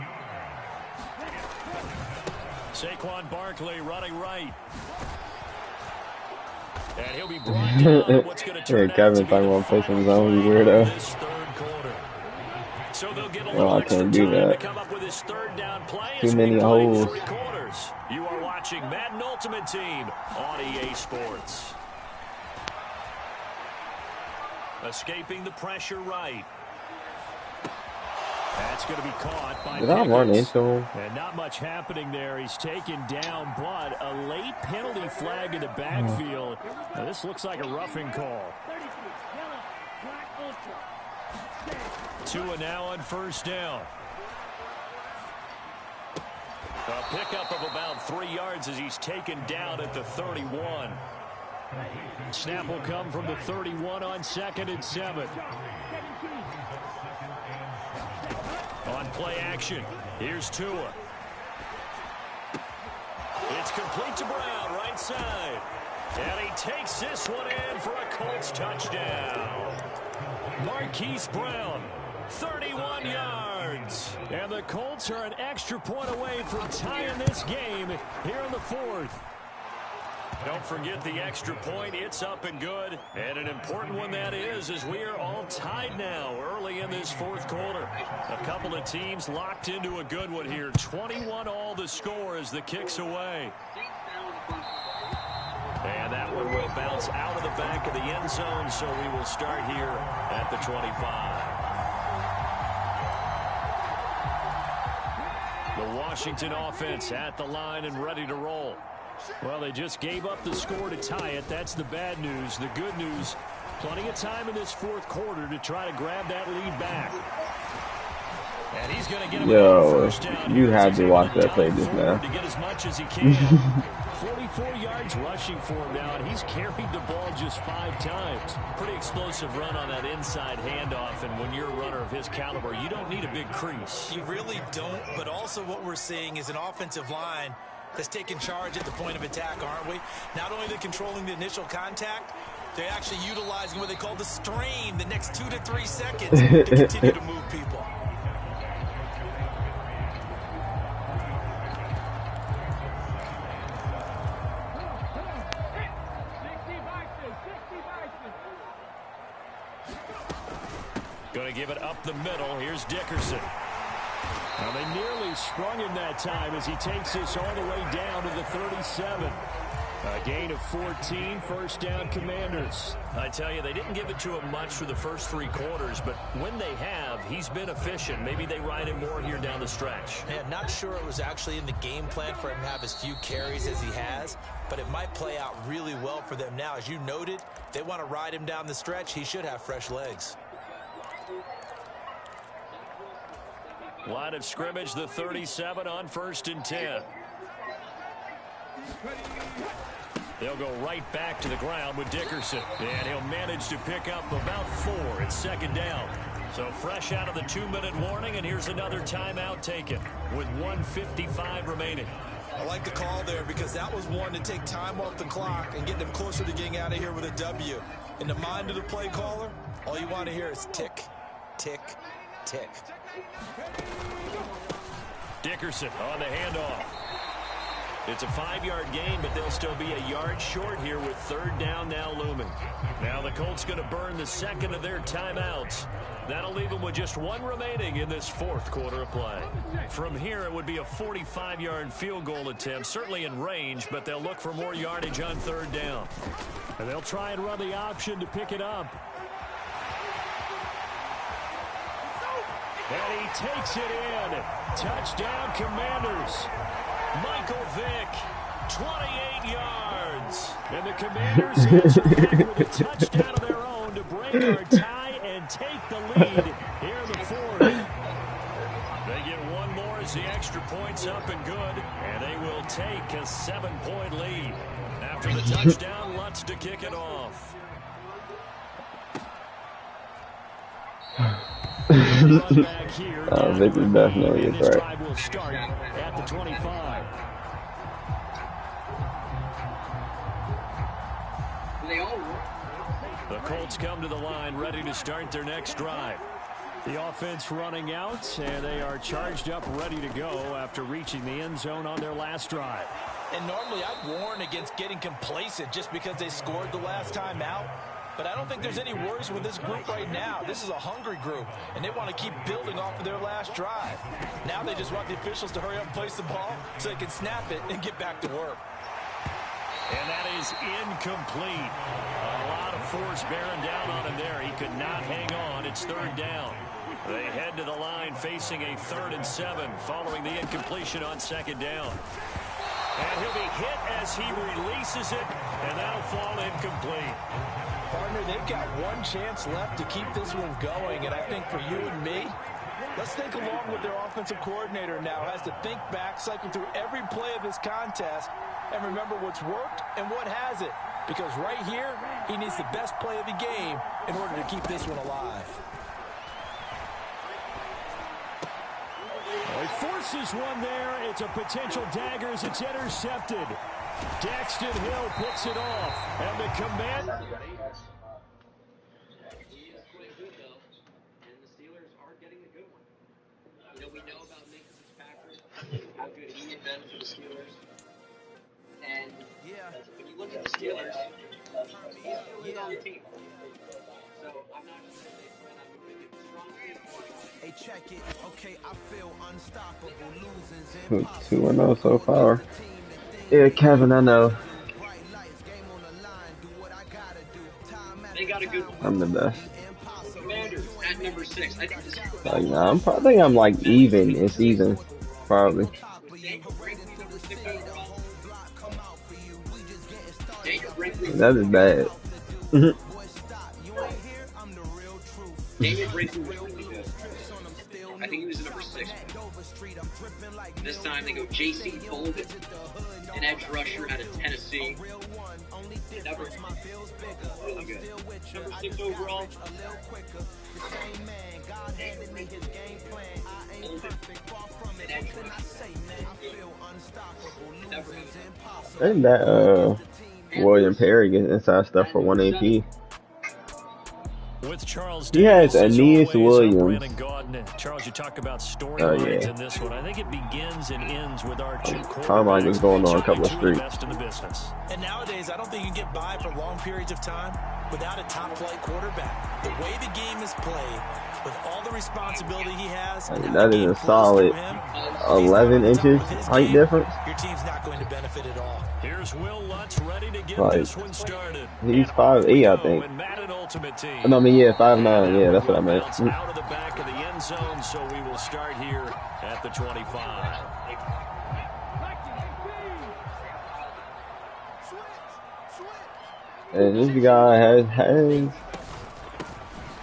Saquon Barkley running right. And he'll be brought down. What's going to turn Kevin talking about pushing zone, you weirdo. this third quarter. So they'll get a Oh, I can't do that. to come up with his third down play. Too many holes. 3 quarters. You are watching Madden Ultimate Team on EA Sports. Escaping the pressure right. That's going to be caught by Did I run Pickens. into him? And not much happening there. He's taken down, but a late penalty flag in the backfield. Now, this looks like a roughing call. 2 now on first down. A pickup of about 3 yards as he's taken down at the 31. Snap will come from the 31 on 2nd and 7. play action. Here's Tua. It's complete to Brown, right side. And he takes this one in for a Colts touchdown. Marquise Brown, 31 yards. And the Colts are an extra point away from tying this game here in the fourth. Don't forget the extra point. It's up and good. And an important one that is, as we are all tied now early in this fourth quarter. A couple of teams locked into a good one here. 21-all the score as the kick's away. And that one will bounce out of the back of the end zone, so we will start here at the 25. The Washington offense at the line and ready to roll. Well, they just gave up the score to tie it. That's the bad news. The good news, plenty of time in this fourth quarter to try to grab that lead back. And he's going to get him first down. You have to watch that play just now. To get as much as he can. 44 yards rushing for him now, and he's carried the ball just 5 times. Pretty explosive run on that inside handoff, and when you're a runner of his caliber, you don't need a big crease. You really don't, but also what we're seeing is an offensive line that's taking charge at the point of attack, aren't we? Not only are they controlling the initial contact, they're actually utilizing what they call the strain the next 2 to 3 seconds to continue to move people. Going to give it up the middle. Here's Dickerson. Well, they nearly sprung him that time as he takes this all the way down to the 37. A gain of 14, first down Commanders. I tell you, they didn't give it to him much for the first 3 quarters, but when they have, he's been efficient. Maybe they ride him more here down the stretch. Yeah, not sure it was actually in the game plan for him to have as few carries as he has, but it might play out really well for them now. As you noted, they want to ride him down the stretch. He should have fresh legs. Line of scrimmage, the 37 on 1st and 10. They'll go right back to the ground with Dickerson. And he'll manage to pick up about 4. It's 2nd down. So fresh out of the 2-minute warning, and here's another timeout taken with 1:55 remaining. I like the call there because that was one to take time off the clock and get them closer to getting out of here with a W. In the mind of the play caller, all you want to hear is tick, tick, tick. Dickerson on the handoff. It's a 5-yard gain, but they'll still be a yard short here with 3rd down now looming. Now the Colts going to burn the second of their timeouts. That'll leave them with just 1 remaining in this 4th quarter of play. From here, it would be a 45-yard field goal attempt, certainly in range, but they'll look for more yardage on 3rd down. And they'll try and run the option to pick it up. And he takes it in. Touchdown, Commanders. Michael Vick, 28 yards. And the Commanders answer back with a touchdown of their own to break our tie and take the lead here in the 4th. They get 1 more as the extra point's up and good. And they will take a 7-point lead. After the touchdown, Lutz to kick it off. Vic is definitely is right. Will start at the 25. The Colts come to the line ready to start their next drive. The offense running out, and they are charged up ready to go after reaching the end zone on their last drive. And normally I'd warn against getting complacent just because they scored the last time out. But I don't think there's any worries with this group right now. This is a hungry group, and they want to keep building off of their last drive. Now they just want the officials to hurry up and place the ball so they can snap it and get back to work. And that is incomplete. A lot of force bearing down on him there. He could not hang on. It's 3rd down. They head to the line facing a 3rd and 7 following the incompletion on 2nd down. And he'll be hit as he releases it, and that'll fall incomplete. Partner, they've got 1 chance left to keep this one going, and I think for you and me, let's think along with their offensive coordinator now has to think back, cycle through every play of this contest, and remember what's worked and what hasn't. Because right here, he needs the best play of the game in order to keep this one alive. He forces one there. It's a potential dagger as it's intercepted. Daxton Hill picks it off. And the command. He is playing good, though. And the Steelers are getting the good one. You know, we know about Minka Fitzpatrick, how good he had been for the Steelers. And when you look at the Steelers, he's on the team. So I'm not sure that they plan on moving him. Strong standpoint. Hey, check it. Okay, I feel unstoppable. Losing's 2-0 so far. Yeah, Kevin, I know. They got a good one. I'm the best. Commanders at number 6. I think this is Like, nah, I think I'm like even in season, probably. That is bad. Damian Brinkley was really good. I think he was the number 6. This time they go J.C. Bolden, an edge rusher out of Tennessee. Really good. Number 6 overall. Ain't that William Perry getting inside stuff for 1 AP? With Charles He has Aeneas Williams. Charles, you talk about storylines in this one. I think it begins and ends with our two quarterbacks. Carmine was going on a couple of streets. Best in the business. And nowadays, I don't think you can get by for long periods of time without a top-flight quarterback. The way the game is played, with all the responsibility he has, that is a solid 11 inches height difference. Your team's not going to benefit at all. Here's Will Lutz ready to get this one started. He's 5'8", I think. No, I mean, yeah, 5'9". Yeah, that's what I meant. Out of the back of the end zone, so we will start here at the 25. And this guy has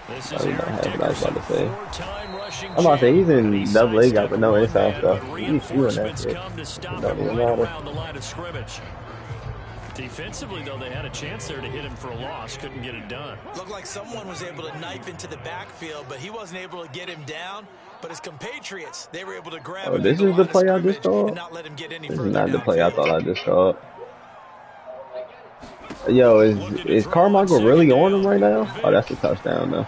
This I don't know what I was about to say. I'm about to say he's in double A guy, but no inside stuff. He's doing that shit. It don't even matter. Defensively, though, they had a chance there to hit him for a loss. Couldn't get it done. Looked like someone was able to knife into the backfield, but he wasn't able to get him down. But his compatriots, they were able to grab him. This is the play I just called? This is not the play I thought I just called. Yo, is Carmichael really on him right now? Oh, that's a touchdown, though.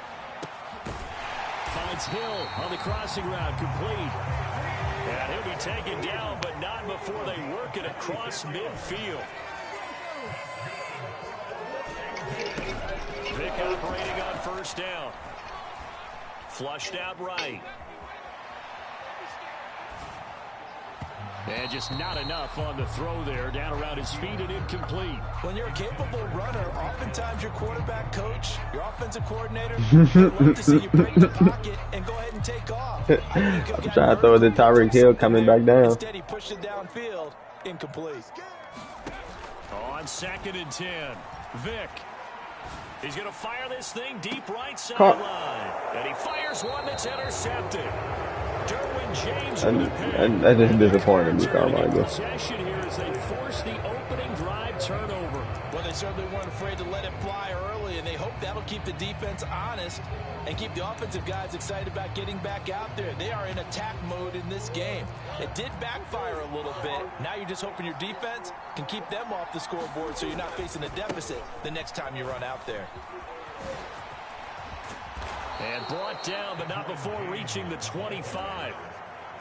Finds Hill on the crossing route, complete. And he'll be taken down, but not before they work it across midfield. Vic operating on first down. Flushed out right. And just not enough on the throw there. Down around his feet and incomplete. When you're a capable runner, oftentimes your quarterback coach, your offensive coordinator, would love to see you break the pocket and go ahead and take off. I'm trying to throw the Tyreek Hill coming back down. Instead, he pushed it downfield. Incomplete. On 2nd and 10. Vic. He's going to fire this thing deep right sideline. And he fires one that's intercepted. Derwin James and that just disappointed me, Carmichael. Possession here as they force the opening drive turnover. Well, they certainly weren't afraid to let it fly early, and they hope that'll keep the defense honest and keep the offensive guys excited about getting back out there. They are in attack mode in this game. It did backfire a little bit. Now you're just hoping your defense can keep them off the scoreboard so you're not facing a deficit the next time you run out there. And brought down, but not before reaching the 25.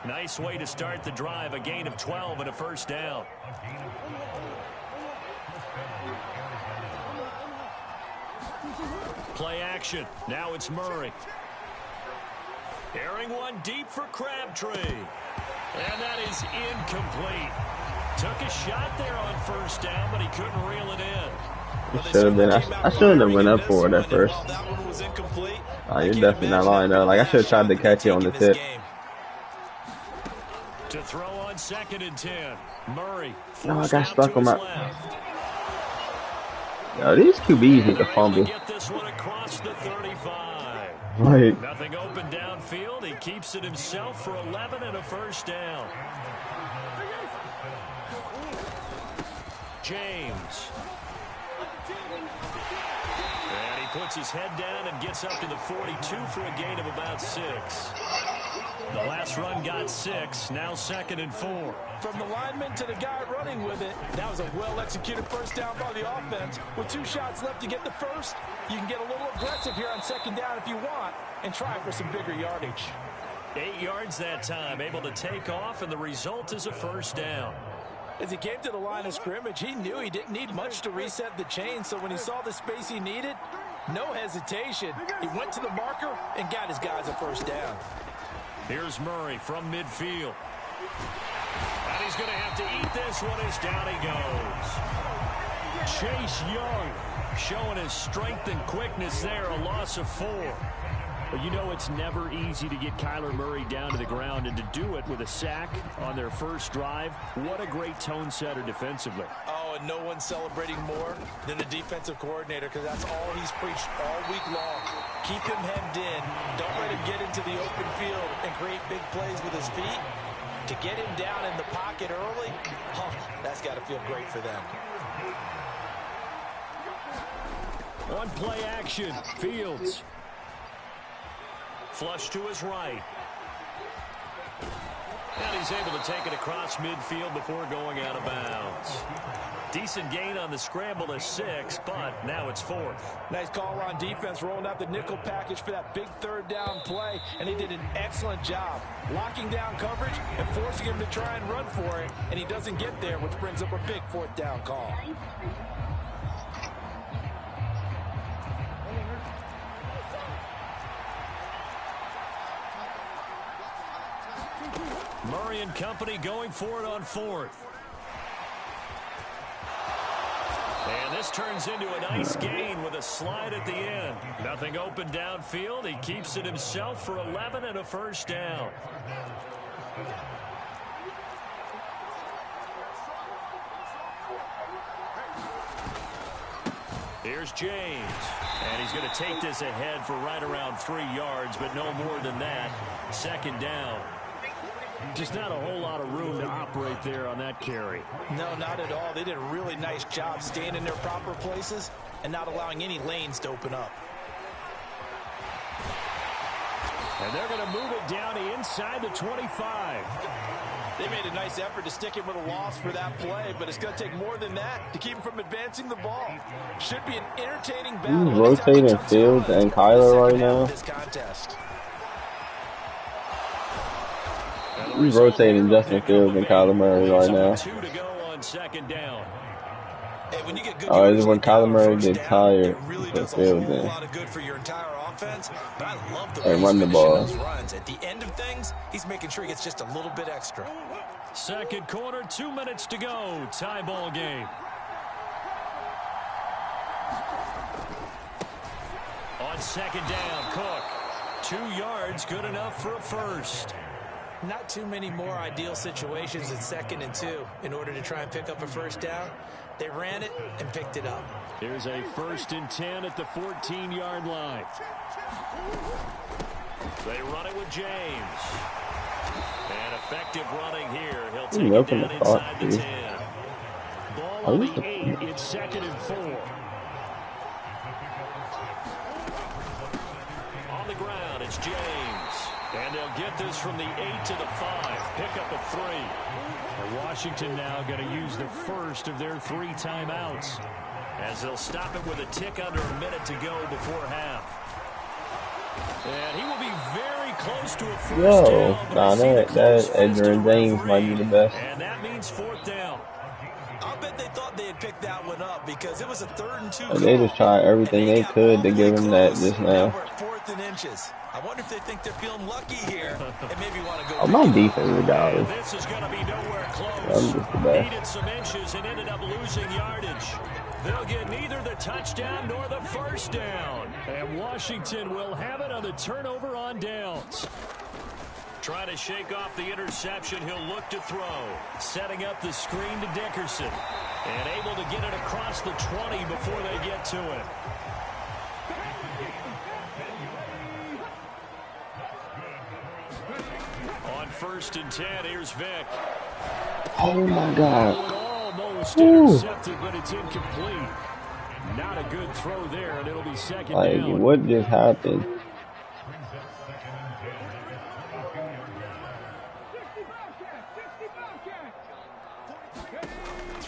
Nice way to start the drive. A gain of 12 and a first down. Play action. Now it's Murray. Airing one deep for Crabtree. And that is incomplete. Took a shot there on first down, but he couldn't reel it in. It should have been. I shouldn't have went up for it at first. Oh, you're definitely not lying though. Like I should have tried to catch it on the tip. To throw on 2nd and 10. Murray. No, I got stuck on my. Yo, these QBs need to fumble. Get this one across the 35. Like, nothing open downfield. He keeps it himself for 11 and a first down. James. And he puts his head down and gets up to the 42 for a gain of about 6. The last run got 6, now 2nd and 4. From the lineman to the guy running with it, that was a well-executed first down by the offense. With 2 shots left to get the first, you can get a little aggressive here on 2nd down if you want and try for some bigger yardage. 8 yards that time, able to take off, and the result is a first down. As he came to the line of scrimmage, he knew he didn't need much to reset the chain, so when he saw the space he needed, no hesitation. He went to the marker and got his guys a first down. Here's Murray from midfield. And he's going to have to eat this one as down he goes. Chase Young showing his strength and quickness there, a loss of 4. But you know it's never easy to get Kyler Murray down to the ground, and to do it with a sack on their first drive, what a great tone setter defensively. Oh, and no one's celebrating more than the defensive coordinator, because that's all he's preached all week long. Keep him hemmed in. Don't let him get into the open field and create big plays with his feet. To get him down in the pocket early, that's got to feel great for them. On play action, Fields. Flush to his right. And he's able to take it across midfield before going out of bounds. Decent gain on the scramble is 6, but now it's 4th. Nice call on defense, rolling out the nickel package for that big 3rd down play, and he did an excellent job locking down coverage and forcing him to try and run for it, and he doesn't get there, which brings up a big 4th down call. Murray and company going for it on 4th. And this turns into a nice gain with a slide at the end. Nothing open downfield. He keeps it himself for 11 and a first down. Here's James. And he's going to take this ahead for right around 3 yards, but no more than that. 2nd down. Just not a whole lot of room to operate there on that carry. No, not at all. They did a really nice job staying in their proper places and not allowing any lanes to open up. And they're going to move it down to inside the 25. They made a nice effort to stick him with a loss for that play, but it's going to take more than that to keep him from advancing the ball. Should be an entertaining battle. He's rotating Fields and Kyler right now. He's rotating Justin Fields and Kyler Murray right now. 2 to go on 2nd down. Hey, when you get good It's when Kyler Murray gets tired. it really does a whole lot of good for your entire offense. But I love the way he's run the finishing ball. those runs. At the end of things, he's making sure he gets just a little bit extra. 2nd quarter, 2 minutes to go. Tie ball game. On 2nd down, Cook. 2 yards, good enough for a first. Not too many more ideal situations at 2nd and 2 in order to try and pick up a first down. They ran it and picked it up. Here's a 1st and 10 at the 14-yard line. They run it with James. And effective running here. He'll take it down inside the 10. Ball on the 8. It's 2nd and 4. On the ground, it's James. And they'll get this from the 8 to the 5. Pick up a 3. And Washington now going to use the first of their 3 timeouts, as they'll stop it with a tick under a minute to go before half. And he will be very close to a first down. That Edgerrin James might be the best. And that means 4th down. I'll bet they thought they had picked that one up because it was a 3rd and 2. And they just tried everything they could to give him that just now. We're at 4th and inches. I wonder if they think they're feeling lucky here and maybe want to go. My defense is down. This is going to be nowhere close. Needed some inches and ended up losing yardage. They'll get neither the touchdown nor the first down. And Washington will have it on the turnover on downs. Trying to shake off the interception, he'll look to throw. Setting up the screen to Dickerson. And able to get it across the 20 before they get to it. On 1st and 10, here's Vick. Oh my God. Almost intercepted, but it's incomplete. Not a good throw there, and it'll be 2nd down. What just happened?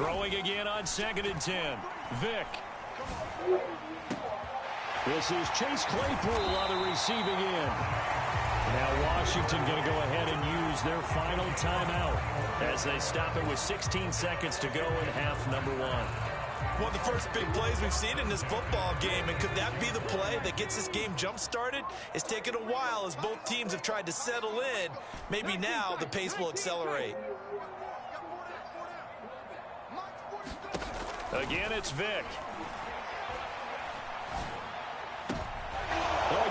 Throwing again on 2nd and 10. Vick. This is Chase Claypool on the receiving end. Now Washington going to go ahead and use their final timeout as they stop it with 16 seconds to go in half number 1. One of the first big plays we've seen in this football game, and could that be the play that gets this game jump-started? It's taken a while as both teams have tried to settle in. Maybe now the pace will accelerate. Again, it's Vick.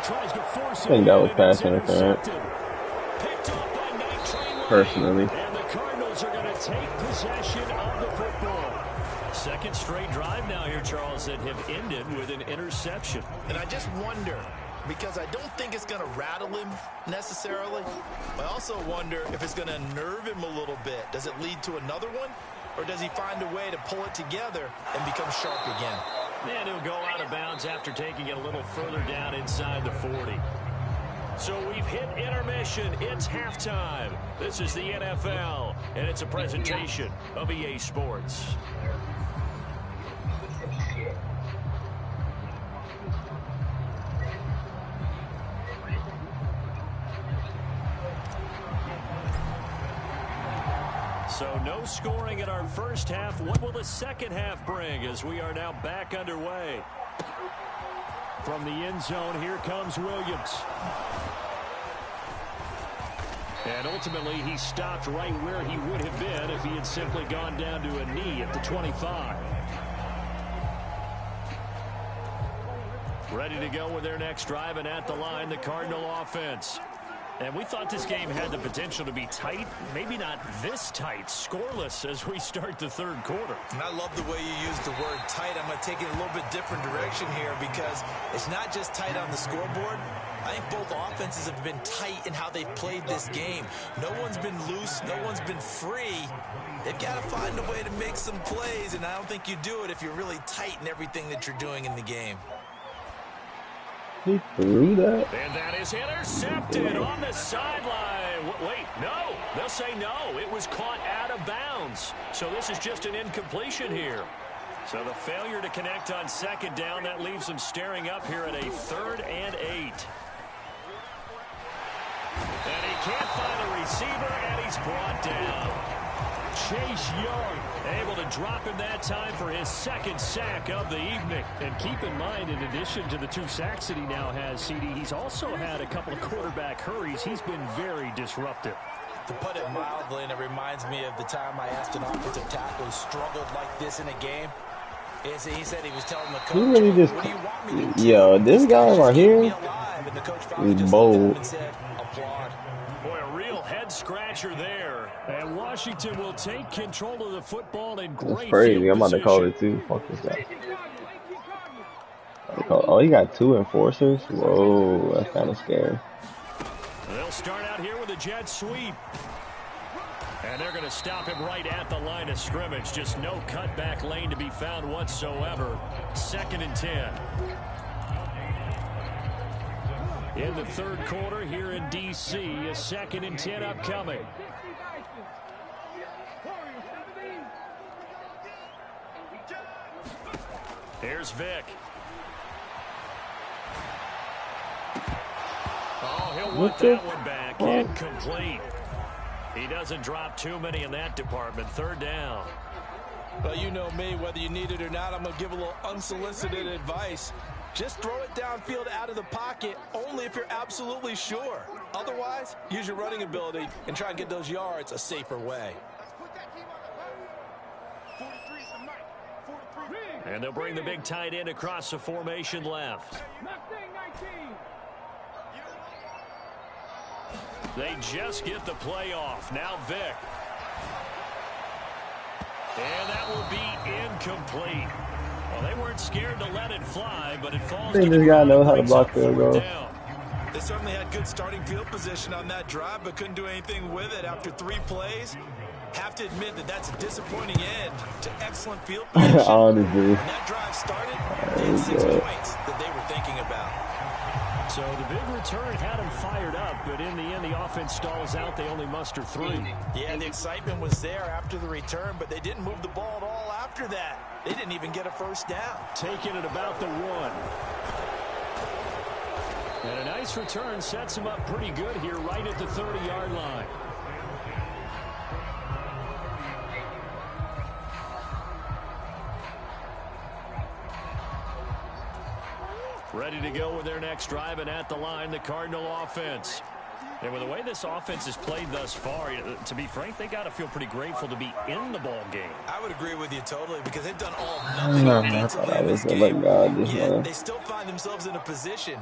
Tries to force I think that was pass interference. Personally. And the Cardinals are going to take possession of the football. Second straight drive now here, Charles, that have ended with an interception. And I just wonder, because I don't think it's going to rattle him necessarily. I also wonder if it's going to nerve him a little bit. Does it lead to another one? Or does he find a way to pull it together and become sharp again? And he'll go out of bounds after taking it a little further down inside the 40. So we've hit intermission. It's halftime. This is the NFL, and it's a presentation of EA Sports. So no scoring in our first half. What will the second half bring as we are now back underway? From the end zone, here comes Williams. And ultimately, he stopped right where he would have been if he had simply gone down to a knee at the 25. Ready to go with their next drive, and at the line, the Cardinal offense. And we thought this game had the potential to be tight, maybe not this tight, scoreless as we start the third quarter. And I love the way you use the word tight. I'm going to take it a little bit different direction here because it's not just tight on the scoreboard. I think both offenses have been tight in how they've played this game. No one's been loose. No one's been free. They've got to find a way to make some plays, and I don't think you do it if you're really tight in everything that you're doing in the game. He threw that? And that is intercepted on the sideline. Wait, no. They'll say no. It was caught out of bounds. So this is just an incompletion here. So the failure to connect on second down, that leaves them staring up here at a 3rd and 8. And he can't find a receiver, and he's brought down. Chase Young able to drop him that time for his 2nd sack of the evening. And keep in mind, in addition to the 2 sacks that he now has, CD, he's also had a couple of quarterback hurries. He's been very disruptive. To put it mildly, and it reminds me of the time I asked an offensive tackle who struggled like this in a game. He said he was telling the coach, he really just, what do you want me to do? Yo, this guy right here is bold. Boy, a real head scratcher there. And Washington will take control of the football in great That's crazy. I'm about to call position. it too. Fuck this guy. Oh, he got 2 enforcers? Whoa, that's kind of scary. They'll start out here with a jet sweep. And they're going to stop him right at the line of scrimmage. Just no cutback lane to be found whatsoever. 2nd and 10. In the third quarter here in D.C., a 2nd and 10 upcoming. Here's Vick. Oh, he'll want that one back. Incomplete. He doesn't drop too many in that department. 3rd down. Well, you know me, whether you need it or not, I'm going to give a little unsolicited advice. Just throw it downfield out of the pocket only if you're absolutely sure. Otherwise, use your running ability and try and get those yards a safer way. And they'll bring the big tight end across the formation left. They just get the play off. Now Vick. And that will be incomplete. Well, they weren't scared to let it fly, but it falls I think this guy knows how to block field goals. They certainly had good starting field position on that drive, but couldn't do anything with it after 3 plays. Have to admit that that's a disappointing end to excellent field position. Honestly. When that drive started, they had 6 points that they were thinking about. So So the big return had him fired up, but in the end, the offense stalls out. They only muster 3. Yeah, the excitement was there after the return, but they didn't move the ball at all after that. They didn't even get a first down. Taking it about the 1. And a nice return sets him up pretty good here right at the 30-yard line. Ready to go with their next drive, and at the line, the Cardinal offense. And with the way this offense has played thus far, to be frank, they got to feel pretty grateful to be in the ball game. I would agree with you totally because they've done all I thought I was gonna let God this man. They still find themselves in a position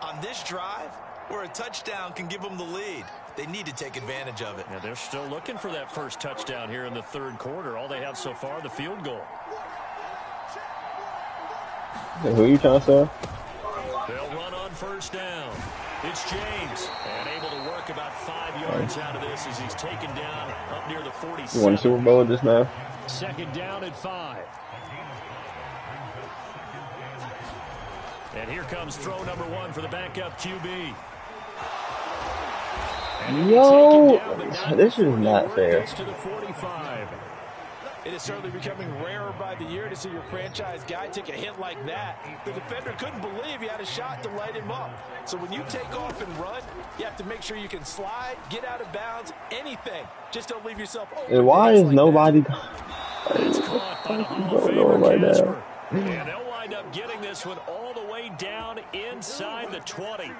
on this drive where a touchdown can give them the lead. They need to take advantage of it. Yeah, they're still looking for that first touchdown here in the 3rd quarter. All they have so far, the field goal. Hey, who are you trying to say? They'll run on first down. It's James, and able to work about 5 yards out of this as he's taken down up near the 47. You won the Super Bowl just now? 2nd down at 5. And here comes throw number 1 for the backup QB. Yo, this is not fair. To the 45. It is certainly becoming rarer by the year to see your franchise guy take a hit like that. The defender couldn't believe he had a shot to light him up. So when you take off and run, you have to make sure you can slide, get out of bounds, anything. Just don't leave yourself open. And why is nobody It's caught by the Hall of going on Famer right now? Casper. And they'll wind up getting this one all the way down inside the 20.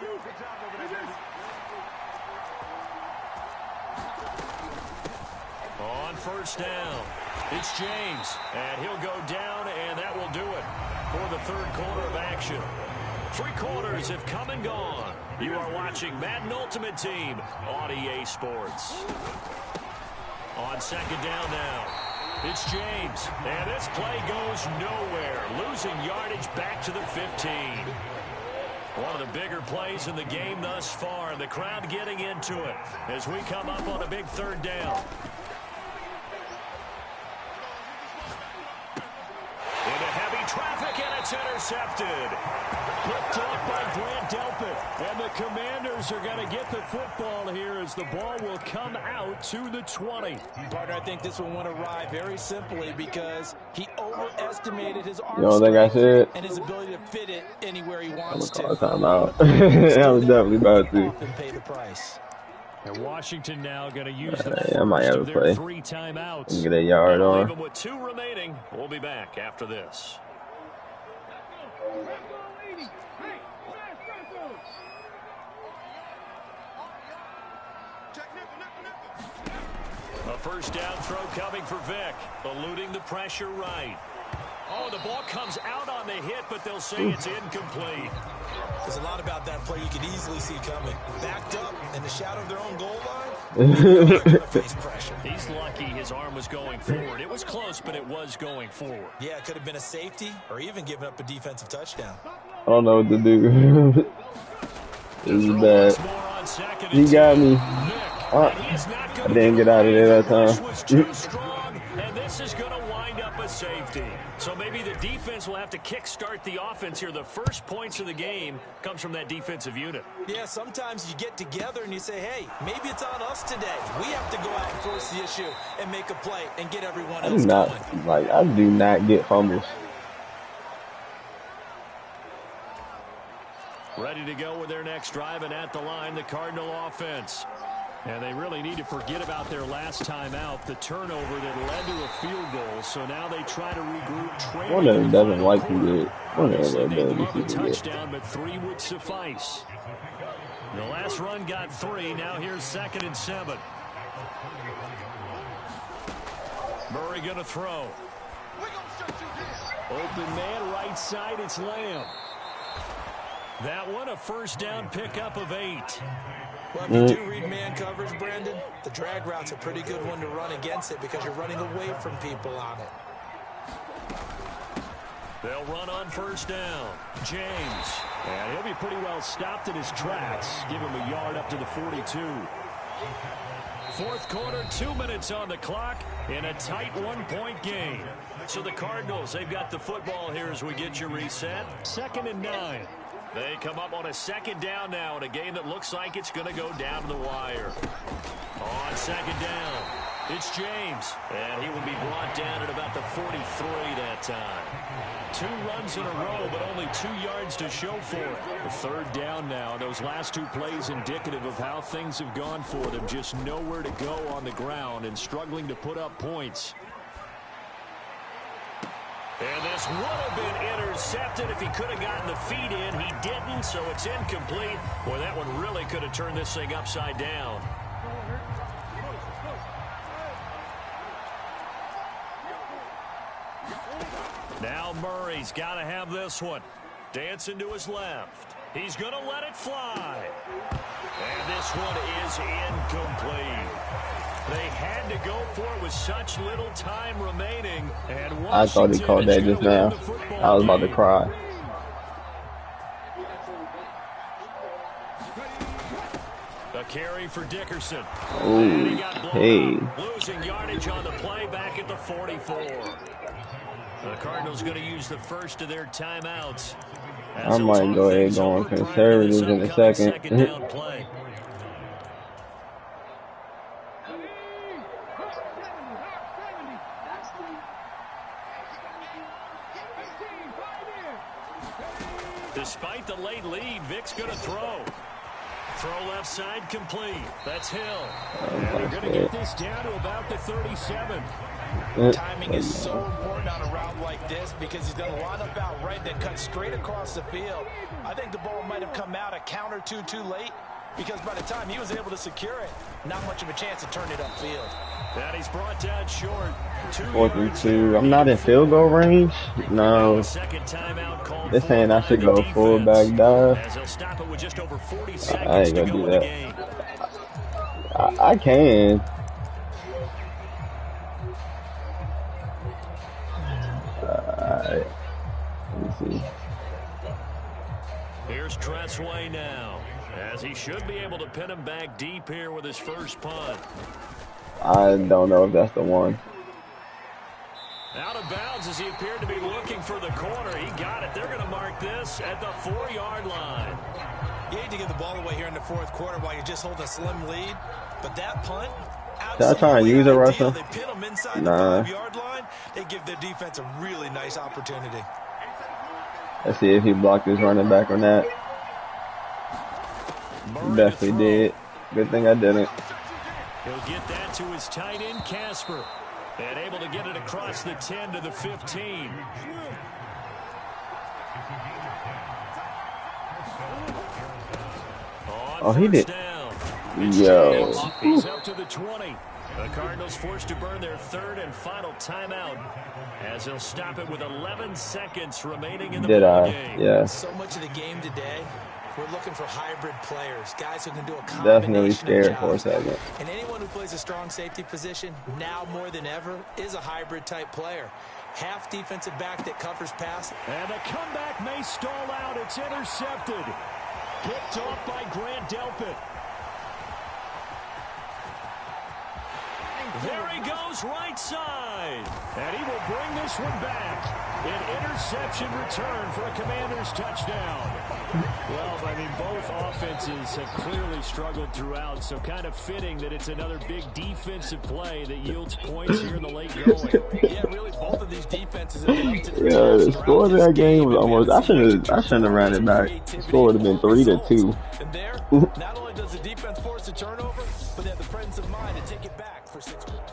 On first down, it's James, and he'll go down, and that will do it for the 3rd quarter of action. 3 quarters have come and gone. You are watching Madden Ultimate Team on EA Sports. On 2nd down now, it's James, and this play goes nowhere, losing yardage back to the 15. One of the bigger plays in the game thus far, and the crowd getting into it as we come up on a big 3rd down. Into heavy traffic, and it's intercepted. Picked off by Grant Delpit. And the Commanders are going to get the football here as the ball will come out to the 20. Partner, I think this one went awry very simply because he overestimated his arm You don't think I said? and his ability to fit it anywhere he I'm wants gonna to. call a timeout. I was definitely about to. Pay the price. And Washington now going to use the I might first have of a their play. 3 timeouts. Get a yard They'll on. leave them with 2 remaining. We'll be back after this. A first down throw coming for Vick, eluding the pressure right. Oh, the ball comes out on the hit, but they'll say it's incomplete. There's a lot about that play you could easily see coming. Backed up in the shadow of their own goal line. They're gonna face pressure. He's lucky his arm was going forward. It was close, but it was going forward. Yeah, it could have been a safety or even given up a defensive touchdown. I don't know what to do. This is bad. He got me. I didn't get out of there that time. And this is going to wind up a safety. So maybe the defense will have to kickstart the offense here. The first points of the game comes from that defensive unit. Yeah, sometimes you get together and you say, hey, maybe it's on us today. We have to go out and force the issue and make a play and get everyone else going. I do not get fumbles. Ready to go with their next drive, and at the line, the Cardinal offense. And they really need to forget about their last time out, the turnover that led to a field goal. So now they try to regroup. One of them doesn't like to get. One of Obviously, them they'd love a doesn't get. touchdown, but 3 would suffice. The last run got 3. Now here's 2nd and 7. Murray going to throw. Open man, right side, it's Lamb. That one, a first down pickup of 8. Well, if you do read man coverage, Brandon, the drag route's a pretty good one to run against it because you're running away from people on it. They'll run on first down. James. And he'll be pretty well stopped in his tracks. Give him a yard up to the 42. 4th quarter, 2 minutes on the clock in a tight 1-point game. So the Cardinals, they've got the football here as we get your reset. 2nd and 9. They come up on a second down now in a game that looks like it's going to go down to the wire. On second down, it's James, and he will be brought down at about the 43 that time. 2 runs in a row, but only 2 yards to show for it. The third down now. Those last 2 plays indicative of how things have gone for them. Just nowhere to go on the ground and struggling to put up points. And this would have been intercepted if he could have gotten the feet in. He didn't, so it's incomplete. Boy, that one really could have turned this thing upside down. Now Murray's got to have this one. Dancing to his left. He's going to let it fly. And this one is incomplete. They had to go for it with such little time remaining. And I thought he called that just now. I was about to cry. A carry for Dickerson. Ooh, hey. Losing yardage on the play back at the 44. The Cardinals going to use the first of their timeouts. I might go ahead and go on conservatives in a second. Down play. Despite the late lead, Vic's going to throw. Throw left side complete. That's Hill. And they're going to get this down to about the 37. Timing is so important on a route like this because he's going to line up out right and then cut straight across the field. I think the ball might have come out a count or two too late because by the time he was able to secure it, not much of a chance to turn it upfield. And he's brought down short. 4th and 2. I'm not in field goal range. No. They're saying I should go fullback dive. I ain't gonna do that. I can. Alright. Let me see. Here's Tressway now, as he should be able to pin him back deep here with his first punt. I don't know if that's the one. Out of bounds as he appeared to be looking for the corner. He got it. They're going to mark this at the 4-yard line. You hate to give the ball away here in the 4th quarter while you just hold a slim lead, but that punt, Should I try and use a rusher? They pin them inside nah. the 5-yard line. They give their defense a really nice opportunity. Let's see if he blocked his running back or not. Definitely did. Good thing I didn't. He'll get that to his tight end, Casper. And able to get it across the 10 to the 15. Oh, he did. Yo. He's up to the 20. The Cardinals forced to burn their 3rd and final timeout as they'll stop it with 11 seconds remaining in the ball game. Yeah. So much of the game today, we're looking for hybrid players, guys who can do a combination Definitely scared of jobs. for a second. And anyone who plays a strong safety position, now more than ever, is a hybrid type player. Half defensive back that covers pass. And the comeback may stall out. It's intercepted. Picked off by Grant Delpit. There he goes, right side. And he will bring this one back. An interception return for a Commanders touchdown. Well, I mean, both offenses have clearly struggled throughout, so kind of fitting that it's another big defensive play that yields points here in the late going. Yeah, really, both of these defenses have been up to the Yeah, the score of that game was almost. I shouldn't have ran it back. The score would have been 3-2. And there, not only does the defense force a turnover, but they have the presence of mind to take it back for 6 points.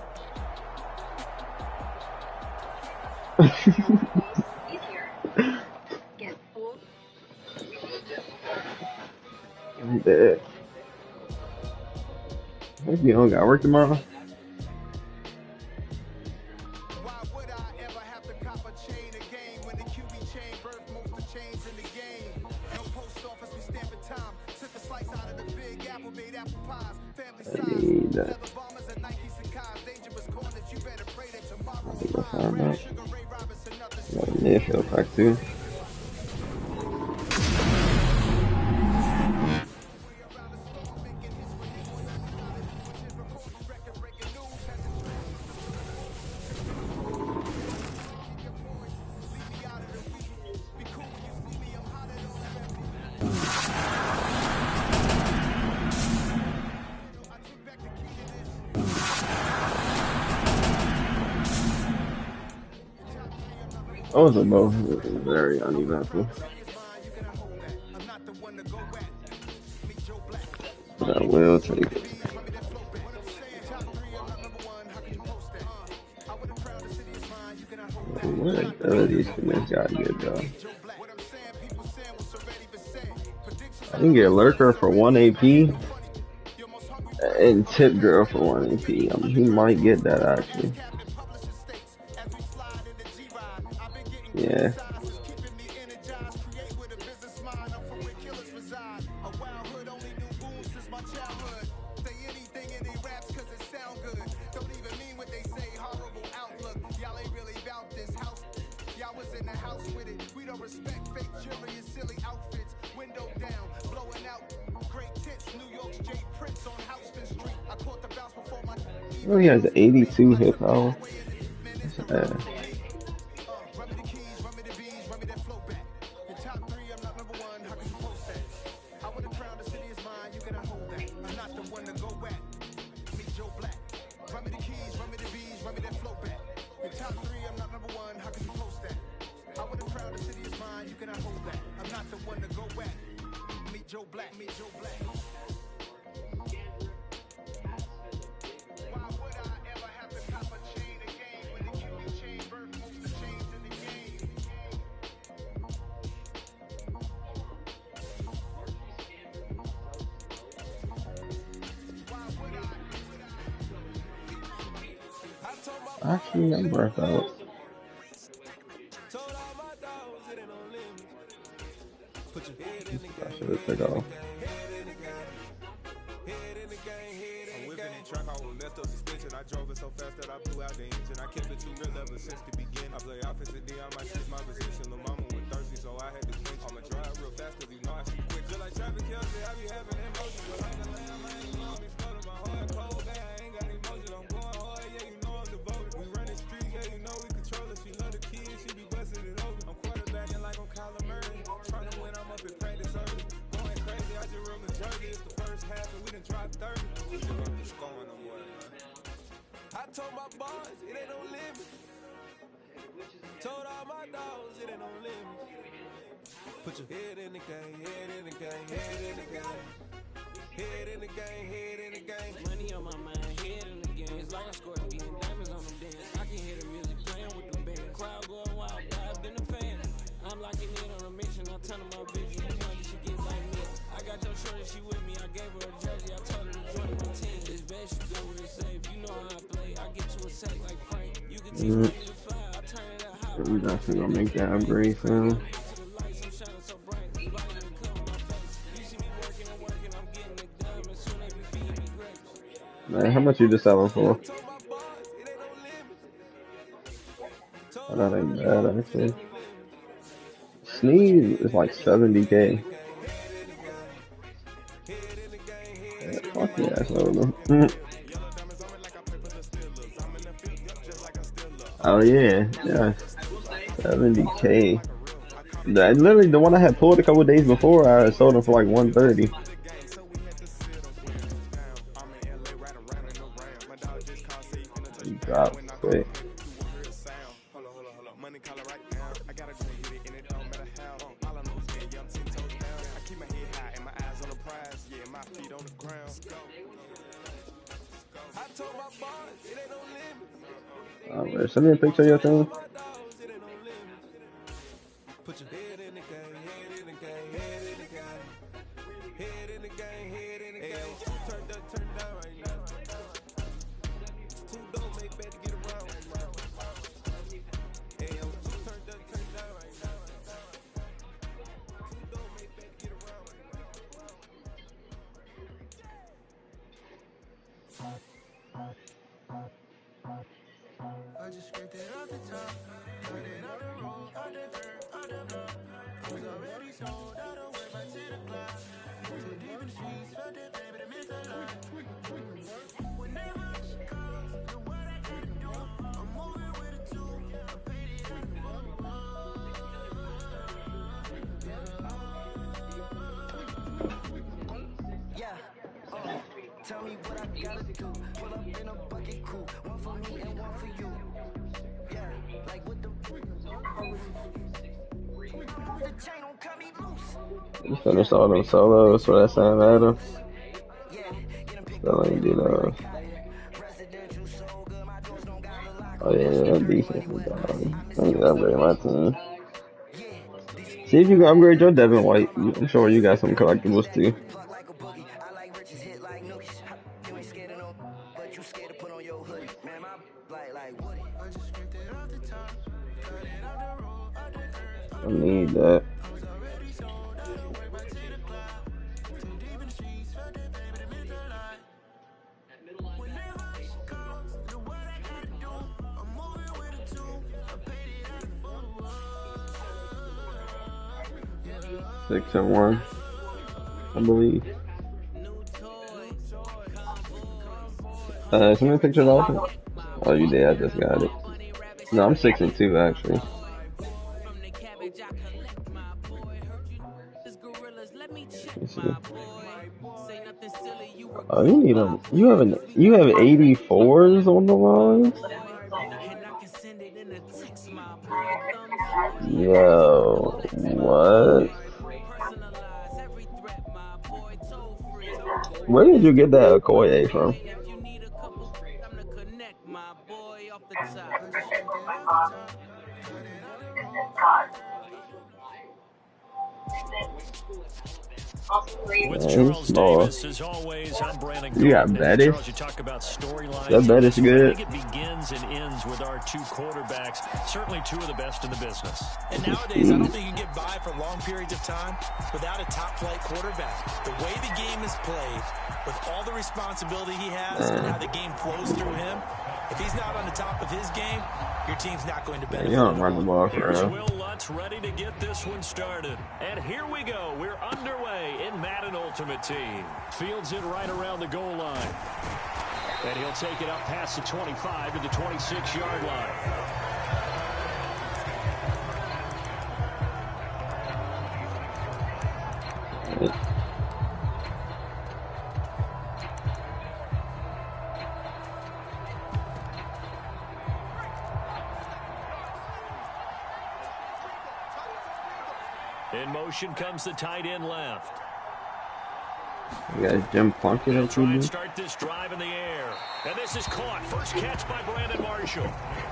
I'm dead. Maybe you don't got work tomorrow. Why would I ever have to cop a chain again when the QB chain birthed most of the chains in the game? No post office, we stamping time. Took a slice out of the big apple, made apple pies. Family size. Leather bombers and Nike Sacai's. Dangerous corners, you better pray that tomorrow arrives. Sugar Ray Robinson, nothing. Yeah, feel like too. Those are both very uneventful. But I will take it. What abilities can this guy get, though? I can get Lurker for 1 AP and Tip Drill for 1 AP. He might get that, actually. Yeah. Oh, he has 82 hit power. That's ass. Actually, I'm burnt out. I should have took off. I drove it so fast that I blew out the engine. I kept it too real ever since the beginning. I play offense and D, I might switch my position. The mama was thirsty, so I had to quench. I'ma drive real fast cause you know I shoot quick. Just like traffic Kelsey, I be having emotions. But like a lamb, I ain't know me floating. My heart cold, man, I ain't got emotions. I'm going hard, yeah, you know I'm devoted. We run the streets, yeah, you know we control it. She love the kids, she be busting it over. I'm quarterbacking like I'm Kyler Murray. Trying to win, I'm up in practice early. Going crazy, I just run the jersey. It's the first half and we done dropped 30. We just up the scoring no more, man. I told my boys, it ain't no limit. Told all my dogs, it ain't no limit. Put your head in the game, head in the game, head in the game. Head in the game, head in the game. Money on my mind, head in the game. It's like I scored again, diamonds on them dance. I can hear the music playing with the band. Crowd going wild, I've been a fan. I'm locking in on a mission, I'm telling my bitch, you know that she get like me. I got your shorty, she with me, I gave her a jersey, I told her to join my team. It's best you go with it safe, you know how I play. I get to a sack like Frank, you can teach me to fly, I turn it up high. We definitely gonna make that upgrade soon. Man, how much you just selling for? Oh, that ain't bad, actually. Sneeze is like 70K. Yeah, fuck yeah, I sold him. Oh yeah, yeah, 70K. That literally the one I had pulled a couple days before. I sold him for like 130. He dropped quick. Alright, send me a picture of your thing. Put your head in the game, head in the game, head in the game. Head in the game, head in the game. Turned up, turned down right now. Two don't make bad to get around right now. Hey, yo, two turned up, turned down right now. Two don't make bad to get around right now. I just scraped it off the top, put it on the road, on the dirt, on the block. Was already sold, I don't work by 10 o'clock. Too deep in the streets, felt it, baby, that meant a lot. Whenever she calls, do what I gotta do. I'm moving with a two, I paid it out the phone. You finished all them solos for that Sam Adams. Still ain't do those. Oh yeah, that defense is dog. I need to upgrade my team. See if you can upgrade your Devin White. I'm sure you got some collectibles too. I need that. Six and one, I believe. Send me a picture of it. Oh, you did. I just got it. No, I'm 6-2 actually. Let's see. Oh, you need them. You have 84s on the line. Yo, what? Where did you get that Okoye from? With Charles Davis, as always, I'm Brandon. You got Bettis? Charles, you talk about storylines. That Bettis good? I think it begins and ends with our two quarterbacks. Certainly two of the best in the business. And nowadays, I don't think you can get by for long periods of time without a top-flight quarterback. The way the game is played, with all the responsibility he has and how the game flows through him, if he's not on the top of his game, your team's not going to benefit. You don't run the ball for Here's real. Will Lutz ready to get this one started. And here we go. We're underway in Madden Ultimate Team. Fields it right around the goal line. And he'll take it up past the 25 to the 26-yard line. In motion comes the tight end left. You got Jim Plunkett up Try here. and start this drive in the air. And this is caught. First catch by Brandon Marshall.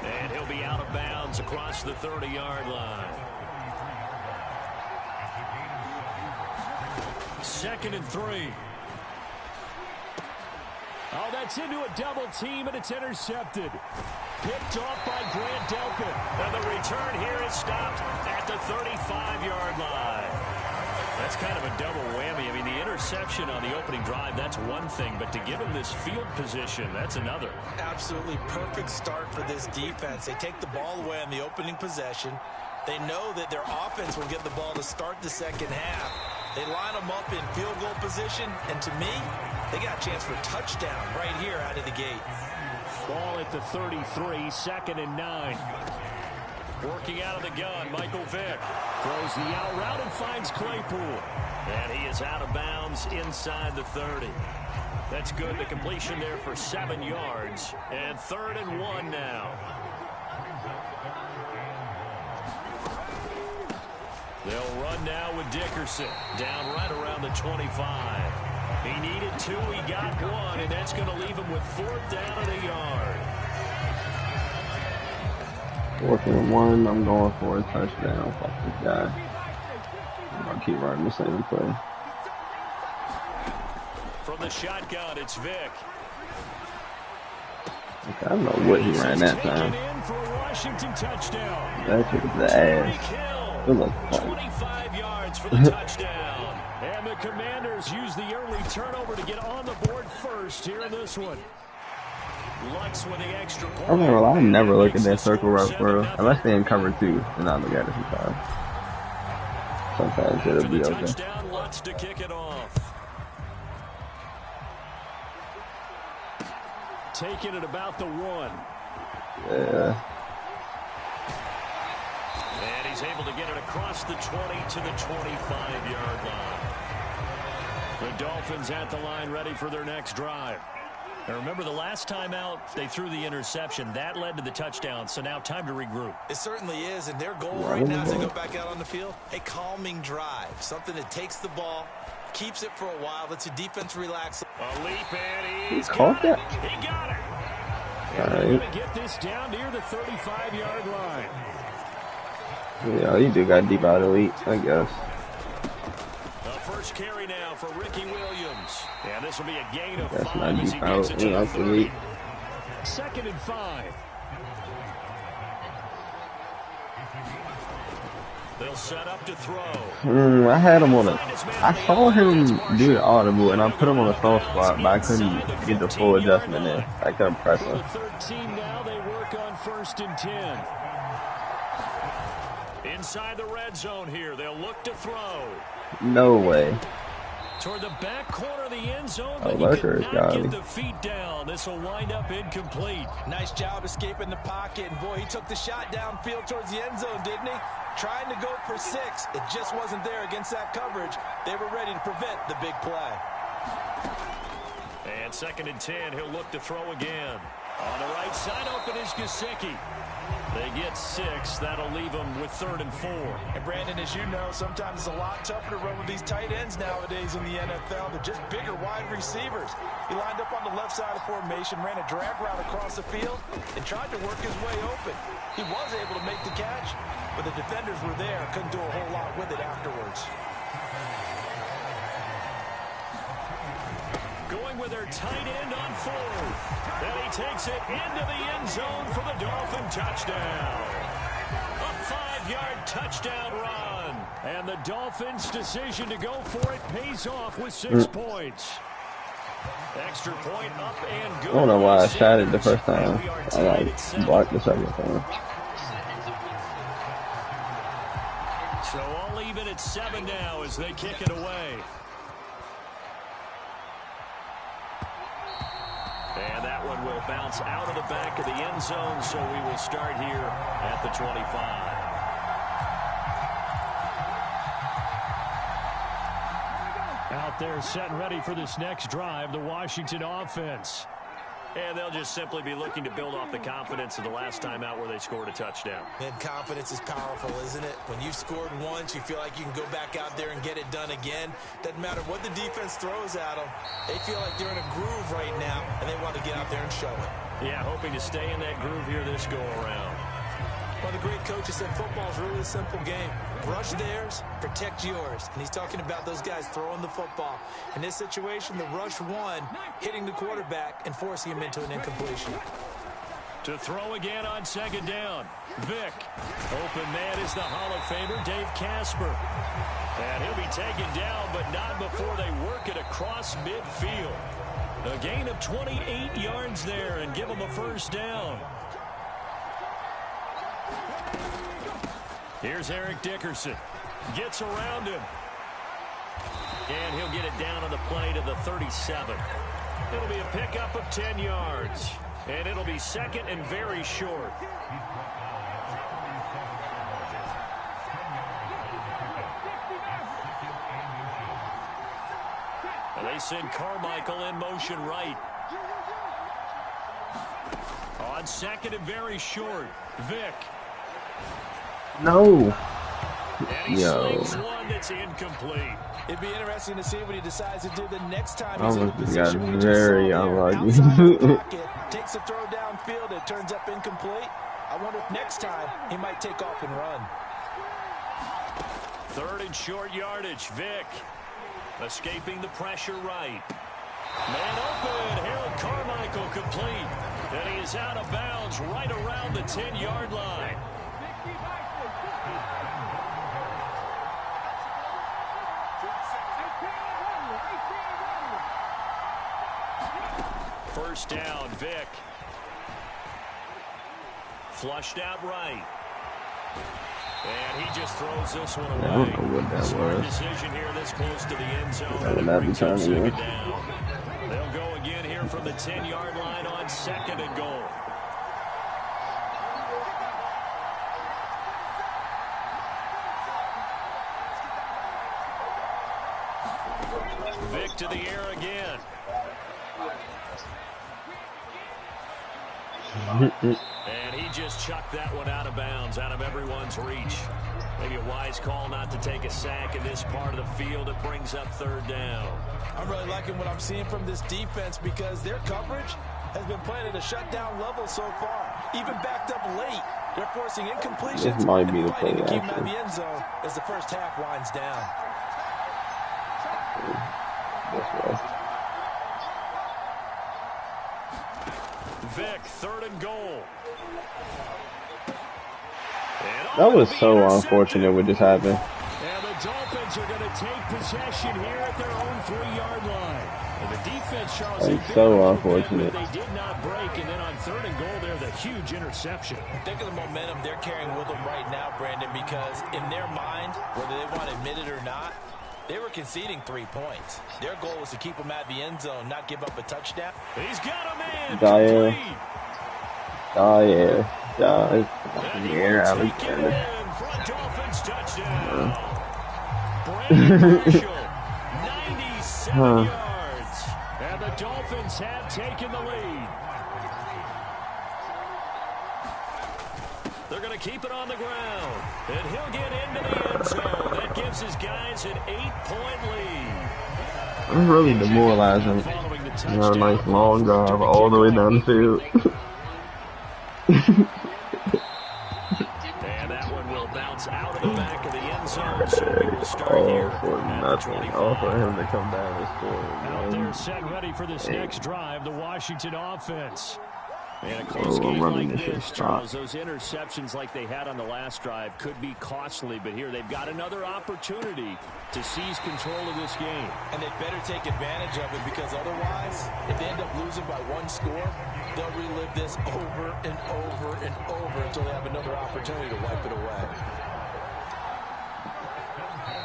And he'll be out of bounds across the 30-yard line. 2nd and 3. Oh, that's into a double team, and it's intercepted. Picked off by Grant Delpit. And the return here is stopped at the 35-yard line. That's kind of a double whammy. I mean, the interception on the opening drive, that's one thing. But to give him this field position, that's another. Absolutely perfect start for this defense. They take the ball away on the opening possession. They know that their offense will get the ball to start the second half. They line them up in field goal position, and to me, they got a chance for a touchdown right here out of the gate. Ball at the 33, 2nd and 9. Working out of the gun, Michael Vick throws the out route and finds Claypool. And he is out of bounds inside the 30. That's good. The completion there for 7 yards. And 3rd and 1 now. They'll run now with Dickerson. Down right around the 25. He needed 2, he got 1, and that's going to leave him with 4th down and a yard. 4th and 1, I'm going for a touchdown. Fuck this guy. I'm going to keep running the same play. From the shotgun, it's Vick. Okay, I don't know what he ran that time. In for a Washington touchdown. That took the ass. It looked fun. 25 yards for the touchdown. And the Commanders use the early turnover to get on the board first here in this one. Lutz with the extra point. I remember, I never look at that circle route for real. Unless they in cover 2, and I look at it sometimes. Sometimes it'll be okay. Touchdown, Lutz to kick it off. Taking it about the 1. Yeah. And he's able to get it across the 20 to the 25-yard line. The Dolphins at the line ready for their next drive. Now remember, the last time out, they threw the interception. That led to the touchdown, so now time to regroup. It certainly is, and their goal right now as they go back out on the field, a calming drive, something that takes the ball, keeps it for a while, lets the defense relax. A leap, and He caught that? He got it. All And they're right. going to get this down near the 35-yard line. Yeah, he do got deep out of the lead, I guess. The first carry now for Ricky Williams. And this will be a gain of That's 5 not as he deep gets out. it to the That's the 30. lead. 2nd and 5. They'll set up to throw. I had him on a. I saw him do the audible, and I put him on a soft spot, but I couldn't get the full adjustment in. I couldn't press him. 13 now, they work on 1st and 10. Inside the red zone here, they'll look to throw. No way. Toward the back corner of the end zone, Oh, but he Lurker's could got not me. get the feet down. This will wind up incomplete. Nice job escaping the pocket, and boy, he took the shot downfield towards the end zone, didn't he? Trying to go for 6. It just wasn't there against that coverage. They were ready to prevent the big play. And 2nd and 10, he'll look to throw again. On the right side, open is Gesicki. They get 6. That'll leave them with 3rd and 4. And Brandon, as you know, sometimes it's a lot tougher to run with these tight ends nowadays in the NFL. They're just bigger wide receivers. He lined up on the left side of formation, ran a drag route across the field, and tried to work his way open. He was able to make the catch, but the defenders were there, couldn't do a whole lot with it afterwards. Going with their tight end on 4th. And he takes it into the end zone for the Dolphin touchdown. A 5-yard touchdown run. And the Dolphins' decision to go for it pays off with 6 points. Extra point up and good. I don't know why I shot it the first time. I got blocked the second time. So all even at 7 now as they kick it away. And that one will bounce out of the back of the end zone, so we will start here at the 25. Out there set and ready for this next drive, the Washington offense. And they'll just simply be looking to build off the confidence of the last time out where they scored a touchdown. And confidence is powerful, isn't it? When you've scored once, you feel like you can go back out there and get it done again. Doesn't matter what the defense throws at them. They feel like they're in a groove right now, and they want to get out there and show it. Yeah, hoping to stay in that groove here this go-around. Well, the great coach has said football is really a simple game. Rush theirs, protect yours. And he's talking about those guys throwing the football. In this situation, the rush one, hitting the quarterback and forcing him into an incompletion. To throw again on 2nd down. Vick. Open man is the Hall of Famer, Dave Casper. And he'll be taken down, but not before they work it across midfield. A gain of 28 yards there and give him a 1st down. Here's Eric Dickerson. Gets around him. And he'll get it down on the play to the 37. It'll be a pickup of 10 yards. And it'll be 2nd and very short. And they send Carmichael in motion right. On 2nd and very short. Vick. No. And he slings one that's incomplete. It'd be interesting to see what he decides to do the next time I he's in the almost got position we just very saw there. unlucky. Outside the pocket, takes a throw downfield, it turns up incomplete. I wonder if next time he might take off and run. 3rd and short yardage. Vick escaping the pressure right. Man open. Harold Carmichael complete. And he is out of bounds right around the 10-yard line. First down, Vick. Flushed out right. And he just throws this one away. I don't know what that Smart was. decision here this close to the end zone. That would not be time to do. Down. They'll go again here from the 10-yard line on 2nd and goal. Vick to the air again. And he just chucked that one out of bounds, out of everyone's reach. Maybe a wise call not to take a sack in this part of the field. It brings up third down. I'm really liking what I'm seeing from this defense because their coverage has been playing at a shutdown level so far. Even backed up late, they're forcing incompletions This might be and the play fighting to keep them out of action. the end zone as the first half winds down. This way. Vic, third and goal. That was so unfortunate what just happened. And the Dolphins are going to take possession here at their own 3-yard line. And the defense, Charles, That's so unfortunate. they did not break. And then on third and goal, there's a huge interception. Think of the momentum they're carrying with them right now, Brandon, because in their mind, whether they want to admit it or not, they were conceding 3 points. Their goal was to keep them at the end zone, not give up a touchdown. He's got a man. Dyer, Alexander. For a Dolphins touchdown. Brandon Marshall, 97 yards. And the Dolphins have taken the lead. They're going to keep it on the ground. And he'll get into the end zone. That gives his guys an 8-point lead. I'm really demoralizing. You know, a nice long drive all the way down the field. And that one will bounce out of the back of the end zone. So we will start here for nothing. All for him to come down and score. Out there set ready for this next drive, the Washington offense. And a close game like this, Charles, those interceptions like they had on the last drive could be costly, but here they've got another opportunity to seize control of this game. And they better take advantage of it because otherwise, if they end up losing by 1 score, they'll relive this over and over and over until they have another opportunity to wipe it away.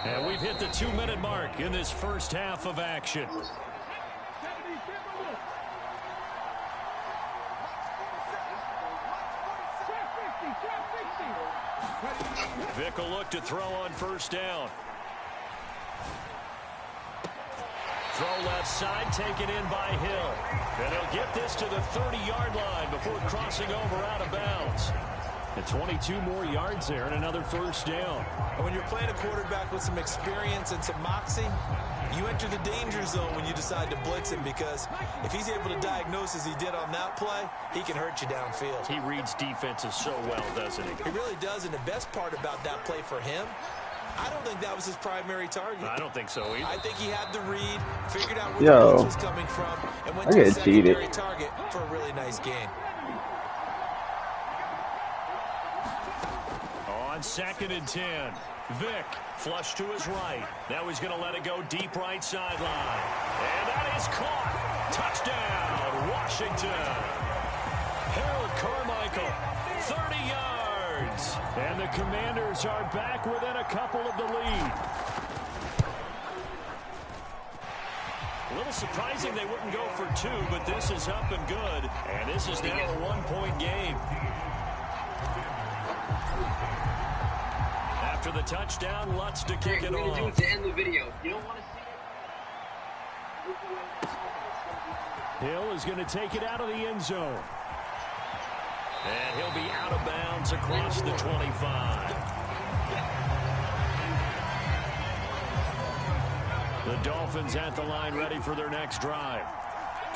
And we've hit the 2-minute mark in this first half of action. Vic will look to throw on first down. Throw left side, taken in by Hill. And he'll get this to the 30-yard line before crossing over out of bounds. And 22 more yards there and another first down. And when you're playing a quarterback with some experience and some moxie, you enter the danger zone when you decide to blitz him because if he's able to diagnose as he did on that play, he can hurt you downfield. He reads defenses so well, doesn't he? He really does, and the best part about that play for him, I don't think that was his primary target. I don't think so either. I think he had the read, figured out where the blitz was coming from, and went to a secondary target for a really nice gain. On 2nd and 10, Vic flush to his right. Now he's going to let it go deep right sideline. And that is caught. Touchdown, Washington. Harold Carmichael, 30 yards. And the Commanders are back within a couple of the lead. A little surprising they wouldn't go for 2, but this is up and good. And this is now a 1-point game. After the touchdown, Lutz to kick it off. Do it to end the video. You don't want to see it? Hill is going to take it out of the end zone. And he'll be out of bounds across the 25. The Dolphins at the line ready for their next drive.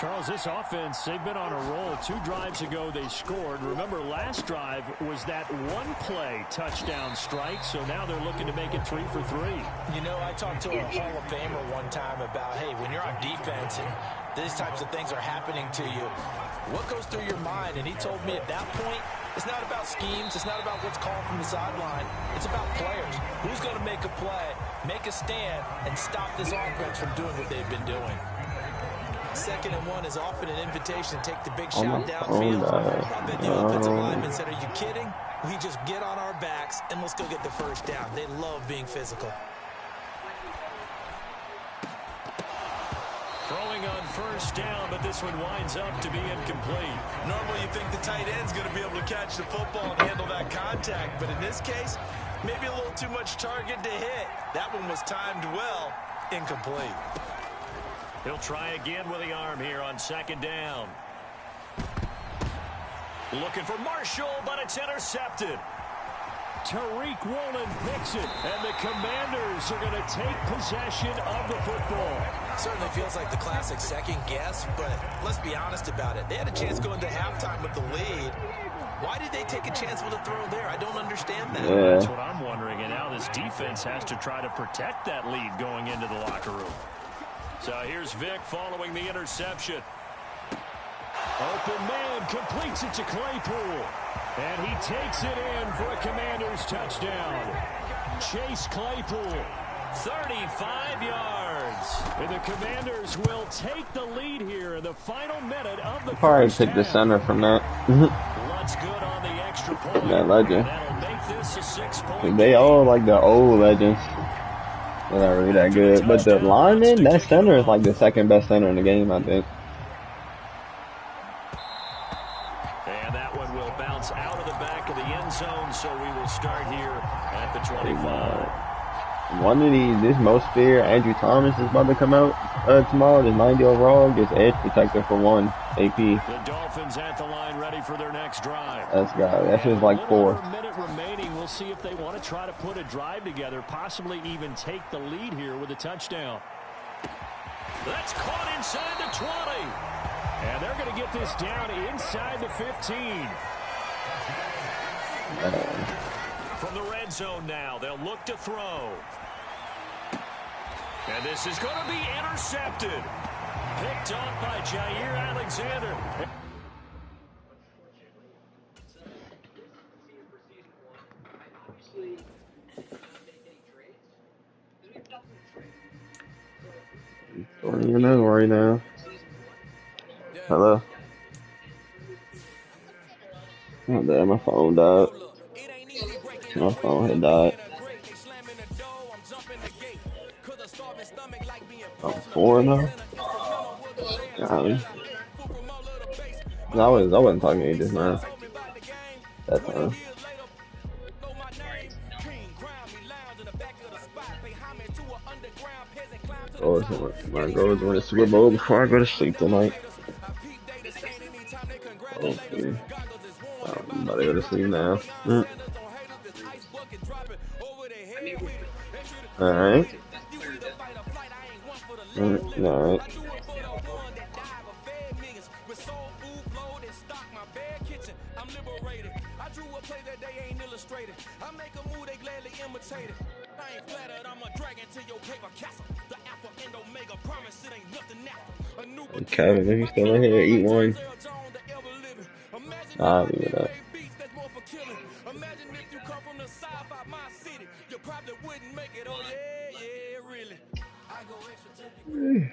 Charles, this offense, they've been on a roll. 2 drives ago, they scored. Remember, last drive was that one-play touchdown strike, so now they're looking to make it 3 for 3. You know, I talked to a Hall of Famer one time about, hey, when you're on defense and these types of things are happening to you, what goes through your mind? And he told me at that point, it's not about schemes. It's not about what's called from the sideline. It's about players. Who's going to make a play, make a stand, and stop this offense from doing what they've been doing? 2nd and 1 is often an invitation to take the big shot downfield. I bet the offensive lineman said, are you kidding? We just get on our backs and let's go get the first down. They love being physical. Throwing on first down, but this one winds up to be incomplete. Normally you think the tight end's going to be able to catch the football and handle that contact, but in this case, maybe a little too much target to hit. That one was timed well, incomplete. He'll try again with the arm here on 2nd down. Looking for Marshall, but it's intercepted. Tariq Woolen picks it, and the Commanders are going to take possession of the football. Certainly feels like the classic second guess, but let's be honest about it. They had a chance going to halftime with the lead. Why did they take a chance with a throw there? I don't understand that. Yeah. That's what I'm wondering, and now this defense has to try to protect that lead going into the locker room. So here's Vic following the interception. Open man completes it to Claypool. And he takes it in for a Commanders touchdown. Chase Claypool, 35 yards. And the Commanders will take the lead here in the final minute of the probably first pick half. the center from that. What's good on the extra point? That legend. That'll make this a 6-point They all like the old legends. They're not really that good. But the lineman, that center is like the second best center in the game, I think. And that one will bounce out of the back of the end zone, so we will start here at the 25. One of these, this most fear, Andrew Thomas is about to come out tomorrow. The 90 overall gets edge protector for 1 AP. The Dolphins at the line, ready for their next drive. That's got. That's just like 4. A minute remaining. We'll see if they want to try to put a drive together, possibly even take the lead here with a touchdown. That's caught inside the 20. And they're going to get this down inside the 15. From the red zone now, they'll look to throw. And this is going to be intercepted. Picked off by Jair Alexander. Don't even know right now. Hello? Oh, damn, my phone died. My phone had died. I'm 4-0. Golly. I wasn't talking to you just now. That time. My goals win the Super Bowl before I go to sleep tonight. Okay. I'm about to go to sleep now. Alright. Alright. Kevin, if you still in here, eat one. I'll leave it up. Really.